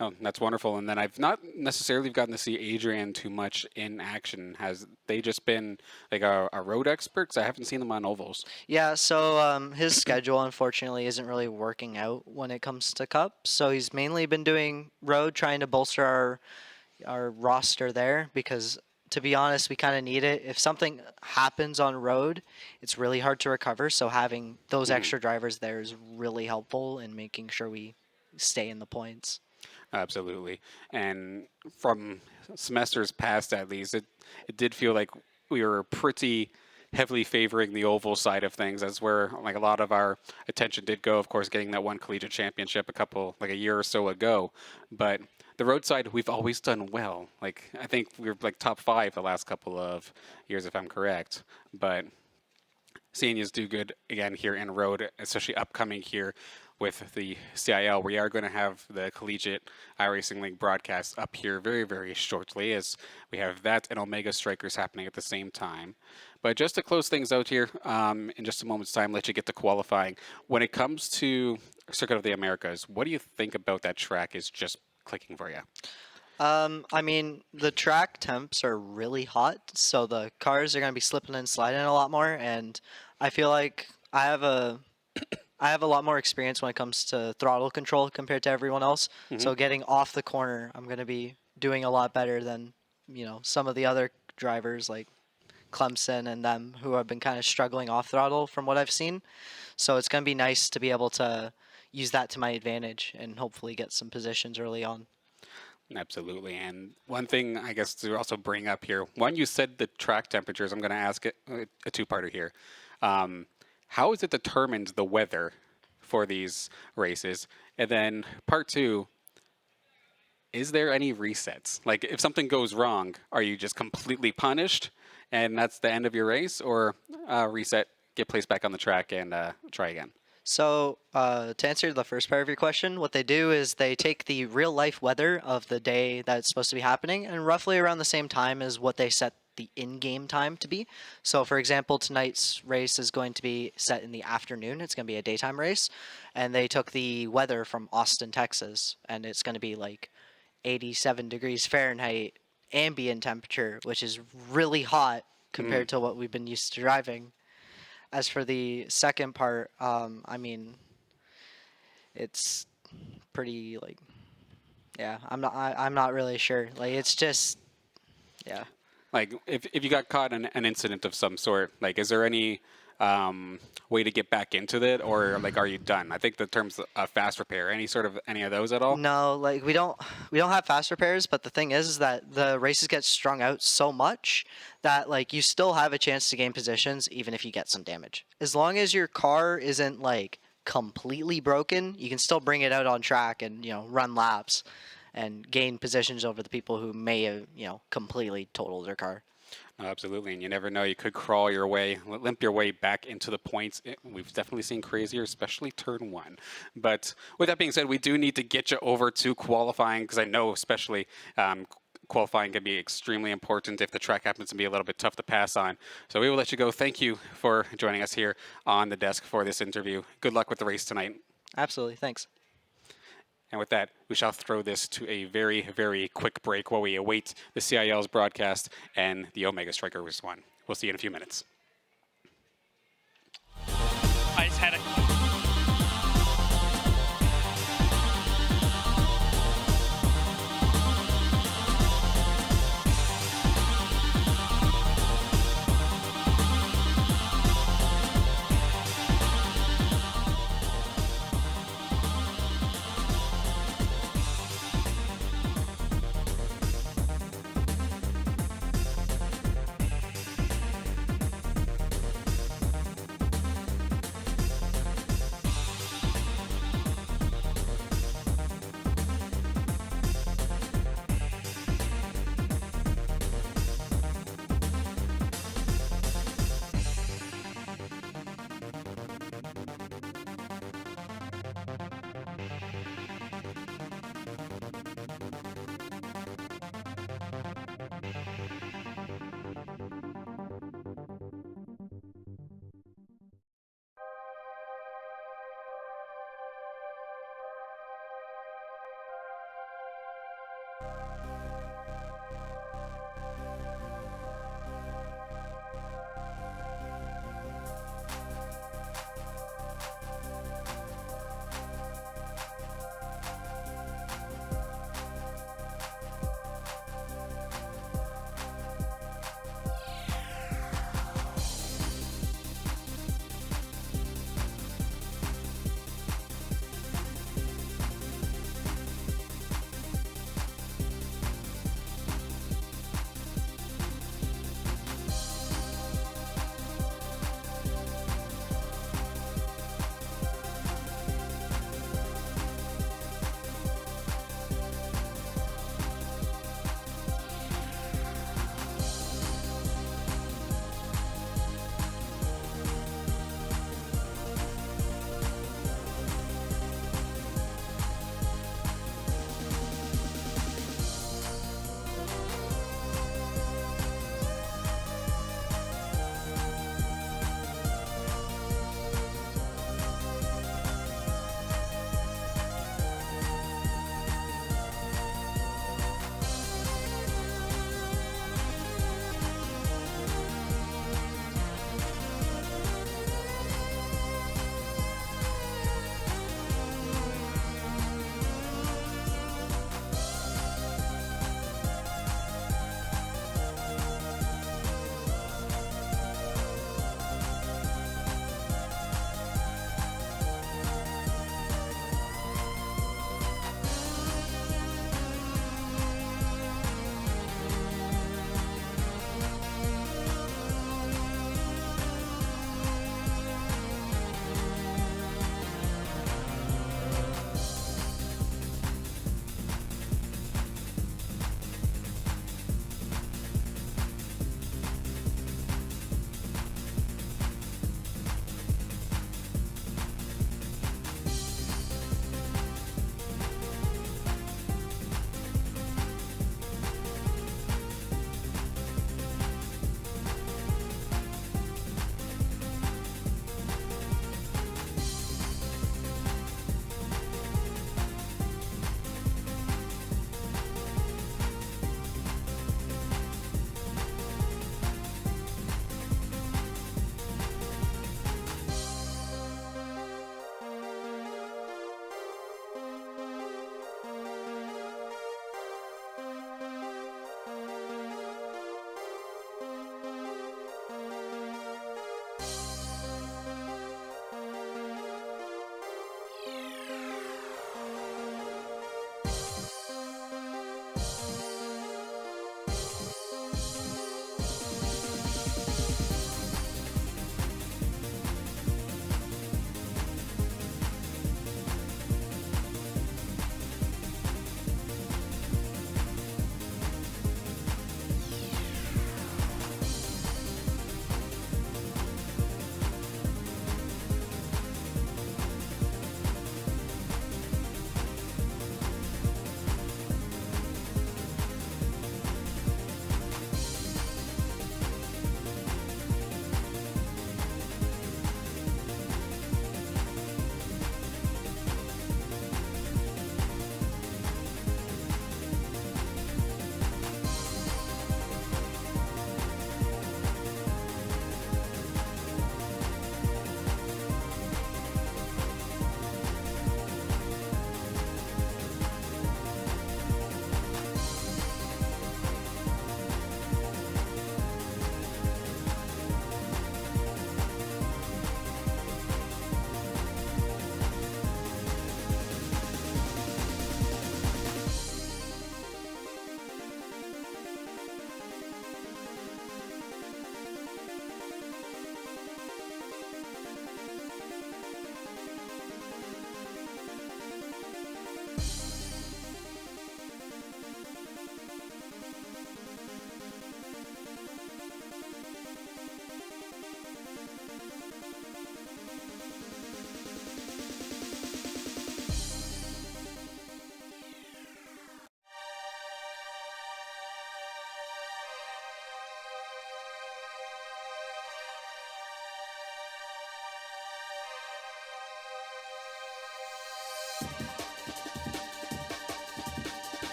Oh, that's wonderful. And then I've not necessarily gotten to see Adrian too much in action. Has they just been like a road expert? 'Cause I haven't seen them on ovals. Yeah, so his schedule, unfortunately, isn't really working out when it comes to Cup. So he's mainly been doing road, trying to bolster our roster there, because to be honest, we kind of need it. If something happens on road, it's really hard to recover. So having those extra drivers there is really helpful in making sure we stay in the points. Absolutely. And from semesters past, at least, it did feel like we were pretty heavily favoring the oval side of things. That's where a lot of our attention did go, of course, getting that one collegiate championship a year or so ago. But the road side, we've always done well. I think we were top 5 the last couple of years, if I'm correct. But seeing you do good again here in road, especially upcoming here with the CIL. We are going to have the Collegiate iRacing League broadcast up here very, very shortly, as we have that and Omega Strikers happening at the same time. But just to close things out here, in just a moment's time, let you get to qualifying. When it comes to Circuit of the Americas, what do you think about that track is just clicking for you? I mean, the track temps are really hot, so the cars are going to be slipping and sliding a lot more, and I feel like I have a lot more experience when it comes to throttle control compared to everyone else. So getting off the corner, I'm going to be doing a lot better than, some of the other drivers like Clemson and them, who have been kind of struggling off throttle from what I've seen. So it's going to be nice to be able to use that to my advantage and hopefully get some positions early on. Absolutely. And one thing I guess to also bring up here, one, you said the track temperatures. I'm going to ask it a two-parter here. How is it determined, the weather for these races? And then part two, is there any resets? Like if something goes wrong, are you just completely punished and that's the end of your race, or reset, get placed back on the track and try again? So to answer the first part of your question, what they do is they take the real life weather of the day that it's supposed to be happening and roughly around the same time as what they set the in-game time to be. So for example, tonight's race is going to be set in the afternoon. It's going to be a daytime race. And they took the weather from Austin, Texas, and it's going to be like 87 degrees Fahrenheit ambient temperature, which is really hot compared to what we've been used to driving. As for the second part, I mean, it's pretty like, yeah, I'm not really sure. Like, it's just, yeah. Like, if you got caught in an incident of some sort, like, is there any way to get back into it, or like, are you done? I think the terms fast repair, any of those at all? No, like we don't have fast repairs, but the thing is that the races get strung out so much that like you still have a chance to gain positions even if you get some damage. As long as your car isn't like completely broken, you can still bring it out on track and, you know, run laps and gain positions over the people who may have, you know, completely totaled their car. Oh, absolutely, and you never know. You could crawl your way, limp your way back into the points. We've definitely seen crazier, especially turn one. But with that being said, we do need to get you over to qualifying, because I know especially qualifying can be extremely important if the track happens to be a little bit tough to pass on. So we will let you go. Thank you for joining us here on the desk for this interview. Good luck with the race tonight. Absolutely, thanks. And with that, we shall throw this to a very, very quick break while we await the CIL's broadcast and the Omega Strikers one. We'll see you in a few minutes. I just had a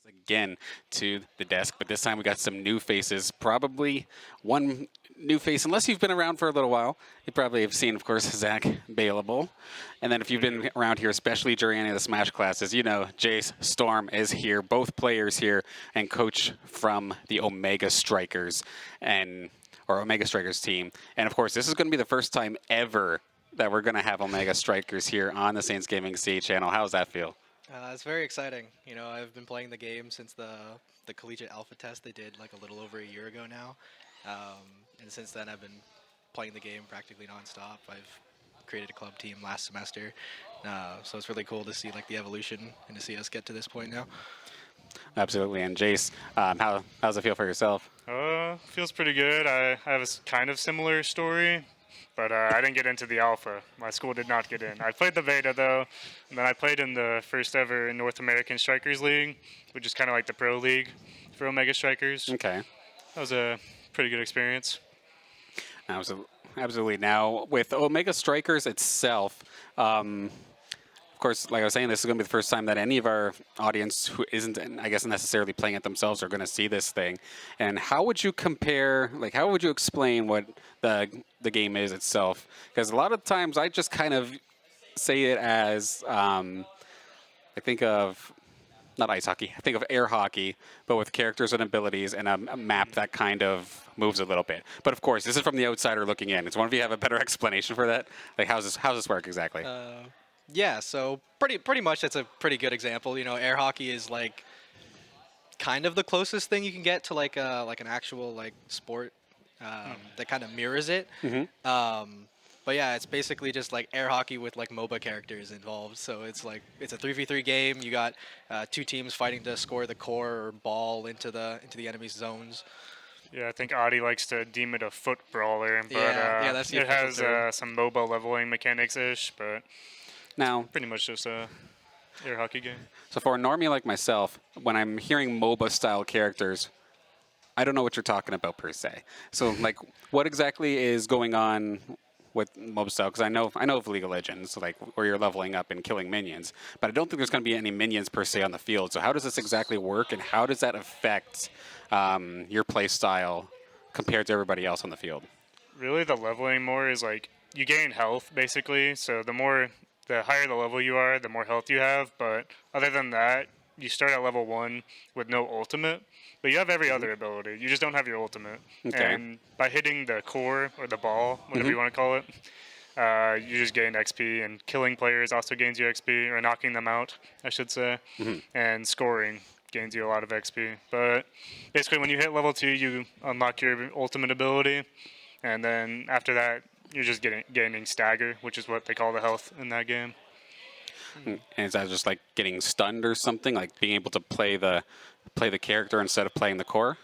again to the desk, but this time we got some new faces. Probably one new face, unless you've been around for a little while. You probably have seen, of course, Zach Bailable. And then if you've been around here, especially during any of the Smash classes, you know Jace Storm is here, both players here, and coach from the Omega Strikers or Omega Strikers team. And of course, this is going to be the first time ever that we're going to have Omega Strikers here on the Saints Gaming C channel. How does that feel? It's very exciting. You know, I've been playing the game since the Collegiate Alpha test they did like a little over a year ago now. And since then, I've been playing the game practically nonstop. I've created a club team last semester. So it's really cool to see like the evolution and to see us get to this point now. Absolutely. And Jace, how's it feel for yourself? Feels pretty good. I have a kind of similar story. But I didn't get into the alpha. My school did not get in. I played the beta, though, and then I played in the first ever North American Strikers League, which is kind of like the pro league for Omega Strikers. Okay. That was a pretty good experience. Absolutely. Now, with Omega Strikers itself, of course, like I was saying, this is going to be the first time that any of our audience who isn't, I guess, necessarily playing it themselves are going to see this thing. And how would you compare, like, how would you explain what the game is itself? Because a lot of times I just kind of say it as, I think of, not ice hockey, I think of air hockey, but with characters and abilities and a map that kind of moves a little bit. But of course, this is from the outsider looking in. Does one of you have a better explanation for that? Like, how's this work exactly? Yeah, so pretty much that's a pretty good example. You know, air hockey is like kind of the closest thing you can get to like an actual like sport that kind of mirrors it. But yeah, it's basically just like air hockey with like MOBA characters involved. So it's like it's a 3v3 game. You got two teams fighting to score the core or ball into the enemy's zones. Yeah, I think Adi likes to deem it a foot brawler, but yeah, that's the it has term. some MOBA leveling mechanics-ish, but Now, pretty much just a air hockey game. so for a normie like myself, when I'm hearing MOBA-style characters, I don't know what you're talking about per se. So, like, what exactly is going on with MOBA style? Because I know of League of Legends, like where you're leveling up and killing minions, but I don't think there's going to be any minions per se on the field. So, how does this exactly work, and how does that affect your play style compared to everybody else on the field? Really, the leveling more is like you gain health basically. So the higher the level you are, the more health you have. But other than that, you start at level 1 with no ultimate, but you have every other ability. You just don't have your ultimate. Okay. And by hitting the core or the ball, whatever you want to call it, you just gain XP. And killing players also gains you XP, or knocking them out, I should say. And scoring gains you a lot of XP. But basically, when you hit level 2, you unlock your ultimate ability, and then after that, you're just gaining stagger, which is what they call the health in that game. And is that just like getting stunned or something, like being able to play the character instead of playing the core?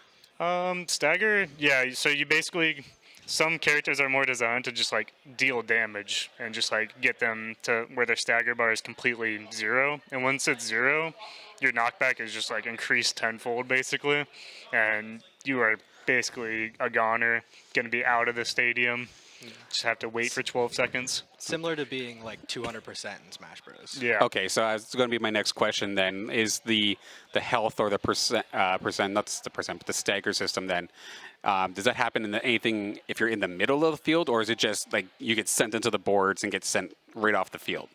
Stagger, yeah. So you basically, some characters are more designed to just like deal damage and just like get them to where their stagger bar is completely 0. And once it's 0, your knockback is just like increased tenfold basically, and you are basically a goner, going to be out of the stadium. Just have to wait for 12 seconds. Similar to being like 200% in Smash Bros. Yeah. Okay, so that's going to be my next question then. Is the health or the percent, not the percent, but the stagger system then, does that happen in anything if you're in the middle of the field, or is it just like you get sent into the boards and get sent right off the field?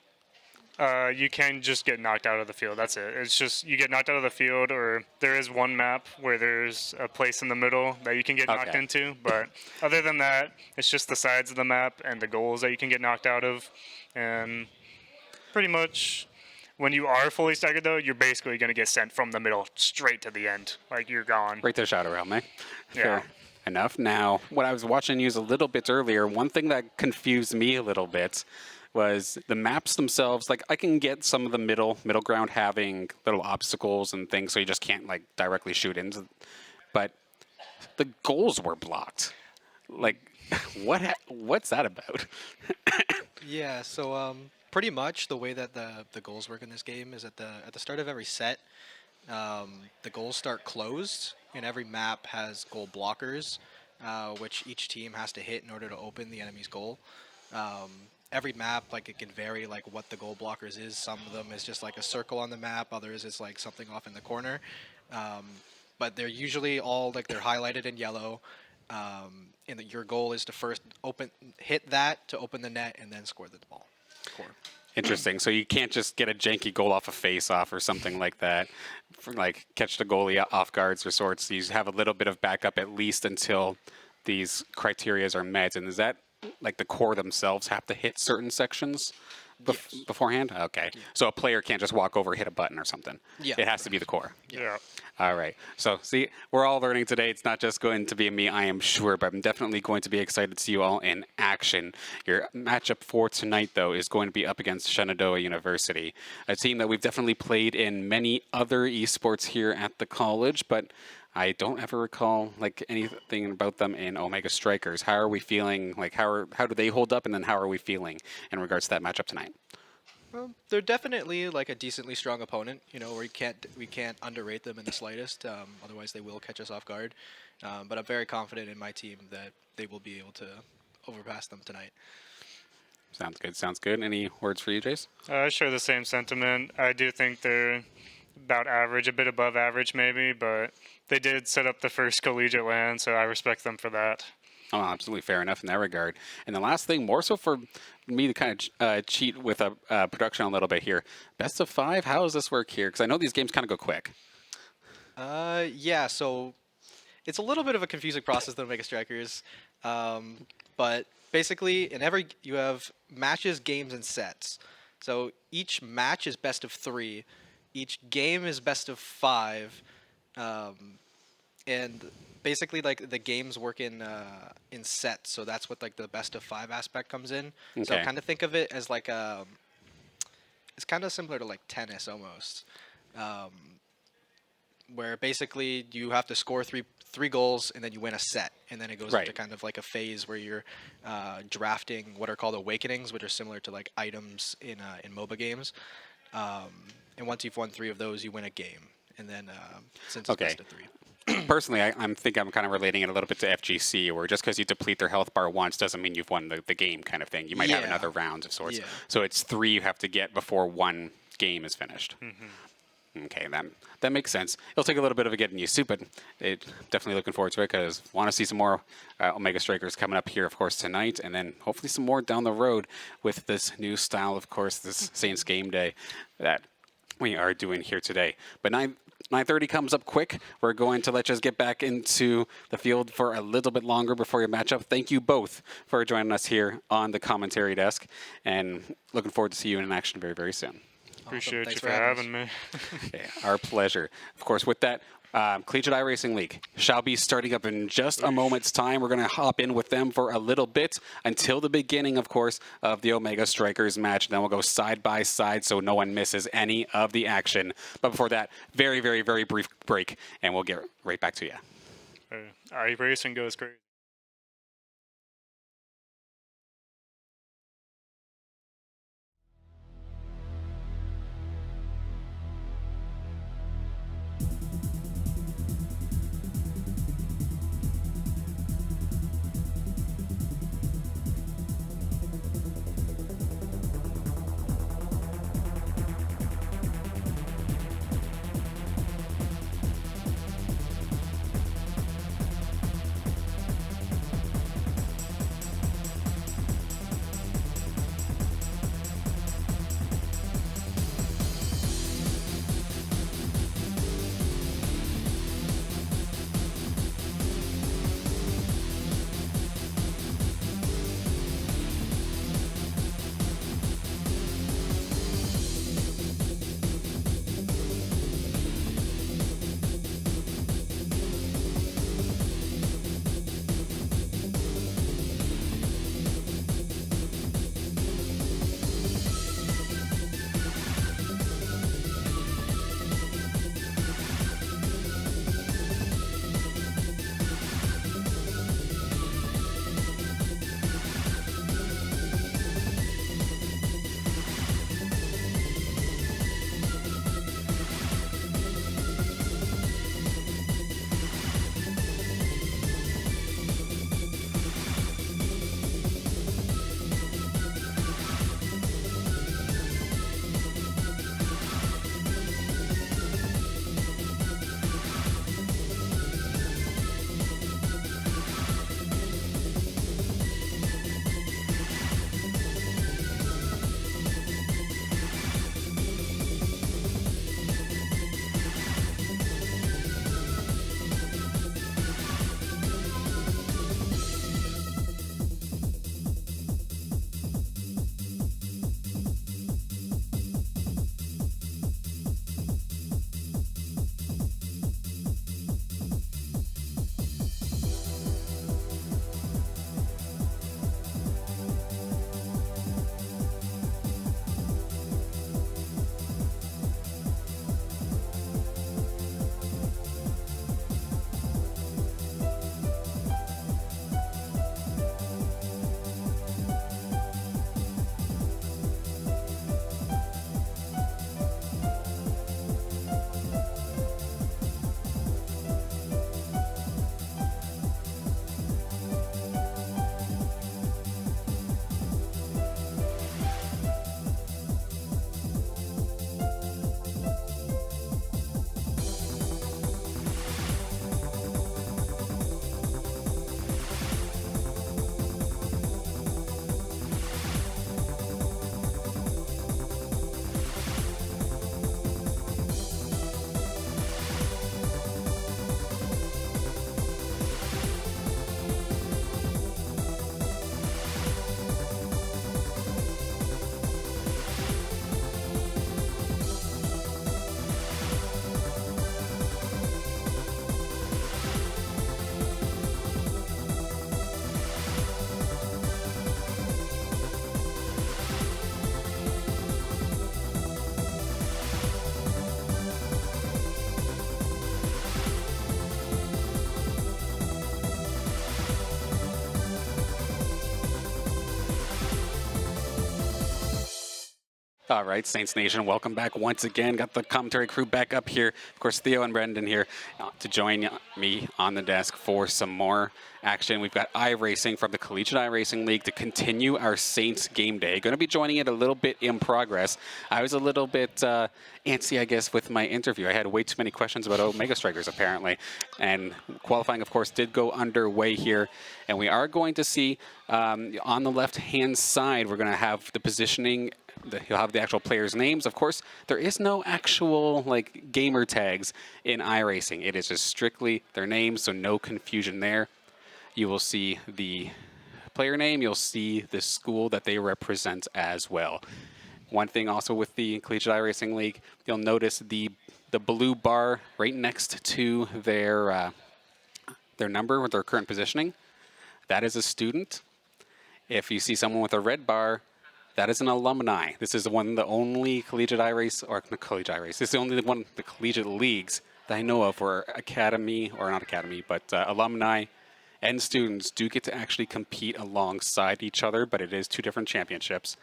You can just get knocked out of the field. That's it. It's just you get knocked out of the field, or there is one map where there's a place in the middle that you can get knocked into. But other than that, it's just the sides of the map and the goals that you can get knocked out of. And pretty much when you are fully staggered, though, you're basically going to get sent from the middle straight to the end. Like, you're gone. Right to the Shadow Realm, eh? Yeah. Fair enough. Now, when I was watching you a little bit earlier, one thing that confused me a little bit was the maps themselves. Like, I can get some of the middle ground having little obstacles and things, so you just can't like directly shoot into. But the goals were blocked. Like, what's that about? Yeah, so pretty much the way that the goals work in this game is at the start of every set, the goals start closed, and every map has goal blockers, which each team has to hit in order to open the enemy's goal. Every map, like, it can vary, like, what the goal blockers is. Some of them is just like a circle on the map. Others is like something off in the corner. But they're usually all like they're highlighted in yellow. And your goal is to first hit that to open the net and then score the ball. Score. Interesting. So you can't just get a janky goal off a face-off or something like that, like catch the goalie off guards or sorts. You have a little bit of backup at least until these criterias are met. And is that like the core themselves have to hit certain sections beforehand? Okay. Yeah. So a player can't just walk over, hit a button or something. Yeah. It has to be the core. Yeah. All right. So, see, we're all learning today. It's not just going to be me, I am sure, but I'm definitely going to be excited to see you all in action. Your matchup for tonight, though, is going to be up against Shenandoah University, a team that we've definitely played in many other esports here at the college, but I don't ever recall like anything about them in Omega Strikers. How are we feeling? Like, how do they hold up, and then how are we feeling in regards to that matchup tonight? Well, they're definitely like a decently strong opponent. You know, we can't underrate them in the slightest. Otherwise, they will catch us off guard. But I'm very confident in my team that they will be able to overpass them tonight. Sounds good. Sounds good. Any words for you, Jace? I share the same sentiment. I do think they're about average, a bit above average maybe, but they did set up the first collegiate LAN, so I respect them for that. Oh, absolutely fair enough in that regard. And the last thing, more so for me to kind of cheat with a production a little bit here. Best of 5, how does this work here? Because I know these games kind of go quick. Yeah, so it's a little bit of a confusing process, the Omega Strikers. But basically, you have matches, games, and sets. So each match is best of 3. Each game is best of 5. And basically, like the games work in sets, so that's what like the best of 5 aspect comes in. Okay. So kind of think of it as like it's kind of similar to like tennis almost, where basically you have to score three goals and then you win a set, and then it goes into kind of like a phase where you're drafting what are called awakenings, which are similar to like items in MOBA games. And once you've won 3 of those, you win a game, and then since it's best of 3. Personally, I think I'm kind of relating it a little bit to FGC, where just because you deplete their health bar once doesn't mean you've won the game kind of thing. You might have another round of sorts. Yeah. So it's 3 you have to get before 1 game is finished. Mm-hmm. Okay, that makes sense. It'll take a little bit of getting used to, but definitely looking forward to it because want to see some more Omega Strikers coming up here, of course, tonight, and then hopefully some more down the road with this new style, of course, this Saints Game Day that we are doing here today. But 9:30 comes up quick. We're going to let you get back into the field for a little bit longer before your matchup. Thank you both for joining us here on the commentary desk, and looking forward to see you in action very, very soon. Appreciate you for having me. Yeah, our pleasure. Of course, with that, Collegiate iRacing League shall be starting up in just a moment's time. We're going to hop in with them for a little bit until the beginning, of course, of the Omega Strikers match. Then we'll go side by side so no one misses any of the action. But before that, very, very, very brief break, and we'll get right back to you. iRacing goes great. All right, Saints Nation, welcome back once again. Got the commentary crew back up here. Of course, Theo and Brendan here to join me on the desk for some more action. We've got iRacing from the Collegiate iRacing League to continue our Saints game day. Going to be joining it a little bit in progress. I was a little bit antsy, I guess, with my interview. I had way too many questions about Omega Strikers, apparently. And qualifying, of course, did go underway here. And we are going to see on the left-hand side, we're going to have the positioning. You'll have the actual players' names. Of course, there is no actual like gamer tags in iRacing. It is just strictly their names, so no confusion there. You will see the player name. You'll see the school that they represent as well. One thing also with the Collegiate iRacing League, you'll notice the blue bar right next to their number with their current positioning. That is a student. If you see someone with a red bar, that is an alumni. This is the only Collegiate iRace, or not Collegiate iRace, this is the only one of the Collegiate leagues that I know of where academy, or not academy, but alumni and students do get to actually compete alongside each other, but it is two different championships.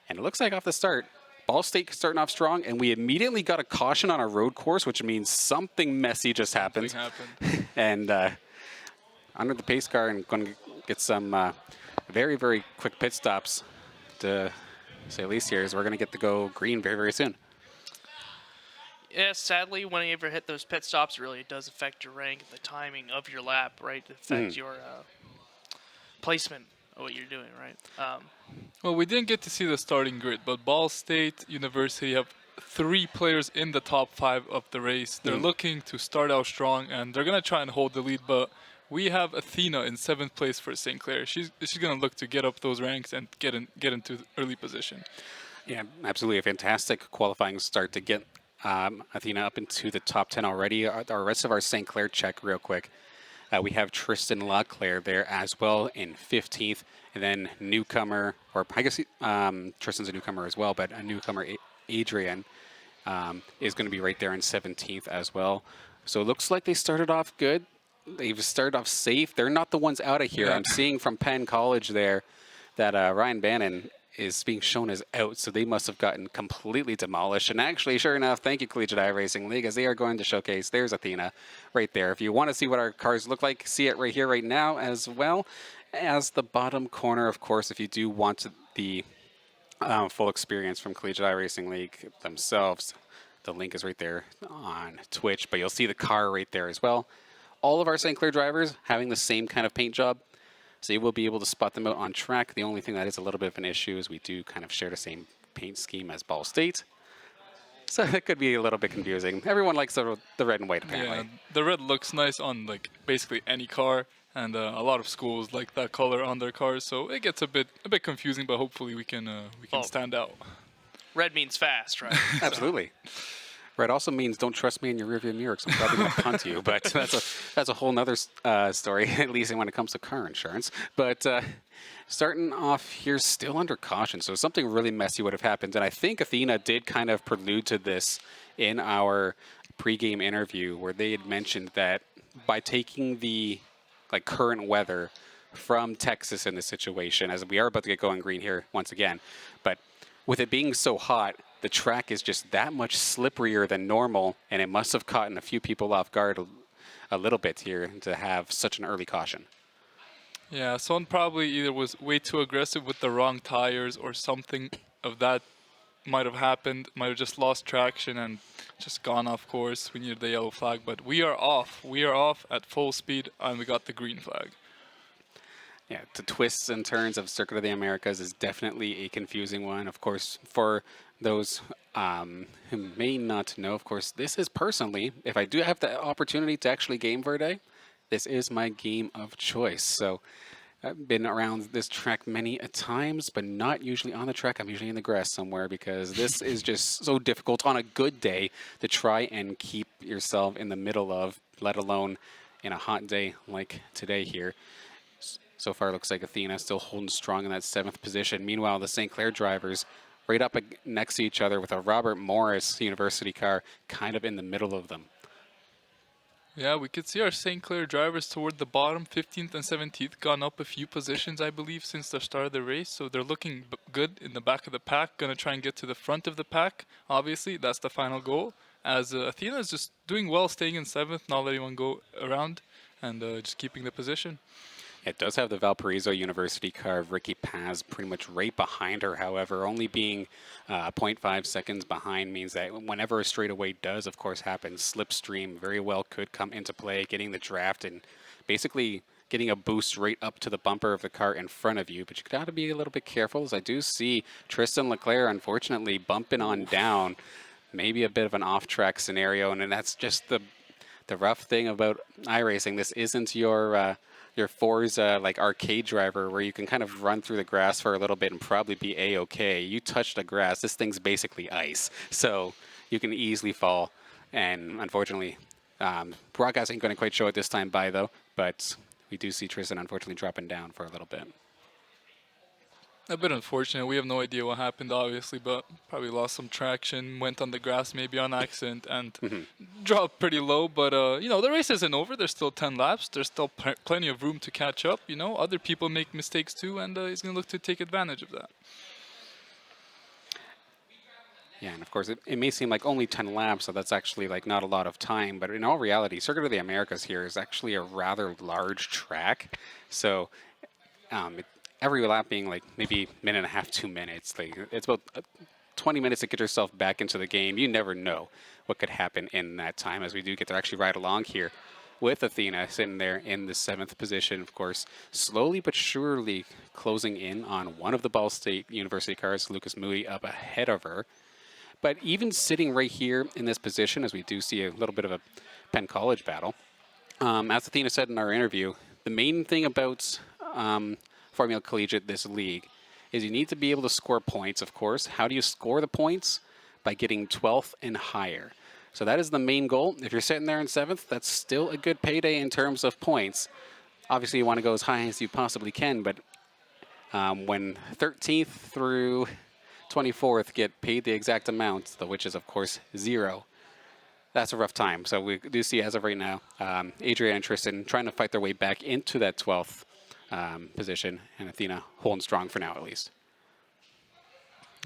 And it looks like off the start, Ball State starting off strong, and we immediately got a caution on a road course, which means something messy just happened. And under the pace car, and going to get some very, very quick pit stops to say at least here, is we're going to get to go green very, very soon. Yeah, sadly, when you ever hit those pit stops, really it does affect your rank, the timing of your lap, right? It affects your placement of what you're doing, right? Well, we didn't get to see the starting grid, but Ball State University have 3 players in the top 5 of the race. They're looking to start out strong, and they're going to try and hold the lead, but we have Athena in 7th place for St. Clair. She's going to look to get up those ranks and get into early position. Yeah, absolutely. A fantastic qualifying start to get Athena up into the top 10 already. Our rest of our St. Clair check real quick. We have Tristan LaClaire there as well in 15th. And then newcomer, or I guess Tristan's a newcomer as well, but a newcomer, Adrian, is going to be right there in 17th as well. So it looks like they started off good. They've started off safe. They're not the ones out of here. I'm seeing from Penn College there that Ryan Bannon is being shown as out, so they must have gotten completely demolished. And actually, sure enough, thank you, Collegiate iRacing League, as they are going to showcase. There's Athena right there. If you want to see what our cars look like, see it right here, right now, as well as the bottom corner, of course, if you do want the full experience from Collegiate iRacing League themselves. The link is right there on Twitch, but you'll see the car right there as well. All of our St. Clair drivers having the same kind of paint job, so you will be able to spot them out on track. The only thing that is a little bit of an issue is we do kind of share the same paint scheme as Ball State, so it could be a little bit confusing. Everyone likes the red and white, apparently. Yeah, the red looks nice on like basically any car, and a lot of schools like that color on their cars, so it gets a bit confusing, but hopefully we can stand out. Red means fast, right? Absolutely. Red also means don't trust me in your rearview mirror, because I'm probably going to punt you. But that's a whole nother story, at least when it comes to car insurance. But starting off here, still under caution, so something really messy would have happened. And I think Athena did kind of prelude to this in our pregame interview, where they had mentioned that by taking the current weather from Texas in this situation, as we are about to get going green here once again, but with it being so hot, the track is just that much slipperier than normal, and it must have caught a few people off guard a little bit here to have such an early caution. Yeah, someone probably either was way too aggressive with the wrong tires or something of that might have happened, might have just lost traction and just gone off course. We needed the yellow flag, but we are off. We are off at full speed, and we got the green flag. Yeah, the twists and turns of Circuit of the Americas is definitely a confusing one. Of course, for those who may not know, of course, this is personally, if I do have the opportunity to actually game Verde, this is my game of choice. So I've been around this track many a times, but not usually on the track. I'm usually in the grass somewhere, because this is just so difficult on a good day to try and keep yourself in the middle of, let alone in a hot day like today here. So far, it looks like Athena still holding strong in that 7th position. Meanwhile, the St. Clair drivers right up next to each other with a Robert Morris University car kind of in the middle of them. Yeah, we could see our St. Clair drivers toward the bottom, 15th and 17th, gone up a few positions, I believe, since the start of the race. So they're looking good in the back of the pack, going to try and get to the front of the pack. Obviously, that's the final goal. As Athena is just doing well, staying in 7th, not letting anyone go around, and just keeping the position. It does have the Valparaiso University car of Ricky Paz pretty much right behind her. However, only being 0.5 seconds behind means that whenever a straightaway does, of course, happen, Slipstream very well could come into play, getting the draft and basically getting a boost right up to the bumper of the car in front of you. But you got to be a little bit careful, as I do see Tristan Leclerc, unfortunately, bumping on down. Maybe a bit of an off-track scenario, and that's just the rough thing about iRacing. This isn't your Forza like arcade driver where you can kind of run through the grass for a little bit and probably be a-okay. You touch the grass, this thing's basically ice, so you can easily fall. And unfortunately, broadcast ain't going to quite show it this time by though, but we do see Tristan unfortunately dropping down for a little bit. A bit unfortunate. We have no idea what happened, obviously, but probably lost some traction, went on the grass maybe on accident, and dropped pretty low. But, you know, the race isn't over. There's still 10 laps. There's still plenty of room to catch up. You know, other people make mistakes too, and he's going to look to take advantage of that. Yeah, and of course, it may seem like only 10 laps, so that's actually like not a lot of time. But in all reality, Circuit of the Americas here is actually a rather large track. So every lap being like maybe a minute and a half, 2 minutes. Like it's about 20 minutes to get yourself back into the game. You never know what could happen in that time, as we do get to actually ride along here with Athena sitting there in the 7th position, of course, slowly but surely closing in on one of the Ball State University cars, Lucas Mui, up ahead of her. But even sitting right here in this position, as we do see a little bit of a Penn College battle, as Athena said in our interview, the main thing about Formula Collegiate, this league, is you need to be able to score points, of course. How do you score the points? By getting 12th and higher. So that is the main goal. If you're sitting there in 7th, that's still a good payday in terms of points. Obviously, you want to go as high as you possibly can, but when 13th through 24th get paid the exact amount, which is, of course, 0, that's a rough time. So we do see, as of right now, Adrian and Tristan trying to fight their way back into that 12th position, and Athena holding strong for now, at least.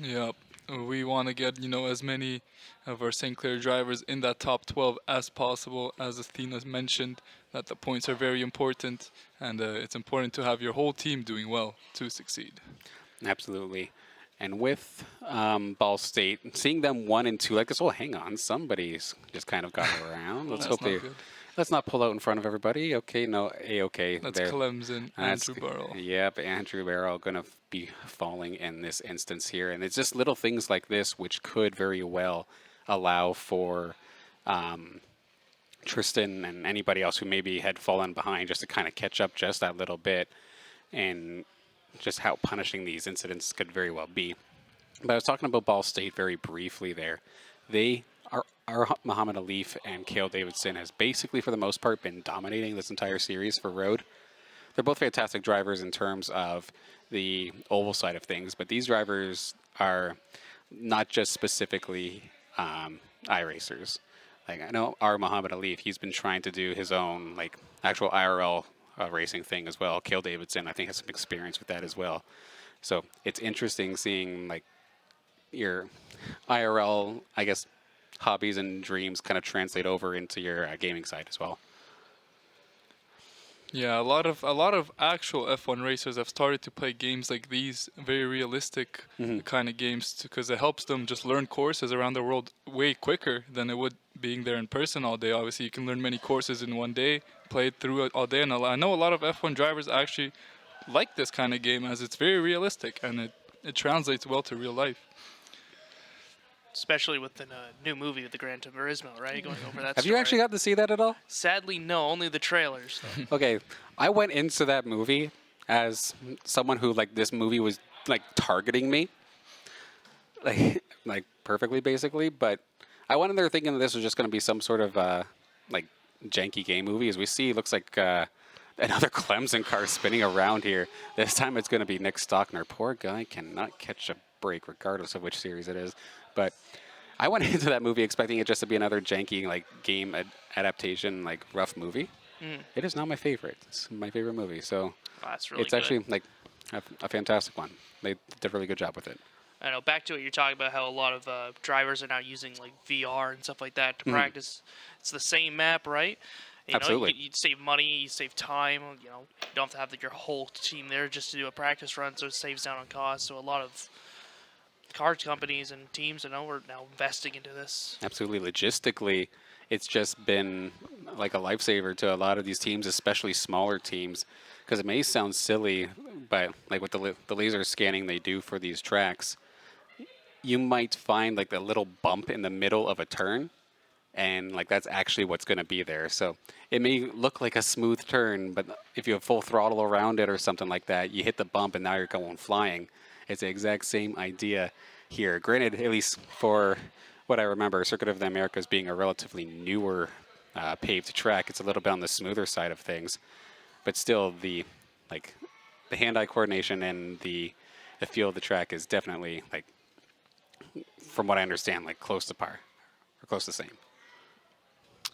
Yep. We want to get, you know, as many of our St. Clair drivers in that top 12 as possible. As Athena's mentioned, that the points are very important, and it's important to have your whole team doing well to succeed. Absolutely. And with Ball State, seeing them 1 and 2 like this, oh, hang on, somebody's just kind of got around. Let's hope they. Let's not pull out in front of everybody. Okay, no, A-okay. That's Clemson, Andrew Burrell. Yep, Andrew Burrell going to be falling in this instance here. And it's just little things like this which could very well allow for Tristan and anybody else who maybe had fallen behind just to kind of catch up just that little bit, and just how punishing these incidents could very well be. But I was talking about Ball State very briefly there. Our Muhammad Alif and Cale Davidson has basically, for the most part, been dominating this entire series for road. They're both fantastic drivers in terms of the oval side of things, but these drivers are not just specifically iRacers. Like, I know our Muhammad Alif, he's been trying to do his own like actual IRL racing thing as well. Cale Davidson, I think, has some experience with that as well. So it's interesting seeing like your IRL, I guess, hobbies and dreams kind of translate over into your gaming side as well. Yeah, a lot of actual F1 racers have started to play games like these, very realistic kind of games, because it helps them just learn courses around the world way quicker than it would being there in person all day. Obviously, you can learn many courses in one day, play it through it all day, and I know a lot of F1 drivers actually like this kind of game, as it's very realistic and it translates well to real life. Especially with the new movie with the Gran Turismo, right? Going over that. Have you actually got to see that at all? Sadly, no. Only the trailers. Okay, I went into that movie as someone who, like, this movie was like targeting me, like perfectly, basically. But I went in there thinking that this was just going to be some sort of like janky game movie. As we see, it looks like another Clemson car spinning around here. This time it's going to be Nick Stockner. Poor guy cannot catch a break, regardless of which series it is. But I went into that movie expecting it just to be another janky like game adaptation, like rough movie. It is not my favorite. It's my favorite movie. So That's really it's good. actually like a fantastic one. They did a really good job with it. I know. Back to what you're talking about, how a lot of drivers are now using like VR and stuff like that to practice. It's the same map, right? You Absolutely. know, you save money, you save time. You know, you don't have to have your whole team there just to do a practice run, so it saves down on cost. So a lot of card companies and teams, I know, are now investing into this. Absolutely. Logistically, it's just been like a lifesaver to a lot of these teams, especially smaller teams, because it may sound silly, but like with the laser scanning they do for these tracks, you might find like the little bump in the middle of a turn, and like that's actually what's going to be there. So it may look like a smooth turn, but if you have full throttle around it or something like that, you hit the bump and now you're going flying. It's the exact same idea here. Granted, at least for what I remember, Circuit of the Americas being a relatively newer paved track, it's a little bit on the smoother side of things. But still, the hand-eye coordination and the feel of the track is definitely, like, from what I understand, like close to par or close to the same.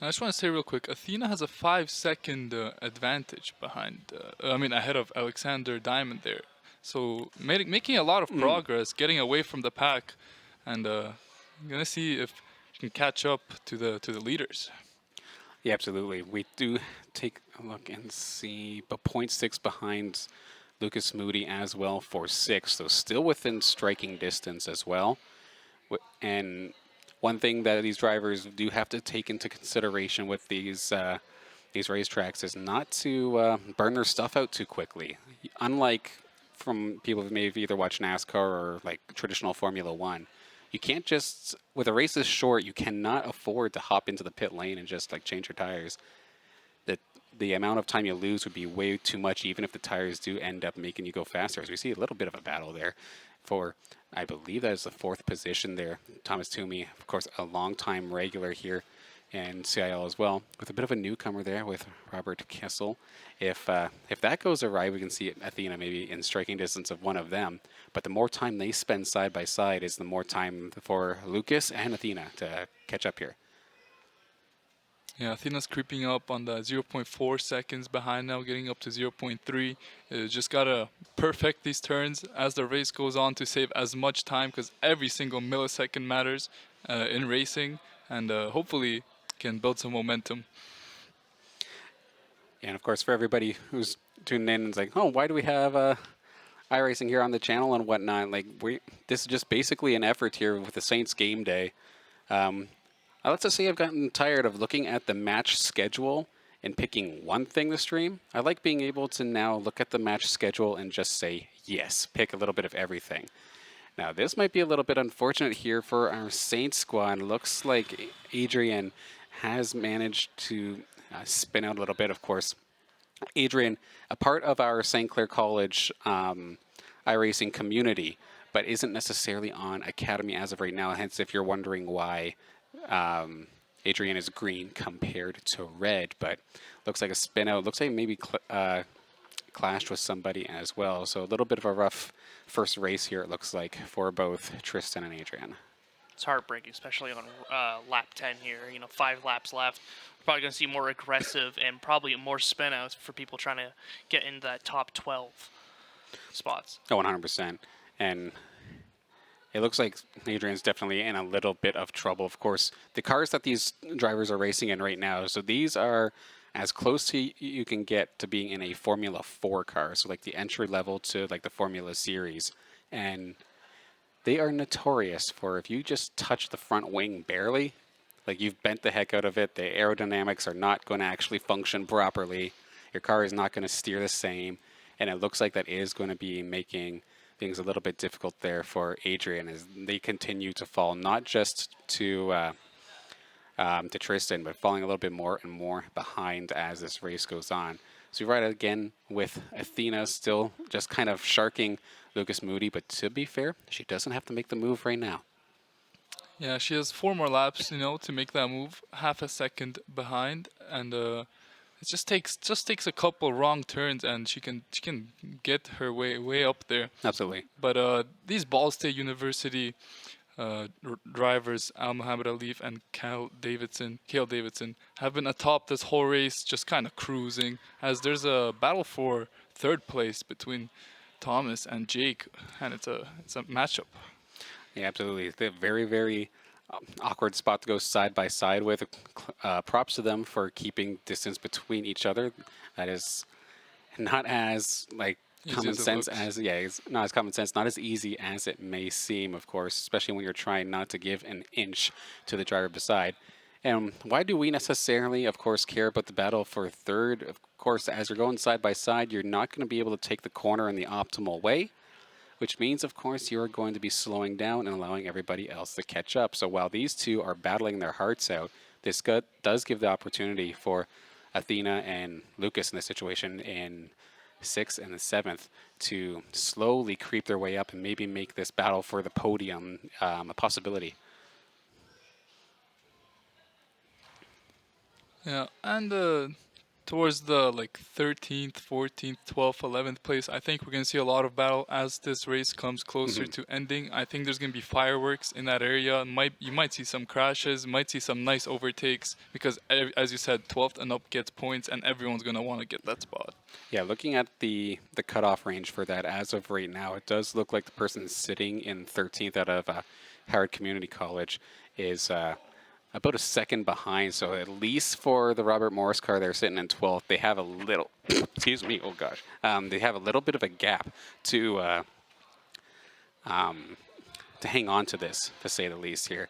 I just want to say real quick, Athena has a 5-second advantage ahead of Alexander Diamond there. So making a lot of progress, getting away from the pack, and I'm gonna see if she can catch up to the leaders. Yeah, absolutely. We do take a look and see, but 0.6 behind Lucas Moody as well for 6th, so still within striking distance as well. And one thing that these drivers do have to take into consideration with these racetracks is not to burn their stuff out too quickly. Unlike from people who may have either watched NASCAR or like traditional Formula One, you can't just, with a race this short, you cannot afford to hop into the pit lane and just like change your tires. The amount of time you lose would be way too much, even if the tires do end up making you go faster. As we see a little bit of a battle there for, I believe that is the 4th position there. Thomas Toomey, of course, a long-time regular here and CIL as well, with a bit of a newcomer there with Robert Kessel. If that goes awry, we can see Athena maybe in striking distance of one of them. But the more time they spend side by side is the more time for Lucas and Athena to catch up here. Yeah, Athena's creeping up on the 0.4 seconds behind now, getting up to 0.3. Just gotta perfect these turns as the race goes on to save as much time, because every single millisecond matters in racing, and hopefully can build some momentum. And of course, for everybody who's tuning in, it's like, oh, why do we have iRacing here on the channel and whatnot? Like, this is just basically an effort here with the Saints game day. Let's just say I've gotten tired of looking at the match schedule and picking one thing to stream. I like being able to now look at the match schedule and just say, yes, pick a little bit of everything. Now, this might be a little bit unfortunate here for our Saints squad. Looks like Adrian has managed to spin out a little bit, of course. Adrian, a part of our St. Clair College iRacing community, but isn't necessarily on Academy as of right now. Hence, if you're wondering why Adrian is green compared to red, but looks like a spin out. Looks like maybe clashed with somebody as well. So a little bit of a rough first race here, it looks like, for both Tristan and Adrian. It's heartbreaking, especially on lap 10 here. 5 laps left. We're probably going to see more aggressive and probably more spin outs for people trying to get into that top 12 spots. Oh, 100%. And it looks like Adrian's definitely in a little bit of trouble. Of course, the cars that these drivers are racing in right now, so these are as close to you can get to being in a Formula 4 car, so like the entry level to like the Formula Series. And they are notorious for, if you just touch the front wing barely, like you've bent the heck out of it, the aerodynamics are not going to actually function properly, your car is not going to steer the same, and it looks like that is going to be making things a little bit difficult there for Adrian as they continue to fall, not just to Tristan, but falling a little bit more and more behind as this race goes on. So we're right again with Athena still just kind of sharking Lucas Moody, but to be fair, she doesn't have to make the move right now. Yeah, she has 4 more laps, to make that move, half a second behind, and it just takes a couple wrong turns, and she can get her way up there. Absolutely. But these Ball State University drivers Al Muhammad Alif and Kale Davidson have been atop this whole race, just kind of cruising. As there's a battle for third place between Thomas and Jake, and it's a matchup. Yeah, absolutely. They're very awkward spot to go side by side with. Props to them for keeping distance between each other. That is not as common sense as it's not as common sense, not as easy as it may seem, of course, especially when you're trying not to give an inch to the driver beside. And why do we necessarily, of course, care about the battle for third? Of course, as you're going side by side, you're not going to be able to take the corner in the optimal way, which means, of course, you're going to be slowing down and allowing everybody else to catch up. So while these two are battling their hearts out, this does give the opportunity for Athena and Lucas in this situation in 6th and the 7th to slowly creep their way up and maybe make this battle for the podium a possibility. Yeah, and towards the 13th, 14th, 12th, 11th place, I think we're going to see a lot of battle as this race comes closer to ending. I think there's going to be fireworks in that area. You might see some crashes, might see some nice overtakes because, as you said, 12th and up gets points, and everyone's going to want to get that spot. Yeah, looking at the cutoff range for that as of right now, it does look like the person sitting in 13th out of Howard Community College is about a second behind. So at least for the Robert Morris car, they're sitting in 12th. They have a little, excuse me, oh gosh. They have a little bit of a gap to hang on to this, to say the least here.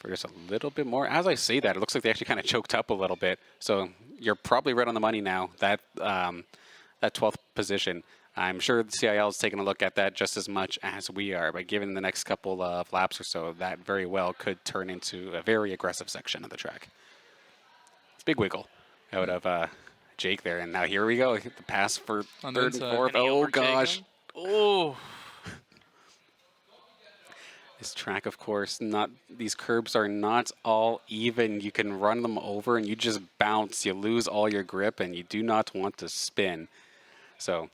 For just a little bit more. As I say that, it looks like they actually kind of choked up a little bit. So you're probably right on the money now, that 12th position. I'm sure the CIL is taking a look at that just as much as we are, but given the next couple of laps or so, that very well could turn into a very aggressive section of the track. It's a big wiggle out of Jake there, and now here we go. The pass for on third and fourth. Oh, gosh. Oh. This track, of course, these curbs are not all even. You can run them over, and you just bounce. You lose all your grip, and you do not want to spin. So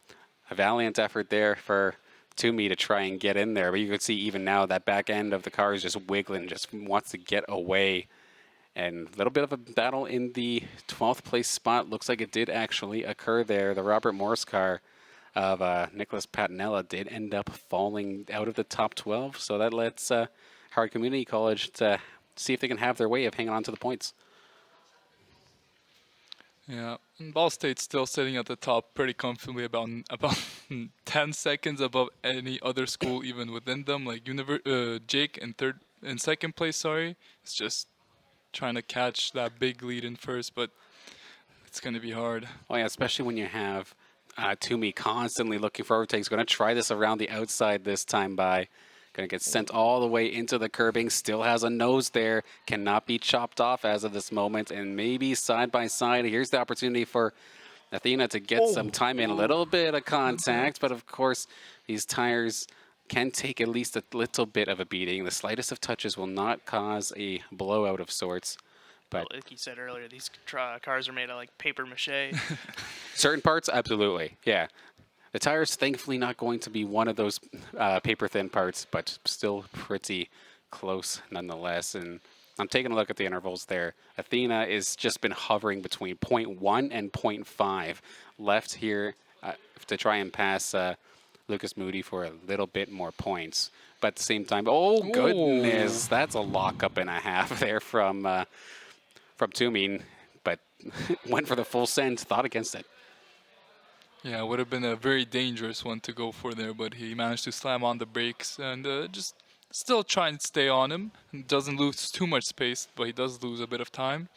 a valiant effort there for Toomey to try and get in there. But you can see even now that back end of the car is just wiggling, just wants to get away. And a little bit of a battle in the 12th place spot. Looks like it did actually occur there. The Robert Morris car of Nicholas Patinella did end up falling out of the top 12. So that lets Howard Community College to see if they can have their way of hanging on to the points. Yeah, and Ball State's still sitting at the top pretty comfortably, about 10 seconds above any other school even within them. Like Jake in second place, sorry, is just trying to catch that big lead in first, but it's going to be hard. Oh yeah, especially when you have Toomey constantly looking for overtakes. Going to try this around the outside this time by. Going to get sent all the way into the curbing. Still has a nose there. Cannot be chopped off as of this moment. And maybe side by side. Here's the opportunity for Athena to get some time in. A little bit of contact. But of course, these tires can take at least a little bit of a beating. The slightest of touches will not cause a blowout of sorts. But like you said earlier, these cars are made of like paper mache. Certain parts, absolutely. Yeah. The tire's thankfully not going to be one of those paper-thin parts, but still pretty close nonetheless. And I'm taking a look at the intervals there. Athena is just been hovering between 0.1 and 0.5 left here to try and pass Lucas Moody for a little bit more points. But at the same time, oh goodness, that's a lockup and a half there from Toomey, but went for the full send, thought against it. Yeah, it would have been a very dangerous one to go for there, but he managed to slam on the brakes and just still try and stay on him. Doesn't lose too much space, but he does lose a bit of time.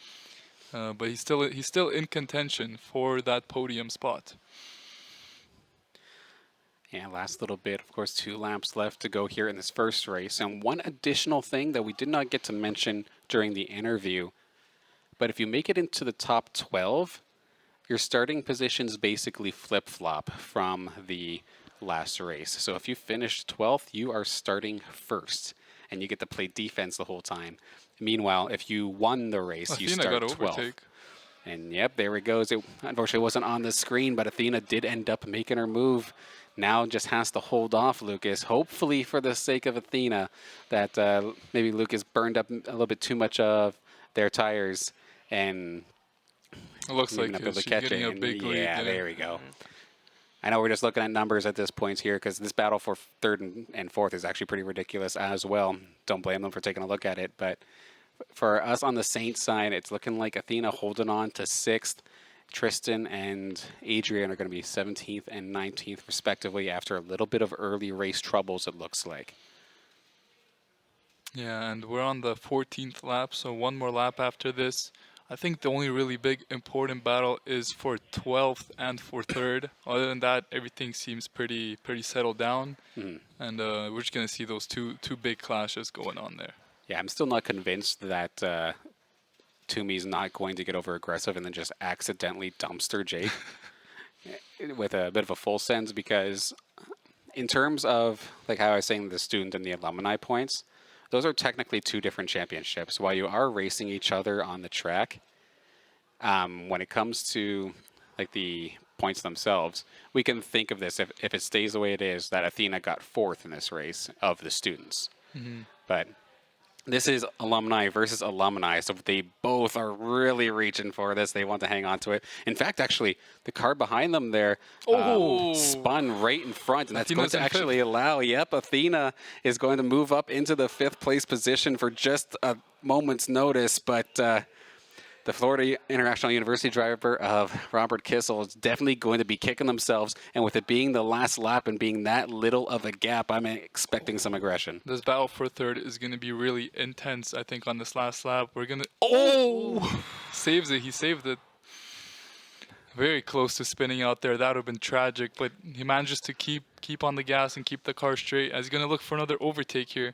But he's still in contention for that podium spot. Yeah, last little bit, of course, 2 laps left to go here in this first race. And one additional thing that we did not get to mention during the interview, but if you make it into the top 12, your starting positions basically flip-flop from the last race. So if you finished 12th, you are starting first, and you get to play defense the whole time. Meanwhile, if you won the race, you start 12th. And yep, there it goes. It unfortunately wasn't on the screen, but Athena did end up making her move now just has to hold off Lucas. Hopefully, for the sake of Athena, that maybe Lucas burned up a little bit too much of their tires, and it looks maybe like not be able to she's catch getting it. a big lead. Yeah, there we go. I know we're just looking at numbers at this point here because this battle for third and fourth is actually pretty ridiculous as well. Don't blame them for taking a look at it, but for us on the Saints side, it's looking like Athena holding on to 6th. Tristan and Adrian are going to be 17th and 19th respectively after a little bit of early race troubles, it looks like. Yeah, and we're on the 14th lap, so one more lap after this. I think the only really big important battle is for 12th and for 3rd. Other than that, everything seems pretty settled down, and we're just gonna see those two big clashes going on there. Yeah, I'm still not convinced that Toomey's not going to get over aggressive and then just accidentally dumpster Jake with a bit of a full send, because in terms of like how I was saying the student and the alumni points, those are technically 2 different championships. While you are racing each other on the track, when it comes to like the points themselves, we can think of this, if it stays the way it is, that Athena got 4th in this race of the students. But this is alumni versus alumni, so they both are really reaching for this. They want to hang on to it. In fact, actually, the car behind them there spun right in front, and that's going to actually allow, Athena is going to move up into the 5th place position for just a moment's notice, but the Florida International University driver of Robert Kissel is definitely going to be kicking themselves, and with it being the last lap and being that little of a gap, I'm expecting some aggression. This battle for 3rd is going to be really intense, I think, on this last lap. We're going to... Saves it. He saved it. Very close to spinning out there. That would have been tragic, but he manages to keep on the gas and keep the car straight, as he's going to look for another overtake here.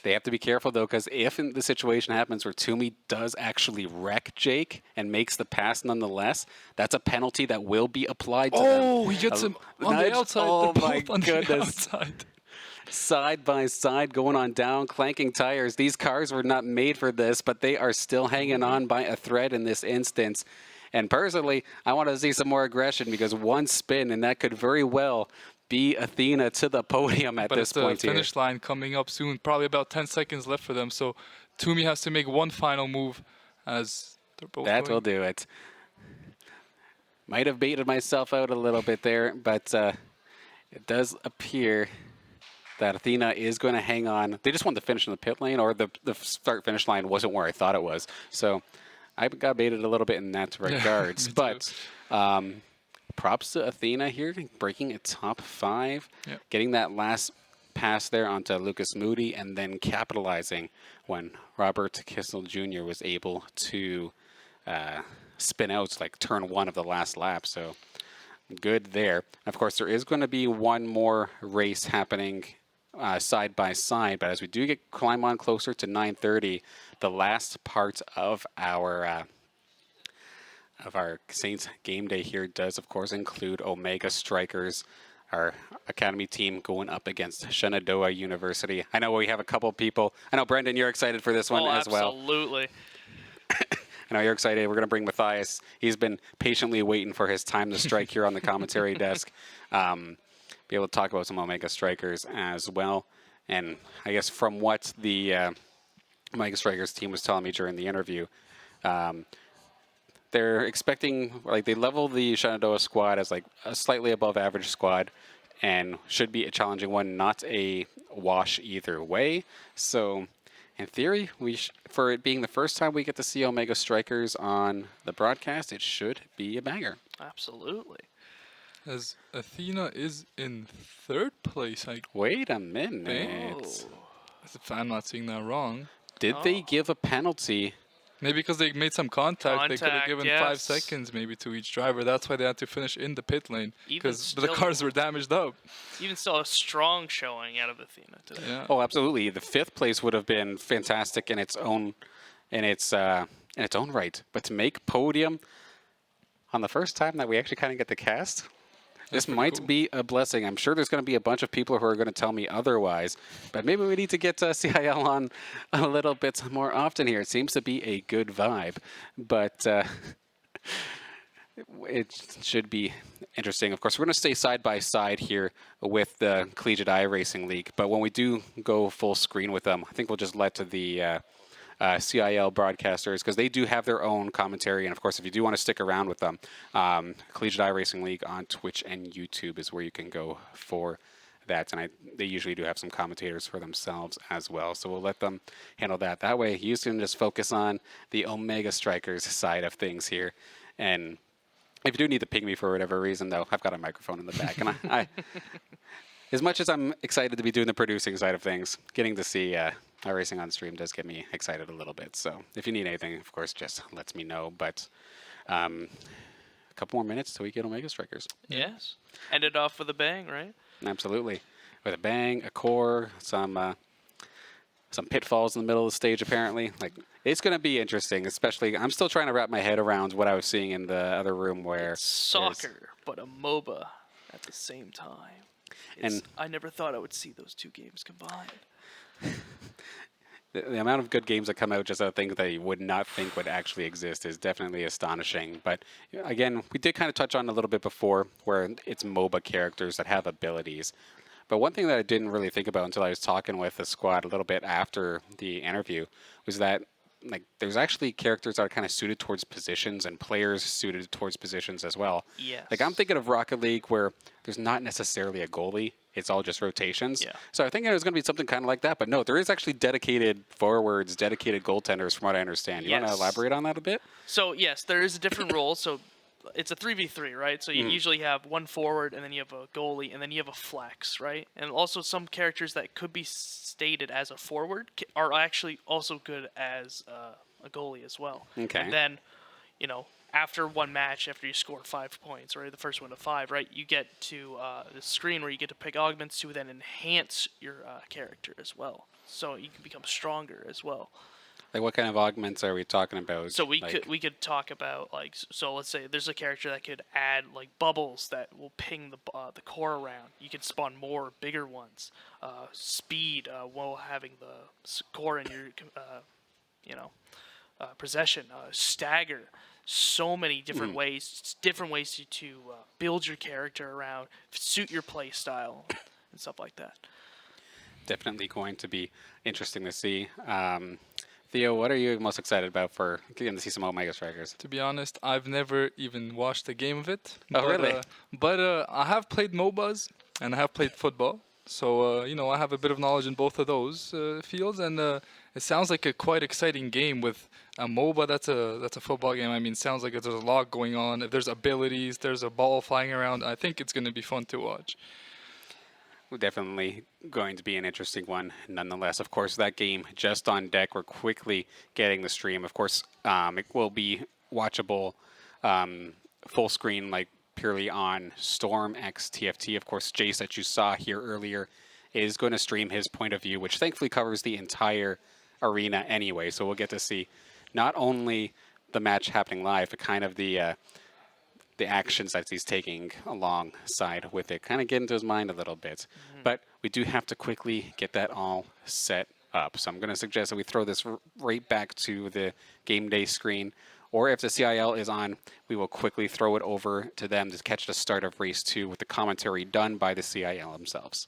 They have to be careful, though, because if the situation happens where Toomey does actually wreck Jake and makes the pass nonetheless, that's a penalty that will be applied to them. Oh, he gets him on the outside. Oh, They're my both on goodness. the outside. Side by side, going on down, clanking tires. These cars were not made for this, but they are still hanging on by a thread in this instance. And personally, I want to see some more aggression, because one spin, and that could very well be Athena to the podium at this point here. But the finish line coming up soon. Probably about 10 seconds left for them. So Toomey has to make one final move as they're both That going. will do it. Might have baited myself out a little bit there, but it does appear that Athena is going to hang on. They just want to finish in the pit lane, or the start-finish line wasn't where I thought it was. So I got baited a little bit in that regards. But props to Athena here, breaking a top 5, getting that last pass there onto Lucas Moody, and then capitalizing when Robert Kissel Jr. was able to spin out like turn 1 of the last lap. So good there. Of course, there is going to be one more race happening side by side, but as we do climb on closer to 9:30, the last part of our Saints game day here does, of course, include Omega Strikers, our academy team, going up against Shenandoah University. I know we have a couple people. I know, Brendan, you're excited for this one as well. Absolutely. I know you're excited. We're going to bring Matthias. He's been patiently waiting for his time to strike here on the commentary desk. Be able to talk about some Omega Strikers as well. And I guess from what the Omega Strikers team was telling me during the interview, they're expecting, like, they level the Shenandoah squad as like a slightly above average squad, and should be a challenging one, not a wash either way. So in theory, for it being the first time we get to see Omega Strikers on the broadcast, it should be a banger. Absolutely. As Athena is in 3rd place, Wait a minute. If I'm not seeing that wrong. Did they give a penalty? Maybe because they made some contact, they could have given yes. 5 seconds maybe to each driver. That's why they had to finish in the pit lane, because the still- cars were damaged up. Even still, a strong showing out of Athena today. Yeah. Oh, absolutely. The 5th place would have been fantastic in its own right. But to make podium on the first time that we actually kind of get the cast, this might be a blessing. I'm sure there's going to be a bunch of people who are going to tell me otherwise, but maybe we need to get CIL on a little bit more often here. It seems to be a good vibe, but it should be interesting. Of course, we're going to stay side by side here with the Collegiate iRacing League, but when we do go full screen with them, I think we'll just let to the CIL broadcasters, because they do have their own commentary. And of course, if you do want to stick around with them, Collegiate iRacing League on Twitch and YouTube is where you can go for that. And they usually do have some commentators for themselves as well. So we'll let them handle that. That way, you can just focus on the Omega Strikers side of things here. And if you do need to ping me for whatever reason, though, I've got a microphone in the back. And I as much as I'm excited to be doing the producing side of things, getting to see iRacing on stream does get me excited a little bit. So if you need anything, of course, just let me know. But a couple more minutes till we get Omega Strikers. Yes. End it off with a bang, right? Absolutely. With a bang, a core, some pitfalls in the middle of the stage, apparently. Like, it's going to be interesting, especially I'm still trying to wrap my head around what I was seeing in the other room where it's soccer, but a MOBA at the same time. And I never thought I would see those two games combined. The amount of good games that come out just out of things that you would not think would actually exist is definitely astonishing. But again, we did kind of touch on a little bit before where it's MOBA characters that have abilities. But one thing that I didn't really think about until I was talking with the squad a little bit after the interview was that like there's actually characters that are kind of suited towards positions and players suited towards positions as well. Yes. Like I'm thinking of Rocket League where there's not necessarily a goalie. It's all just rotations. Yeah. So I think it was going to be something kind of like that. But no, there is actually dedicated forwards, dedicated goaltenders from what I understand. You want to elaborate on that a bit? So, yes, there is a different role. So it's a 3v3, right? So you usually have one forward, and then you have a goalie, and then you have a flex, right? And also some characters that could be stated as a forward are actually also good as a goalie as well. Okay. And then, after one match, after you score 5 points, right, the first one to 5, right, you get to the screen where you get to pick augments to then enhance your character as well. So you can become stronger as well. Like what kind of augments are we talking about? So we could talk about like, so let's say there's a character that could add like bubbles that will ping the core around. You can spawn more bigger ones. Speed while having the core in your possession. Stagger. So many different ways to build your character around, suit your play style, and stuff like that. Definitely going to be interesting to see. Theo, what are you most excited about for getting to see some Omega Strikers? To be honest, I've never even watched a game of it. Oh, really? But I have played MOBAs and I have played football. So, I have a bit of knowledge in both of those fields. And it sounds like a quite exciting game with a MOBA. That's a football game. I mean, it sounds like there's a lot going on. If there's abilities, there's a ball flying around. I think it's going to be fun to watch. Definitely going to be an interesting one nonetheless. Of course, that game just on deck. We're quickly getting the stream. Of course, it will be watchable full screen, like purely on Storm X TFT. Of course, Jace that you saw here earlier is going to stream his point of view, which thankfully covers the entire arena anyway. So we'll get to see not only the match happening live, but kind of the actions that he's taking alongside with it, kind of get into his mind a little bit. But we do have to quickly get that all set up. So I'm going to suggest that we throw this right back to the game day screen. Or if the CIL is on, we will quickly throw it over to them to catch the start of Race 2 with the commentary done by the CIL themselves.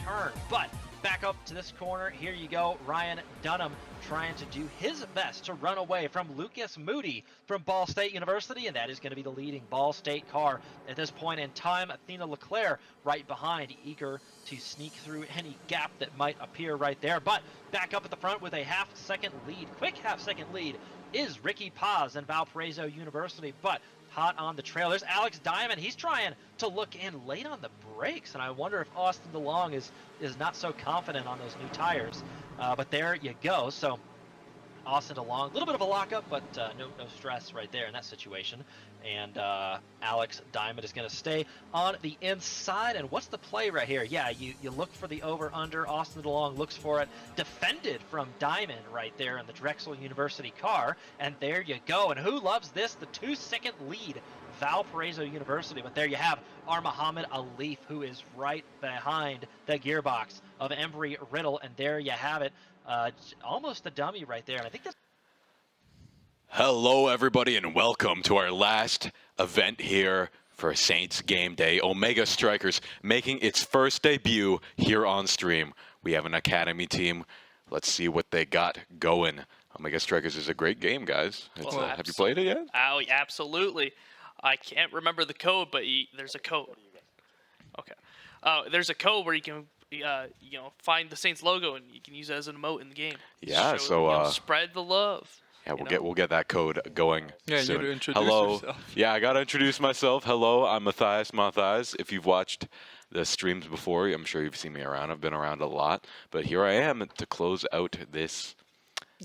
turn. But back up to this corner, here you go, Ryan Dunham trying to do his best to run away from Lucas Moody from Ball State University, and that is going to be the leading Ball State car at this point in time. Athena Leclerc right behind, eager to sneak through any gap that might appear right there. But back up at the front with a half-second lead, quick half-second lead, is Ricky Paz and Valparaiso University, but hot on the trail. There's Alex Diamond. He's trying to look in late on the brakes, and I wonder if Austin DeLong is not so confident on those new tires. But there you go. So Austin DeLong, a little bit of a lockup, but no stress right there in that situation. And Alex Diamond is going to stay on the inside. And what's the play right here? Yeah, you look for the over-under. Austin DeLong looks for it. Defended from Diamond right there in the Drexel University car. And there you go. And who loves this? The 2-second lead, Valparaiso University. But there you have our Muhammad Alif, who is right behind the gearbox of Embry Riddle. And there you have it. Almost a dummy right there. And I think that's... Hello, everybody, and welcome to our last event here for Saints Game Day. Omega Strikers making its first debut here on stream. We have an academy team. Let's see what they got going. Omega Strikers is a great game, guys. Have you played it yet? Oh, absolutely. I can't remember the code, but there's a code. Okay. There's a code where you can find the Saints logo and you can use it as an emote in the game. Yeah, spread the love. Yeah, we'll get that code going soon. You introduce Hello. yourself. Yeah, I gotta introduce myself. Hello, I'm Matthias Matthias. If you've watched the streams before, I'm sure you've seen me around. I've been around a lot, but here I am to close out this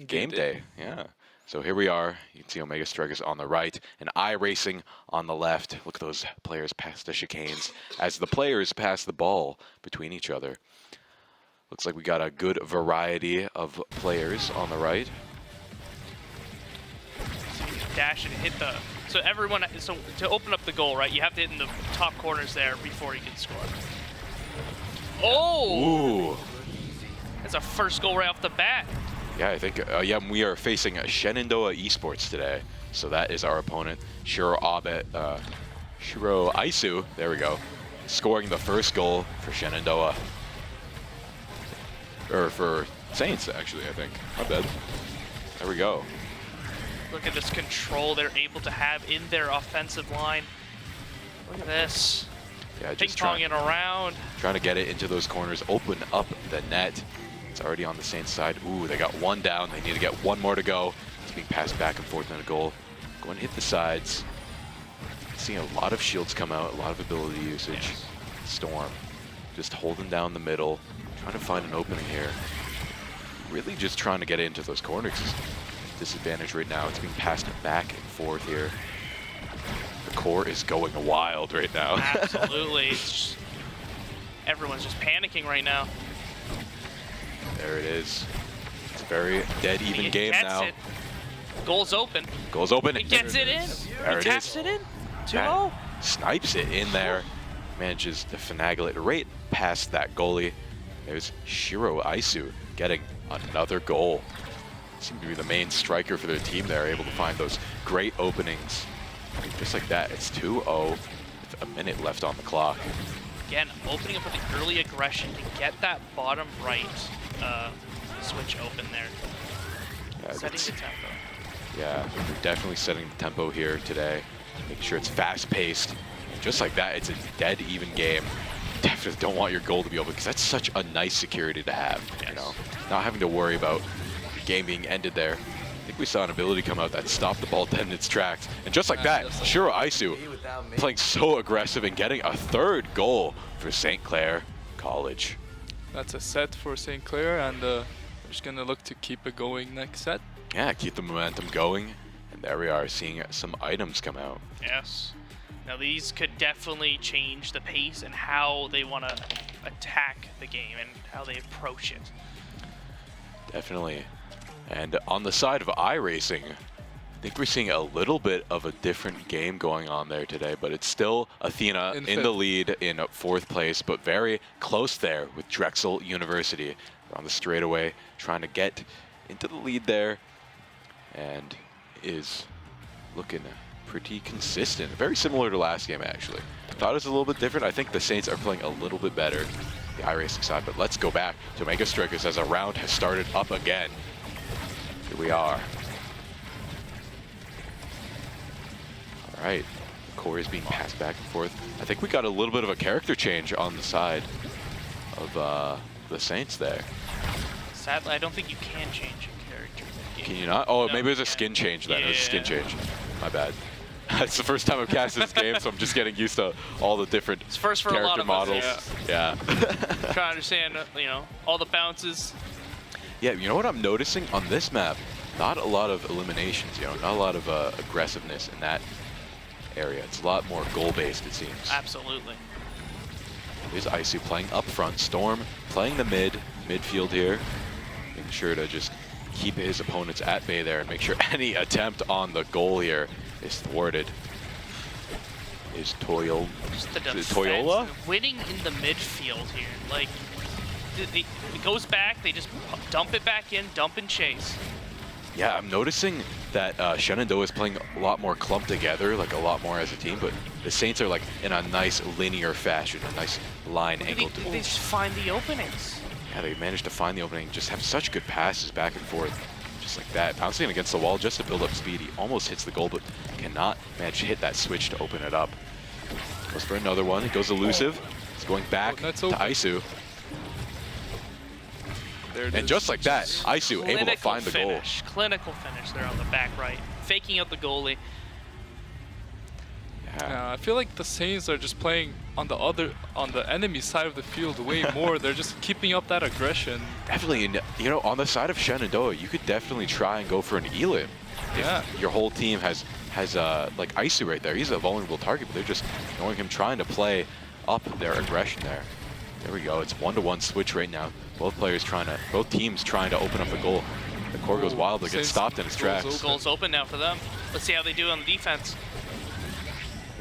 game day. Yeah. So here we are. You can see Omega Strikers on the right and iRacing on the left. Look at those players pass the chicanes as the players pass the ball between each other. Looks like we got a good variety of players on the right. Dash and hit the... So to open up the goal, right, you have to hit in the top corners there before you can score. Oh! Ooh. That's a first goal right off the bat. Yeah, I think we are facing Shenandoah Esports today. So that is our opponent, Shiro Aisu, there we go, scoring the first goal for Shenandoah. Or for Saints, actually, I think. Not bad. There we go. Look at this control they're able to have in their offensive line. Look at this. Yeah, just ping-ponging around. Trying to get it into those corners, open up the net. It's already on the Saints side. Ooh, they got one down. They need to get one more to go. It's being passed back and forth in a goal. Go and hit the sides. Seeing a lot of shields come out, a lot of ability usage. Yes. Storm just holding down the middle, trying to find an opening here. Really just trying to get it into those corners. Disadvantage right now. It's being passed back and forth here. The core is going wild right now. Absolutely. Everyone's just panicking right now. There it is. It's a very dead even game now. It. Goal's open. Goal's open. He gets it in. There He taps it in. 2-0. Snipes it in there. Manages to finagle it right past that goalie. There's Shiro Aisu getting another goal. Seem to be the main striker for their team there, able to find those great openings. Just like that, it's 2-0 with a minute left on the clock. Again, opening up with the early aggression to get that bottom right switch open there. Yeah, setting the tempo. Yeah, they're definitely setting the tempo here today. Making sure it's fast-paced. And just like that, it's a dead even game. Definitely don't want your goal to be open because that's such a nice security to have. Yes. You know, not having to worry about the game being ended there. I think we saw an ability come out that stopped the ball dead in its tracks. And just like that, Shiro Aisu playing so aggressive and getting a third goal for St. Clair College. That's a set for St. Clair, and we're just going to look to keep it going next set. Yeah, keep the momentum going. And there we are, seeing some items come out. Yes. Now these could definitely change the pace and how they want to attack the game and how they approach it. Definitely. And on the side of iRacing, I think we're seeing a little bit of a different game going on there today, but it's still Athena in the lead in 4th place, but very close there with Drexel University on the straightaway, trying to get into the lead there, and is looking pretty consistent. Very similar to last game, actually. I thought it was a little bit different. I think the Saints are playing a little bit better. the iRacing side. But let's go back to Omega Strikers as a round has started up again. Here we are. All right, the core is being passed back and forth. I think we got a little bit of a character change on the side of the Saints there. Sadly, I don't think you can change a character. Can you not? Oh, No, maybe it was a you skin can't. change then. It was a skin Yeah. change. My bad. It's the first time I've cast this game, so I'm just getting used to all the different It's first for a character lot of models. us, Yeah. Trying to understand, you know, all the bounces. Yeah, you know what I'm noticing on this map? Not a lot of eliminations, you know, not a lot of aggressiveness in that area. It's a lot more goal-based, it seems. Absolutely. There's Isu playing up front. Storm playing the midfield here. Making sure to just keep his opponents at bay there and make sure any attempt on the goal here is thwarted. Is Toyola? Just the Is it defense, Toyola? winning in the midfield here. Like, it goes back, they just dump it back in, dump and chase. Yeah, I'm noticing that Shenandoah is playing a lot more clumped together, like a lot more as a team, but the Saints are like in a nice linear fashion, a nice line angle. They just find the openings. Yeah, they managed to find the opening, just have such good passes back and forth, just like that. Bouncing against the wall just to build up speed. He almost hits the goal, but cannot manage to hit that switch to open it up. Goes for another one, it goes elusive. He's going back to Isu. And just like that, Isu able to find the goal. Clinical finish there on the back right, faking out the goalie. Yeah, I feel like the Saints are just playing on the enemy side of the field way more. They're just keeping up that aggression. Definitely, and you know, on the side of Shenandoah, you could definitely try and go for an elim. Yeah. If your whole team has like Isu right there. He's a vulnerable target, but they're just knowing him trying to play up their aggression there. There we go. It's 1-to-1 switch right now. Both teams trying to open up the goal. The core goes wild, but gets stopped in its tracks. Goal's open now for them. Let's see how they do on the defense.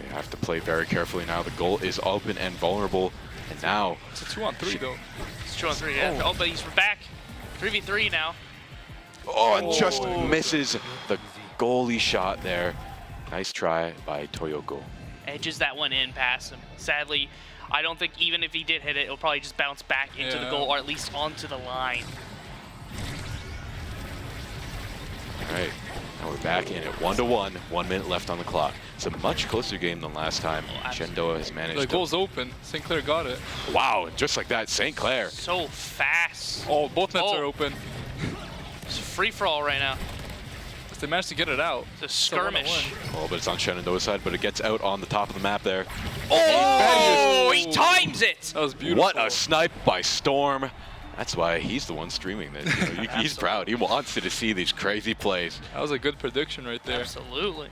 They have to play very carefully now. The goal is open and vulnerable, and now it's a 2-on-3 though. It's 2-on-3. Yeah. Oh, but he's back. 3v3 now. Oh, and just misses the goalie shot there. Nice try by Toyoko. Edges that one in past him. Sadly, I don't think even if he did hit it, it'll probably just bounce back into the goal, or at least onto the line. All right, now we're back in at 1-to-1. 1 minute left on the clock. It's a much closer game than last time. Shenandoah has managed The goal's open. St. Clair got it. Wow, and just like that, St. Clair. So fast. Oh, both nets are open. It's a free-for-all right now. They managed to get it out. It's a skirmish. Oh, but it's on Shenandoah's side, but it gets out on the top of the map there. Oh, he times it! That was beautiful. What a snipe by Storm. That's why he's the one streaming this. You know, he's proud. He wants you to see these crazy plays. That was a good prediction right there. Absolutely.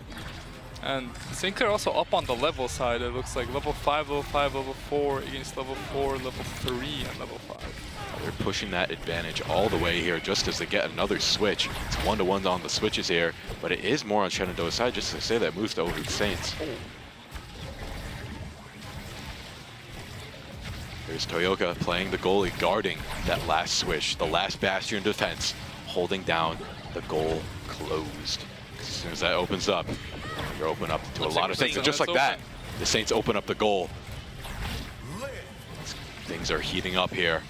And St. Clair also up on the level side. It looks like level 5, level 4 against level 4, level 3, and level 5. They're pushing that advantage all the way here just as they get another switch. It's 1-to-1 on the switches here, but it is more on Shenandoah's side just to say that moves to over the Saints. There's Toyoka playing the goalie, guarding that last switch, the last bastion defense, holding down the goal closed. As soon as that opens up, you're open up to a lot of things. And just like that, the Saints open up the goal. Things are heating up here.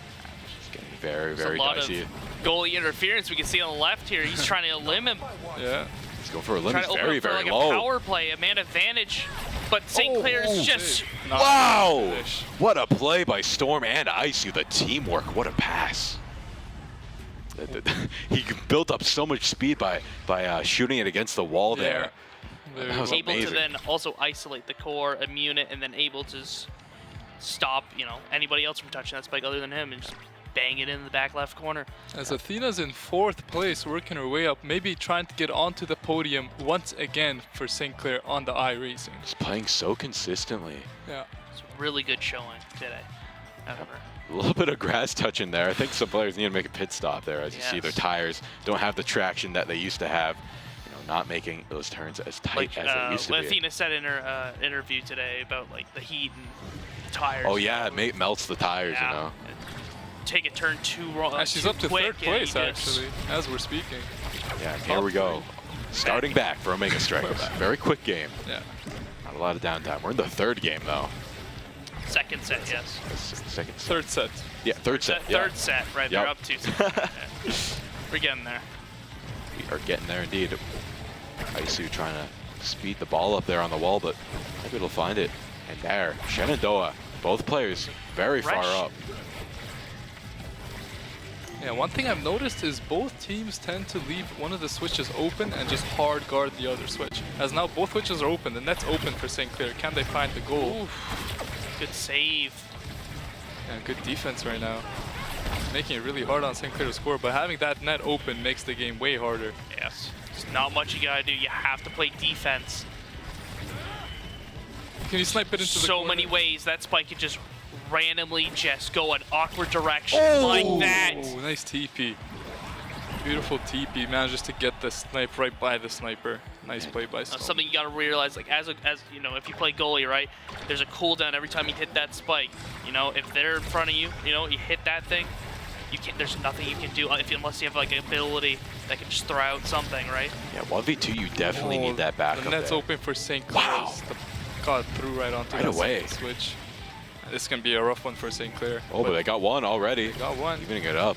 Very, very dicey. Goalie interference we can see on the left here. He's trying to elim him. Yeah. He's going for a limb. Trying He's to open very, up for very like low. a power play, a man advantage. But St. Clair's just... Wow! What a play by Storm and Isu. The teamwork. What a pass. He built up so much speed by shooting it against the wall there. That was able amazing. to then also isolate the core, immune it, and then able to stop, you know, anybody else from touching that spike other than him and just bang it in the back left corner. As Athena's in 4th place, working her way up, maybe trying to get onto the podium once again for St. Clair on the iRacing. Just playing so consistently. Yeah. It's a really good showing today. A little bit of grass touch in there. I think some players need to make a pit stop there. As you see, their tires don't have the traction that they used to have. You know, not making those turns as tight as they used to be. Athena said in her interview today about like the heat and the tires. Oh yeah, it melts the tires, you know. Take a turn too wrong. And she's up to 3rd place actually, as we're speaking. Yeah, and here we go. Starting back for Omega Strikers. Very quick game. Yeah. Not a lot of downtime. We're in the 3rd game though. Second set, yes. Second set. Third set. Yeah, third set. Third set, right? Yep. They're up 2. We're getting there. We are getting there indeed. Aisu trying to speed the ball up there on the wall, but maybe it'll find it. And there, Shenandoah, both players very far up. Yeah, one thing I've noticed is both teams tend to leave one of the switches open and just hard guard the other switch. As now both switches are open, the net's open for St. Clair. Can they find the goal? Oof. Good save. Yeah, good defense right now. Making it really hard on St. Clair to score, but having that net open makes the game way harder. Yes. There's not much you gotta do. You have to play defense. Can you snipe it into the corner? So many ways that spike could just randomly just go an awkward direction like that. Oh, nice TP. Beautiful TP. Manages to get the snipe right by the sniper. Nice play by Stone. Something you gotta realize, like as you know, if you play goalie, right, there's a cooldown every time you hit that spike. You know, if they're in front of you, you know, you hit that thing, you can't. There's nothing you can do unless you have like an ability that can just throw out something, right? Yeah, 1v2, you definitely need that backup. The net's there. open for St. Clair. Wow. Got through right onto right that away. Switch. This can be a rough one for St. Clair. Oh, but they got one already. They got one. Evening it up.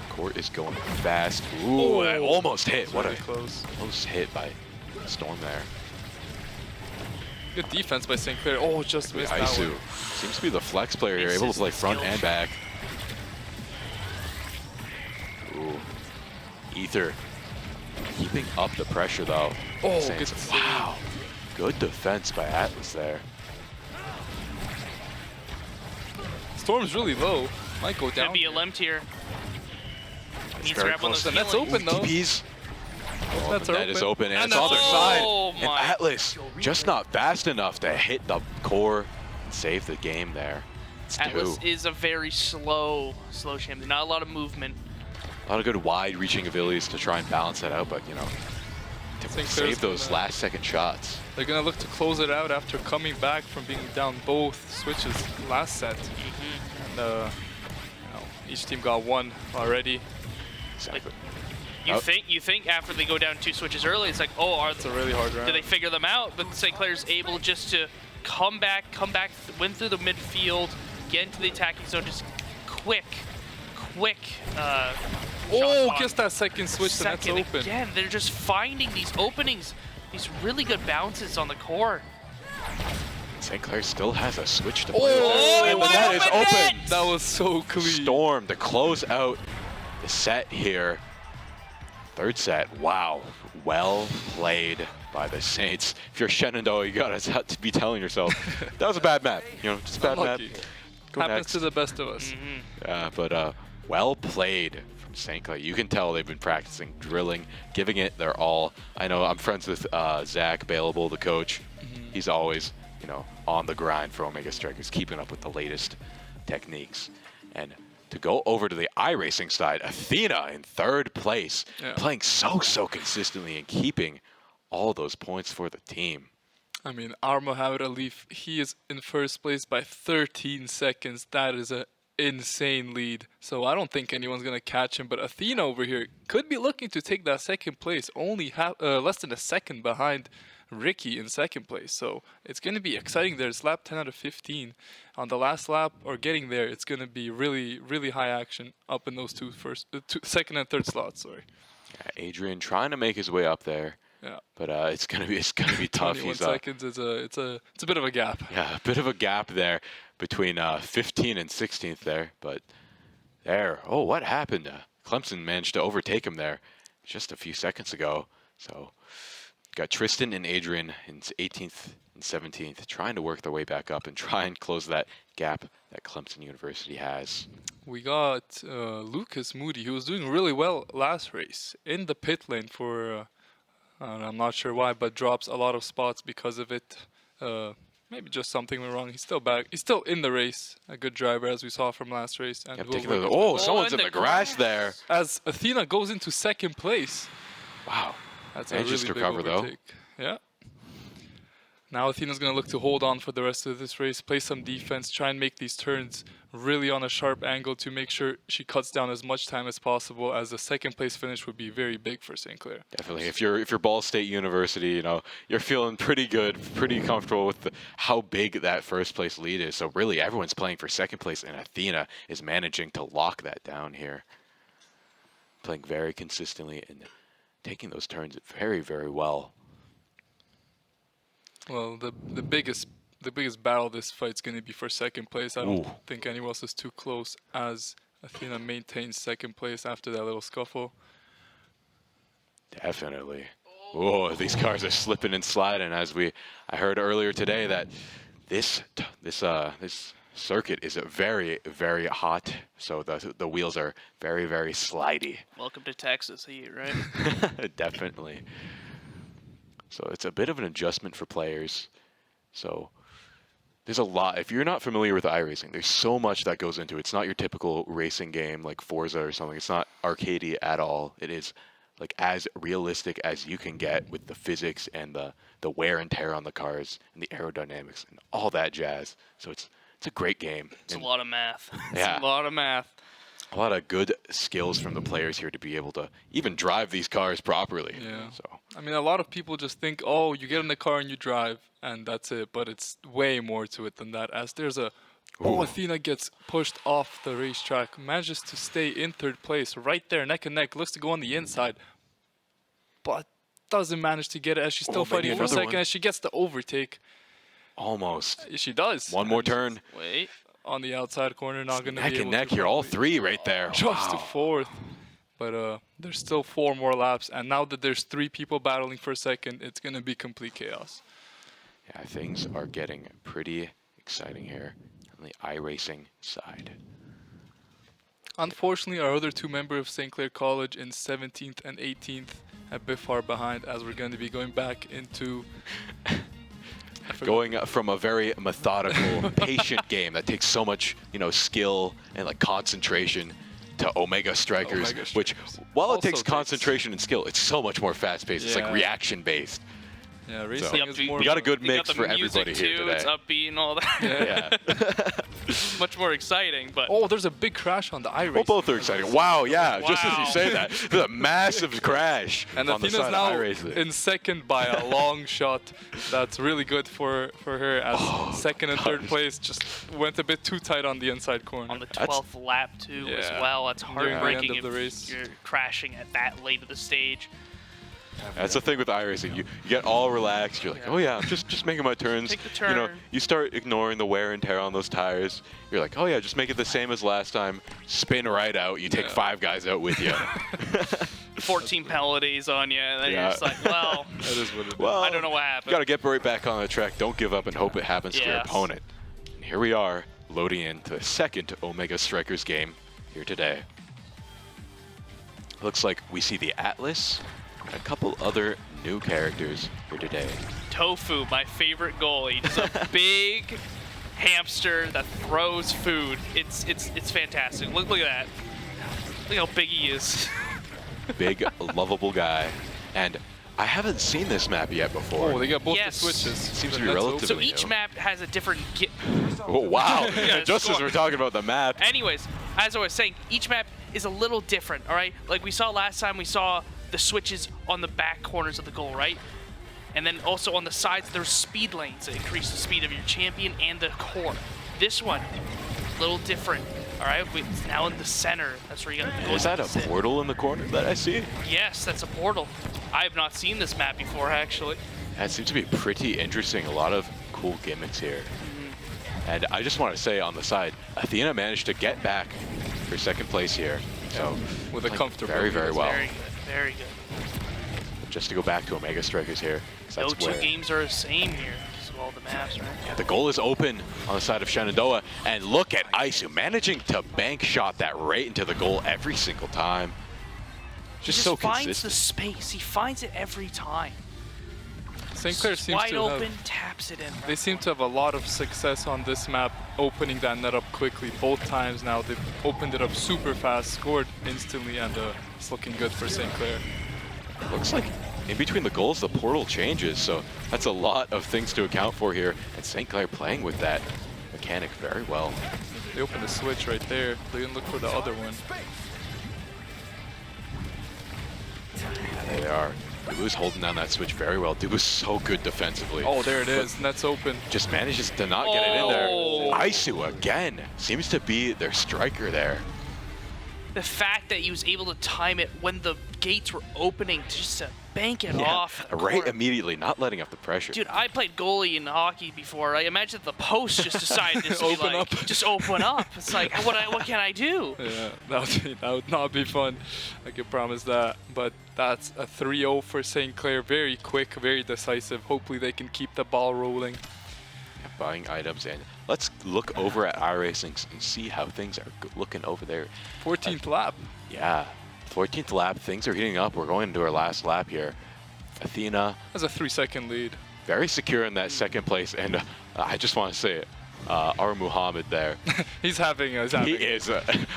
Court is going fast. Ooh, that almost hit. What really a close hit by Storm there. Good defense by St. Clair. Oh, just missed that Aisu one. seems to be the flex player here, able to play front and back. Ooh, Ether keeping up the pressure though. Oh, Saying good some- wow, good defense by Atlas there. Storm's really low. Might go down. Could be a limb tier. Needs to very grab one of close. those The net's healing. open though. TPs. Oh, Nets the are net is open. open and And it's on their side. Oh And my. Atlas just not fast enough to hit the core and save the game there. It's Atlas 2. is a very slow champion. Not a lot of movement. A lot of good wide-reaching abilities to try and balance that out, but you know, to St. Clair's save those gonna- last-second shots. They're gonna look to close it out after coming back from being down both switches last set. And you know, each team got one already. Exactly. You think after they go down 2 switches early, it's like, oh, It's a really hard round. do they figure them out? But St. Clair's able just to come back, win through the midfield, get into the attacking zone, just quick. Oh, shot gets that second switch, the net's second open. again. They're just finding these openings, these really good bounces on the core. St. Clair still has a switch to play Oh, with. it And the went net is open open. net! That was so clean. Storm to close out the set here. Third set. Wow. Well played by the Saints. If you're Shenandoah, you gotta be telling yourself that was a bad map. You know, just a bad map. Unlucky. Go Happens next. to the best of us. But well played from St. Clair. You can tell they've been practicing, drilling, giving it their all. I know I'm friends with Zach Bailable, the coach. He's always, you know, on the grind for Omega Strikers, keeping up with the latest techniques. And to go over to the iRacing side, Athena in 3rd place, playing so consistently and keeping all those points for the team. I mean, our Mohamed Alif, he is in 1st place by 13 seconds. That is an insane lead. So I don't think anyone's going to catch him. But Athena over here could be looking to take that 2nd place, only less than a second behind Ricky in 2nd place. So it's going to be exciting. There's lap 10 out of 15. On the last lap, or getting there, it's going to be really high action up in those 2nd and 3rd slots. Sorry. Yeah, Adrian trying to make his way up there. Yeah. But it's gonna be tough. 21 seconds is it's a bit of a gap. Yeah, a bit of a gap there between 15 and 16th there. But there, oh, what happened? Clemson managed to overtake him there just a few seconds ago. So got Tristan and Adrian in 18th and 17th, trying to work their way back up and try and close that gap that Clemson University has. We got Lucas Moody, who was doing really well last race in the pit lane for. I'm not sure why, but drops a lot of spots because of it. Maybe just something went wrong. He's still back. He's still in the race. A good driver, as we saw from last race. And someone's in the grass there. As Athena goes into 2nd place. Wow. That's Manages a really to big recover, though. overtake. Yeah. Now Athena's going to look to hold on for the rest of this race, play some defense, try and make these turns really on a sharp angle to make sure she cuts down as much time as possible, as the second place finish would be very big for St. Clair. Definitely. If you're Ball State University, you know, you're feeling pretty good, pretty comfortable with how big that first place lead is. So really everyone's playing for second place, and Athena is managing to lock that down here. Playing very consistently and taking those turns very, very well. Well, the biggest battle this fight's going to be for second place. I don't think anyone else is too close, as Athena maintains second place after that little scuffle. Definitely. Oh, these cars are slipping and sliding. As I heard earlier today that this circuit is very, very hot. So the wheels are very, very slidey. Welcome to Texas heat, right? Definitely. So it's a bit of an adjustment for players. So there's a lot. If you're not familiar with iRacing, there's so much that goes into it. It's not your typical racing game like Forza or something. It's not arcadey at all. It is like as realistic as you can get with the physics and the wear and tear on the cars and the aerodynamics and all that jazz. So it's a great game. It's a lot of math. Yeah. It's a lot of math. A lot of good skills from the players here to be able to even drive these cars properly. Yeah. So I mean, a lot of people just think, oh, you get in the car and you drive, and that's it. But it's way more to it than that. As there's Athena gets pushed off the racetrack, manages to stay in third place, right there, neck and neck, looks to go on the inside, but doesn't manage to get it, as she's still fighting for a second, as she gets the overtake. Almost. She does. One more turn. Wait. On the outside corner, not going to be neck able and neck to here, all three right there. Drops to fourth. But there's still 4 more laps, and now that there's 3 people battling for second, it's going to be complete chaos. Yeah, things are getting pretty exciting here on the iRacing side. Unfortunately, our other 2 members of St. Clair College in 17th and 18th a bit far behind, as we're going to be going back into... Going from a very methodical, patient game that takes so much, skill and like concentration to Omega Strikers, which, while it takes concentration and skill, it's so much more fast-paced. It's like reaction-based. Yeah, racing is more. We got a good mix for everybody here today. It's upbeat and all that. Yeah. Much more exciting, but. Oh, there's a big crash on the iRacing. Well, both are exciting. Wow, yeah. Just as you say that, there's a massive crash and on the Athena's side now of iRacing. in second by a long shot. That's really good for her, as second and third place just went a bit too tight on the inside corner. On the 12th lap too, as well. That's heartbreaking if you're crashing at that late of the stage. That's the thing with iRacing. You get all relaxed. You're like, oh yeah, I'm just making my turns. Take the turn. You start ignoring the wear and tear on those tires. You're like, oh yeah, just make it the same as last time. Spin right out. You take 5 guys out with you. 14 penalties on you, and then you're just like, well, that is what it is. Well, I don't know what happened. You got to get right back on the track. Don't give up and hope it happens to your opponent. And here we are, loading into the second Omega Strikers game here today. Looks like we see the Atlas and a couple other new characters here today. Tofu, my favorite goalie. He's a big hamster that throws food. It's fantastic. Look at that. Look how big he is. Big, lovable guy. And I haven't seen this map yet before. Oh, they got both the switches. Seems to be relatively So each map has a different... Oh, wow. Just as we're talking about the map. Anyways, as I was saying, each map is a little different, all right? Like we saw last time, we saw the switches on the back corners of the goal, right? And then also on the sides, there's speed lanes that increase the speed of your champion and the core. This one, a little different, all right? It's now in the center. That's where you got to go. Is that a portal in the corner that I see? Yes, that's a portal. I have not seen this map before, actually. That seems to be pretty interesting. A lot of cool gimmicks here. And I just want to say on the side, Athena managed to get back for second place here. So with a comfortable, very, very well. Very good, very good. Just to go back to Omega Strikers here. No two games are the same here. So all the maps, right? Yeah, the goal is open on the side of Shenandoah. And look at Isu managing to bank shot that right into the goal every single time. Just so consistent. He finds the space. He finds it every time. St. Clair seems wide to open, taps it in. They seem to have a lot of success on this map, opening that net up quickly. Both times now, they've opened it up super fast, scored instantly, and it's looking good for St. Clair. Looks like in between the goals, the portal changes, so that's a lot of things to account for here. And St. Clair playing with that mechanic very well. They opened the switch right there. They didn't look for the other one. And there they are. Dubu's holding down that switch very well. Dubu's so good defensively. Oh, there it is. Net's open. Just manages to not get it in there. Aisu again seems to be their striker there. The fact that he was able to time it when the gates were opening just to bank it off. Right immediately, not letting up the pressure. Dude, I played goalie in hockey before. I imagine the post just decided to be like, just open up. It's like, what can I do? Yeah, that would not be fun. I can promise that. But that's a 3-0 for St. Clair. Very quick, very decisive. Hopefully they can keep the ball rolling. Buying items in. Let's look over at iRacing and see how things are looking over there. 14th lap. Yeah, 14th lap. Things are heating up. We're going into our last lap here. Athena. That's a 3-second lead. Very secure in that second place. And I just want to say it. Our Muhammad there. He is.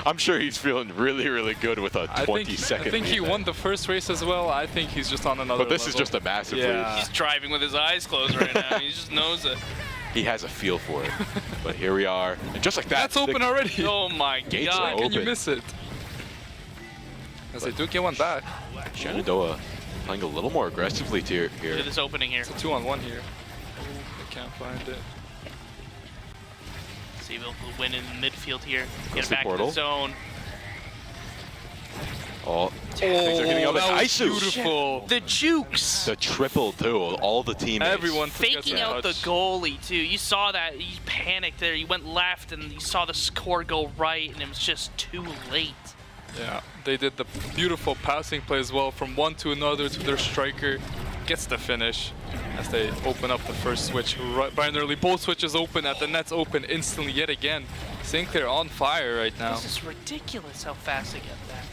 I'm sure he's feeling really, really good with a 20-second I think he won the first race as well. I think he's just on another But this level. is just a massive lead. He's driving with his eyes closed right now. He just knows it. He has a feel for it. But here we are. And just like that. That's open already. Oh my gates God. are open. Can you miss it? As they do get one back. Shenandoah playing a little more aggressively here. Look at this opening here. It's a 2-on-1 here. They can't find it. See if he'll win in the midfield here. Get the back portal. to the zone. Oh, things are getting up. that was Aisu. beautiful. The jukes. The triple too. All the teammates. Everyone Faking out the goalie too. You saw that. He panicked there. He went left and you saw the score go right and it was just too late. Yeah, they did the beautiful passing play as well from one to another to their striker. Gets the finish as they open up the first switch. Right, binarily, both switches open at the net's open instantly yet again. St. Clair on fire right now. This is ridiculous how fast they get that.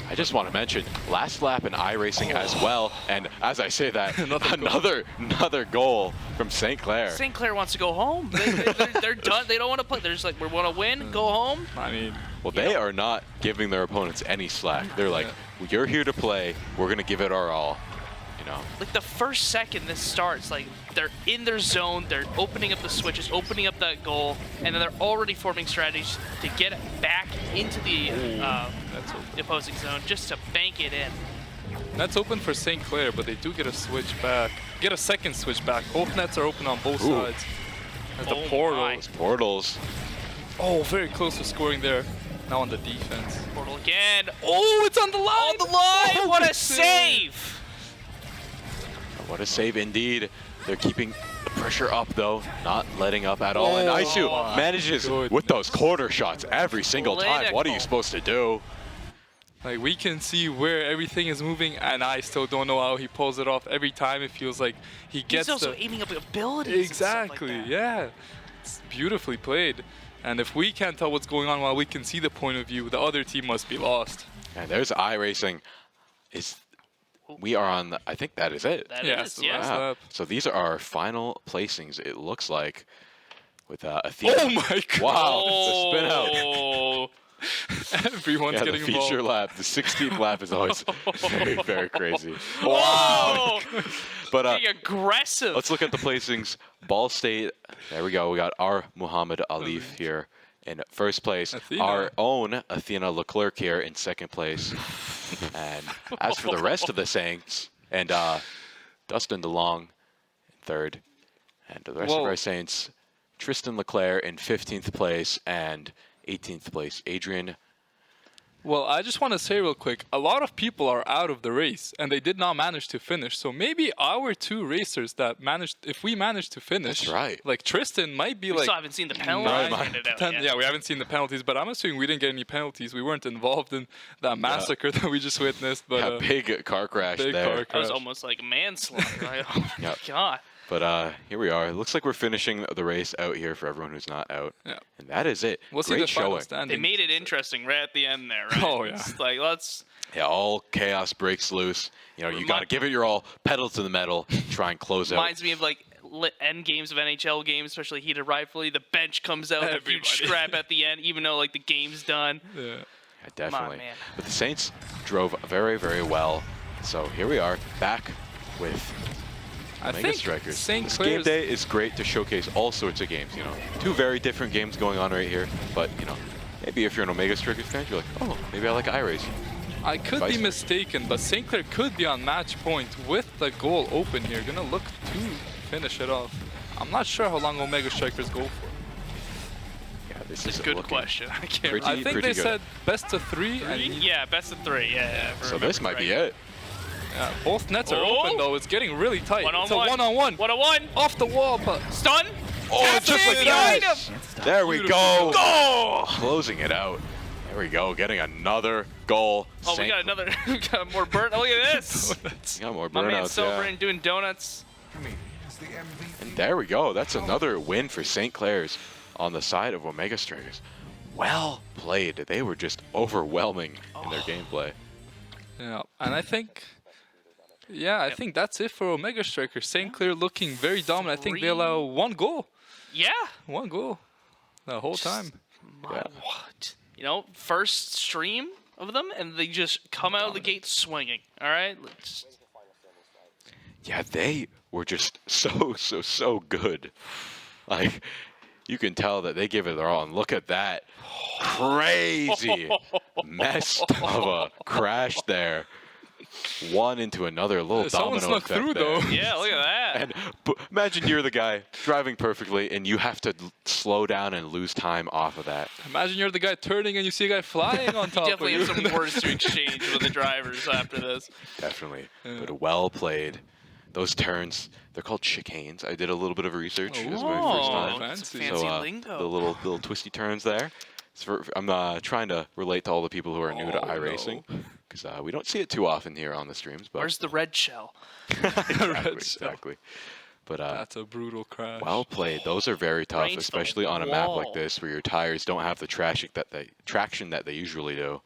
I just want to mention last lap in iRacing as well, and as I say that, another goal from St. Clair. St. Clair wants to go home. They're done. They don't want to play. They're just like, we want to win, go home. I mean, well, they are not giving their opponents any slack. They're like, you're here to play. We're gonna give it our all. You know. Like the first second this starts, like they're in their zone, they're opening up the switches, opening up that goal, and then they're already forming strategies to get it back into the opposing zone just to bank it in. That's open for St. Clair, but they do get a switch back. Get a second switch back. Both nets are open on both sides. As the portals. Oh, very close to scoring there. Now on the defense. Portal again. Oh, it's on the line! On the line! What a save! What a save indeed. They're keeping the pressure up though, not letting up at all. And Aisu manages with those corner shots every single time. What are you supposed to do? Like, we can see where everything is moving, and I still don't know how he pulls it off. Every time it feels like he gets He's also aiming up abilities. Exactly, and stuff like that. yeah. It's beautifully played. And if we can't tell what's going on while we can see the point of view, the other team must be lost. And there's iRacing. We are on, I think that is it. That is, yeah. Wow. So these are our final placings, it looks like, with Athena. Oh my God. Wow, the spin out. Everyone's getting the feature involved. lap. The 16th lap is always very, very crazy. Wow. But Being aggressive. let's look at the placings. Ball State, there we go. We got our Muhammad Alif here in first place. Athena. Our own Athena Leclerc here in second place. And as for the rest of the Saints, and Dustin DeLong in third, and the rest of our Saints, Tristan Leclerc in 15th place, and 18th place, Adrian. Well, I just want to say real quick, a lot of people are out of the race, and they did not manage to finish. So maybe our two racers that managed, if we managed to finish, that's right. Like Tristan might be we still haven't seen the penalties handed out yet. Yeah, we haven't seen the penalties, but I'm assuming we didn't get any penalties. We weren't involved in that massacre that we just witnessed. But big car crash there. Car crash. That was almost like manslaughter, right? Oh my God. But here we are. It looks like we're finishing the race out here for everyone who's not out. Yeah. And that is it. We'll see Great the final showing. standings. They made it interesting right at the end there, right? Oh, yeah. It's like, let's... Yeah, all chaos breaks loose. You know, you got to give it your all, pedal to the metal, try and close out. Reminds me of like end games of NHL games, especially heated rivalry. The bench comes out, a huge scrap at the end, even though like the game's done. Yeah, definitely. Man. But the Saints drove very, very well. So here we are, back with I Omega think Strikers. St. This game Clair's day is great to showcase all sorts of games, you know. Two very different games going on right here, but, you know, maybe if you're an Omega Strikers fan, you're like, oh, maybe I like iRacing. I could be mistaken, but St. Clair could be on match point with the goal open here. Gonna look to finish it off. I'm not sure how long Omega Strikers go for. Yeah, this is a good question. I can't pretty, I think they good. said best of 3. Yeah, best of 3. Yeah. So this might be it. Yeah, both nets are open though. It's getting really tight. It's a one-on-one. One-on-one. Off the wall, but stun. Oh, just like behind him. There we go. Go! Closing it out. There we go. Getting another goal. Oh, we got another. We got more burn. Oh, look at this. We got more My man burnouts. celebrating doing donuts. And there we go. That's another win for St. Clair's on the side of Omega Strikers. Well played. They were just overwhelming in their gameplay. Yeah, and I think, I think that's it for Omega Strikers. St. Clair looking very dominant. I think they allow 1 goal. Yeah. 1 goal the whole time. What? You know, first stream of them, and they just come out of the gate swinging. All right. Yeah, they were just so good. Like, you can tell that they give it their all. And look at that crazy mess of a crash there. One into another, little Someone domino snuck effect through there. though. Yeah, look at that. And imagine you're the guy driving perfectly, and you have to slow down and lose time off of that. Imagine you're the guy turning and you see a guy flying on top of Definitely you. have some words to exchange with the drivers after this. Definitely, but well played. Those turns, they're called chicanes. I did a little bit of research. This is my first time. Fancy. Fancy So lingo. the little twisty turns there. I'm trying to relate to all the people who are new to iRacing, because we don't see it too often here on the streams. But Where's the red shell? exactly. But That's a brutal crash. well played. Those are very tough, Right to the especially on a map like wall. this where your tires don't have the traction that they usually do.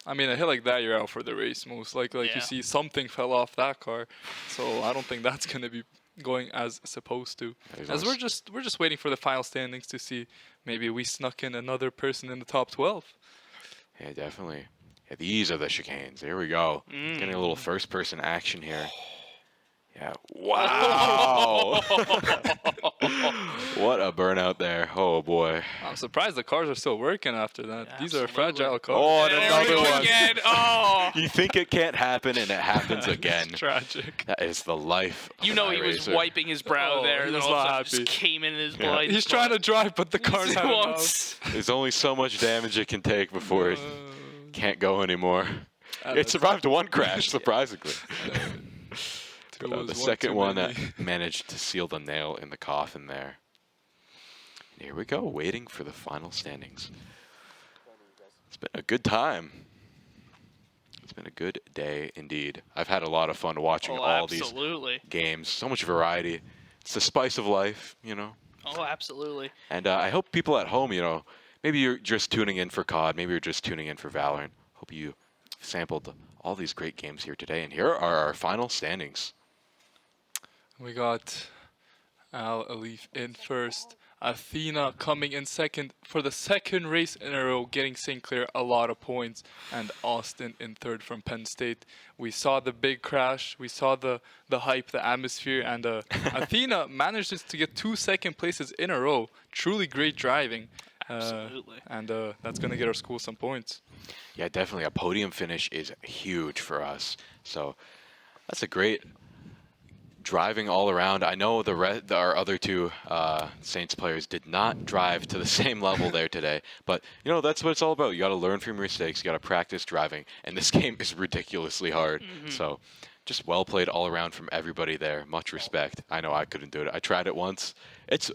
I mean, a hit like that, you're out for the race most likely. Like Yeah. you see something fell off that car, so I don't think that's gonna be going as supposed to. As we're just waiting for the final standings to see maybe we snuck in another person in the top 12. Yeah, definitely. Yeah, these are the chicanes. There we go. Getting a little first-person action here. Yeah. Wow. What a burnout there. Oh, boy. I'm surprised the cars are still working after that. Yeah, These are absolutely. fragile cars. Oh, and There another we go one. again. Oh. You think it can't happen, and it happens again. Tragic. That is the life of You an know he was iRacer. wiping his brow Oh, there, he and then was all of a not sudden just happy. came in his Yeah. blind He's spot. trying to drive, but the car's He having wants- There's only so much damage it can take before it can't go anymore. It survived one crash, surprisingly. But, the second one managed to seal the nail in the coffin there. And here we go, waiting for the final standings. It's been a good time. It's been a good day indeed. I've had a lot of fun watching all these games. So much variety. It's the spice of life, you know. Oh, absolutely. And I hope people at home, you know, maybe you're just tuning in for COD, maybe you're just tuning in for Valorant. Hope you sampled all these great games here today. And here are our final standings. We got Al Alif in first. Athena coming in second for the second race in a row, getting St. Clair a lot of points, and Austin in third from Penn State. We saw the big crash, we saw the hype, the atmosphere, and Athena manages to get 2 second places in a row. Truly great driving. Absolutely. And that's going to get our school some points. Yeah, definitely. A podium finish is huge for us. So that's a great driving all around. I know our other two Saints players did not drive to the same level there today, but you know that's what it's all about. You got to learn from your mistakes. You got to practice driving, and this game is ridiculously hard. So just well played all around from everybody there. Much respect. I know I couldn't do it. I tried it once. It's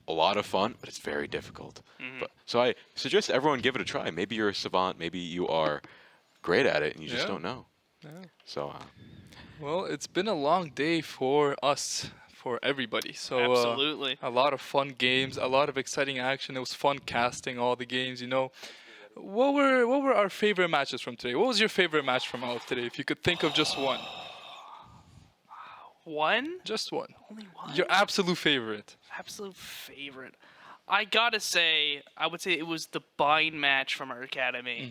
a lot of fun, but it's very difficult. So I suggest everyone give it a try. Maybe you're a savant. Maybe you are great at it, and you just don't know. Yeah. So. Well, it's been a long day for us, for everybody. So Absolutely. A lot of fun games, a lot of exciting action. It was fun casting all the games, you know. What were our favorite matches from today? What was your favorite match from all of today? If you could think of just one. One? Just one. Only one? Your absolute favorite. Absolute favorite. I gotta say, I would say it was the bind match from our academy.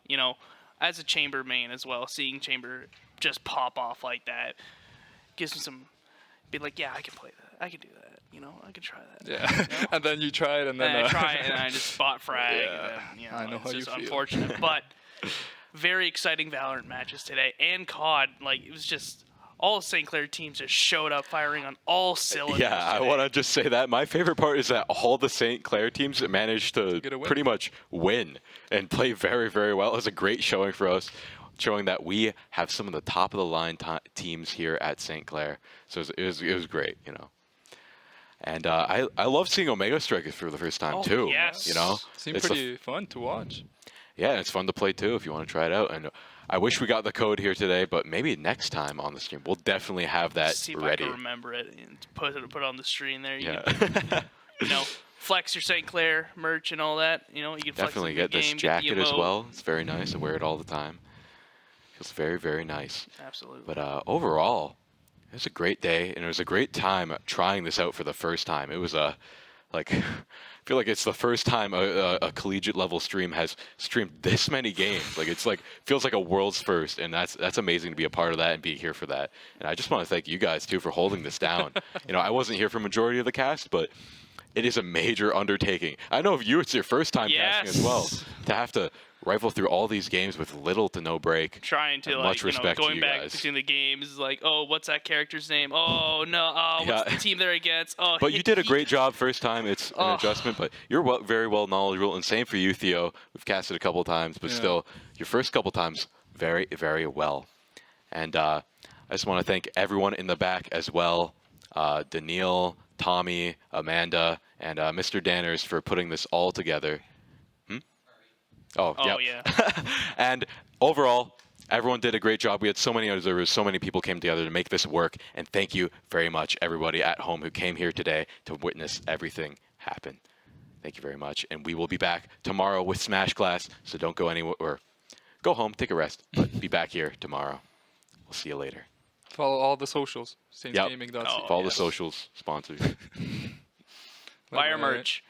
You know, as a Chamber main as well, seeing Chamber just pop off like that. gives me some, be like, yeah, I can play that. I can do that. You know, I can try that. Yeah. You know? And then you try it, and then I try it, and I just spot frag. Yeah. And then, you know, I know it's how you just feel. unfortunate, but very exciting Valorant matches today. And COD, like, it was just all St. Clair teams just showed up firing on all cylinders. Yeah, I today. want to just say that. My favorite part is that all the St. Clair teams managed to Get a win. pretty much win and play very, very well. It was a great showing for us, showing that we have some of the top of the line teams here at St. Clair. So it was great, you know. And I love seeing Omega Strikers for the first time too. Yes. You know, Seemed It's pretty fun to watch. yeah, it's fun to play too if you want to try it out. And I wish we got the code here today, but maybe next time on the stream we'll definitely have that See if ready. I can remember it and put it on the screen there. You Yeah. can, you know, flex your St. Clair merch and all that. You know, you can flex Definitely it in get the this game, jacket get the as emote. well. It's very nice. I wear it all the time. Feels very, very nice. Absolutely. But overall, it was a great day, and it was a great time trying this out for the first time. It was like, I feel like it's the first time a collegiate level stream has streamed this many games. Like it's like feels like a world's first, and that's amazing to be a part of that and be here for that. And I just want to thank you guys too for holding this down. You know, I wasn't here for majority of the cast, but it is a major undertaking. I know of you, it's your first time casting as well. To have to rifle through all these games with little to no break. Trying to, And like, much you know, respect to going you back guys. between the games, like, oh, what's that character's name? Oh, no, what's Yeah. the team they're against? Oh, But you did a great job first time. It's an adjustment, but you're very well knowledgeable. And same for you, Theo. We've casted a couple times, but still, your first couple times, very, very well. And I just want to thank everyone in the back as well. Daniil, Tommy, Amanda, and Mr. Danners for putting this all together. Oh, yeah. And overall, everyone did a great job. We had so many observers, so many people came together to make this work. And thank you very much, everybody at home who came here today to witness everything happen. Thank you very much. And we will be back tomorrow with Smash Class. So don't go anywhere, or go home, take a rest, but be back here tomorrow. We'll see you later. Follow all the socials. SaintsGaming.ca. Follow the socials, sponsors. Buy our merch.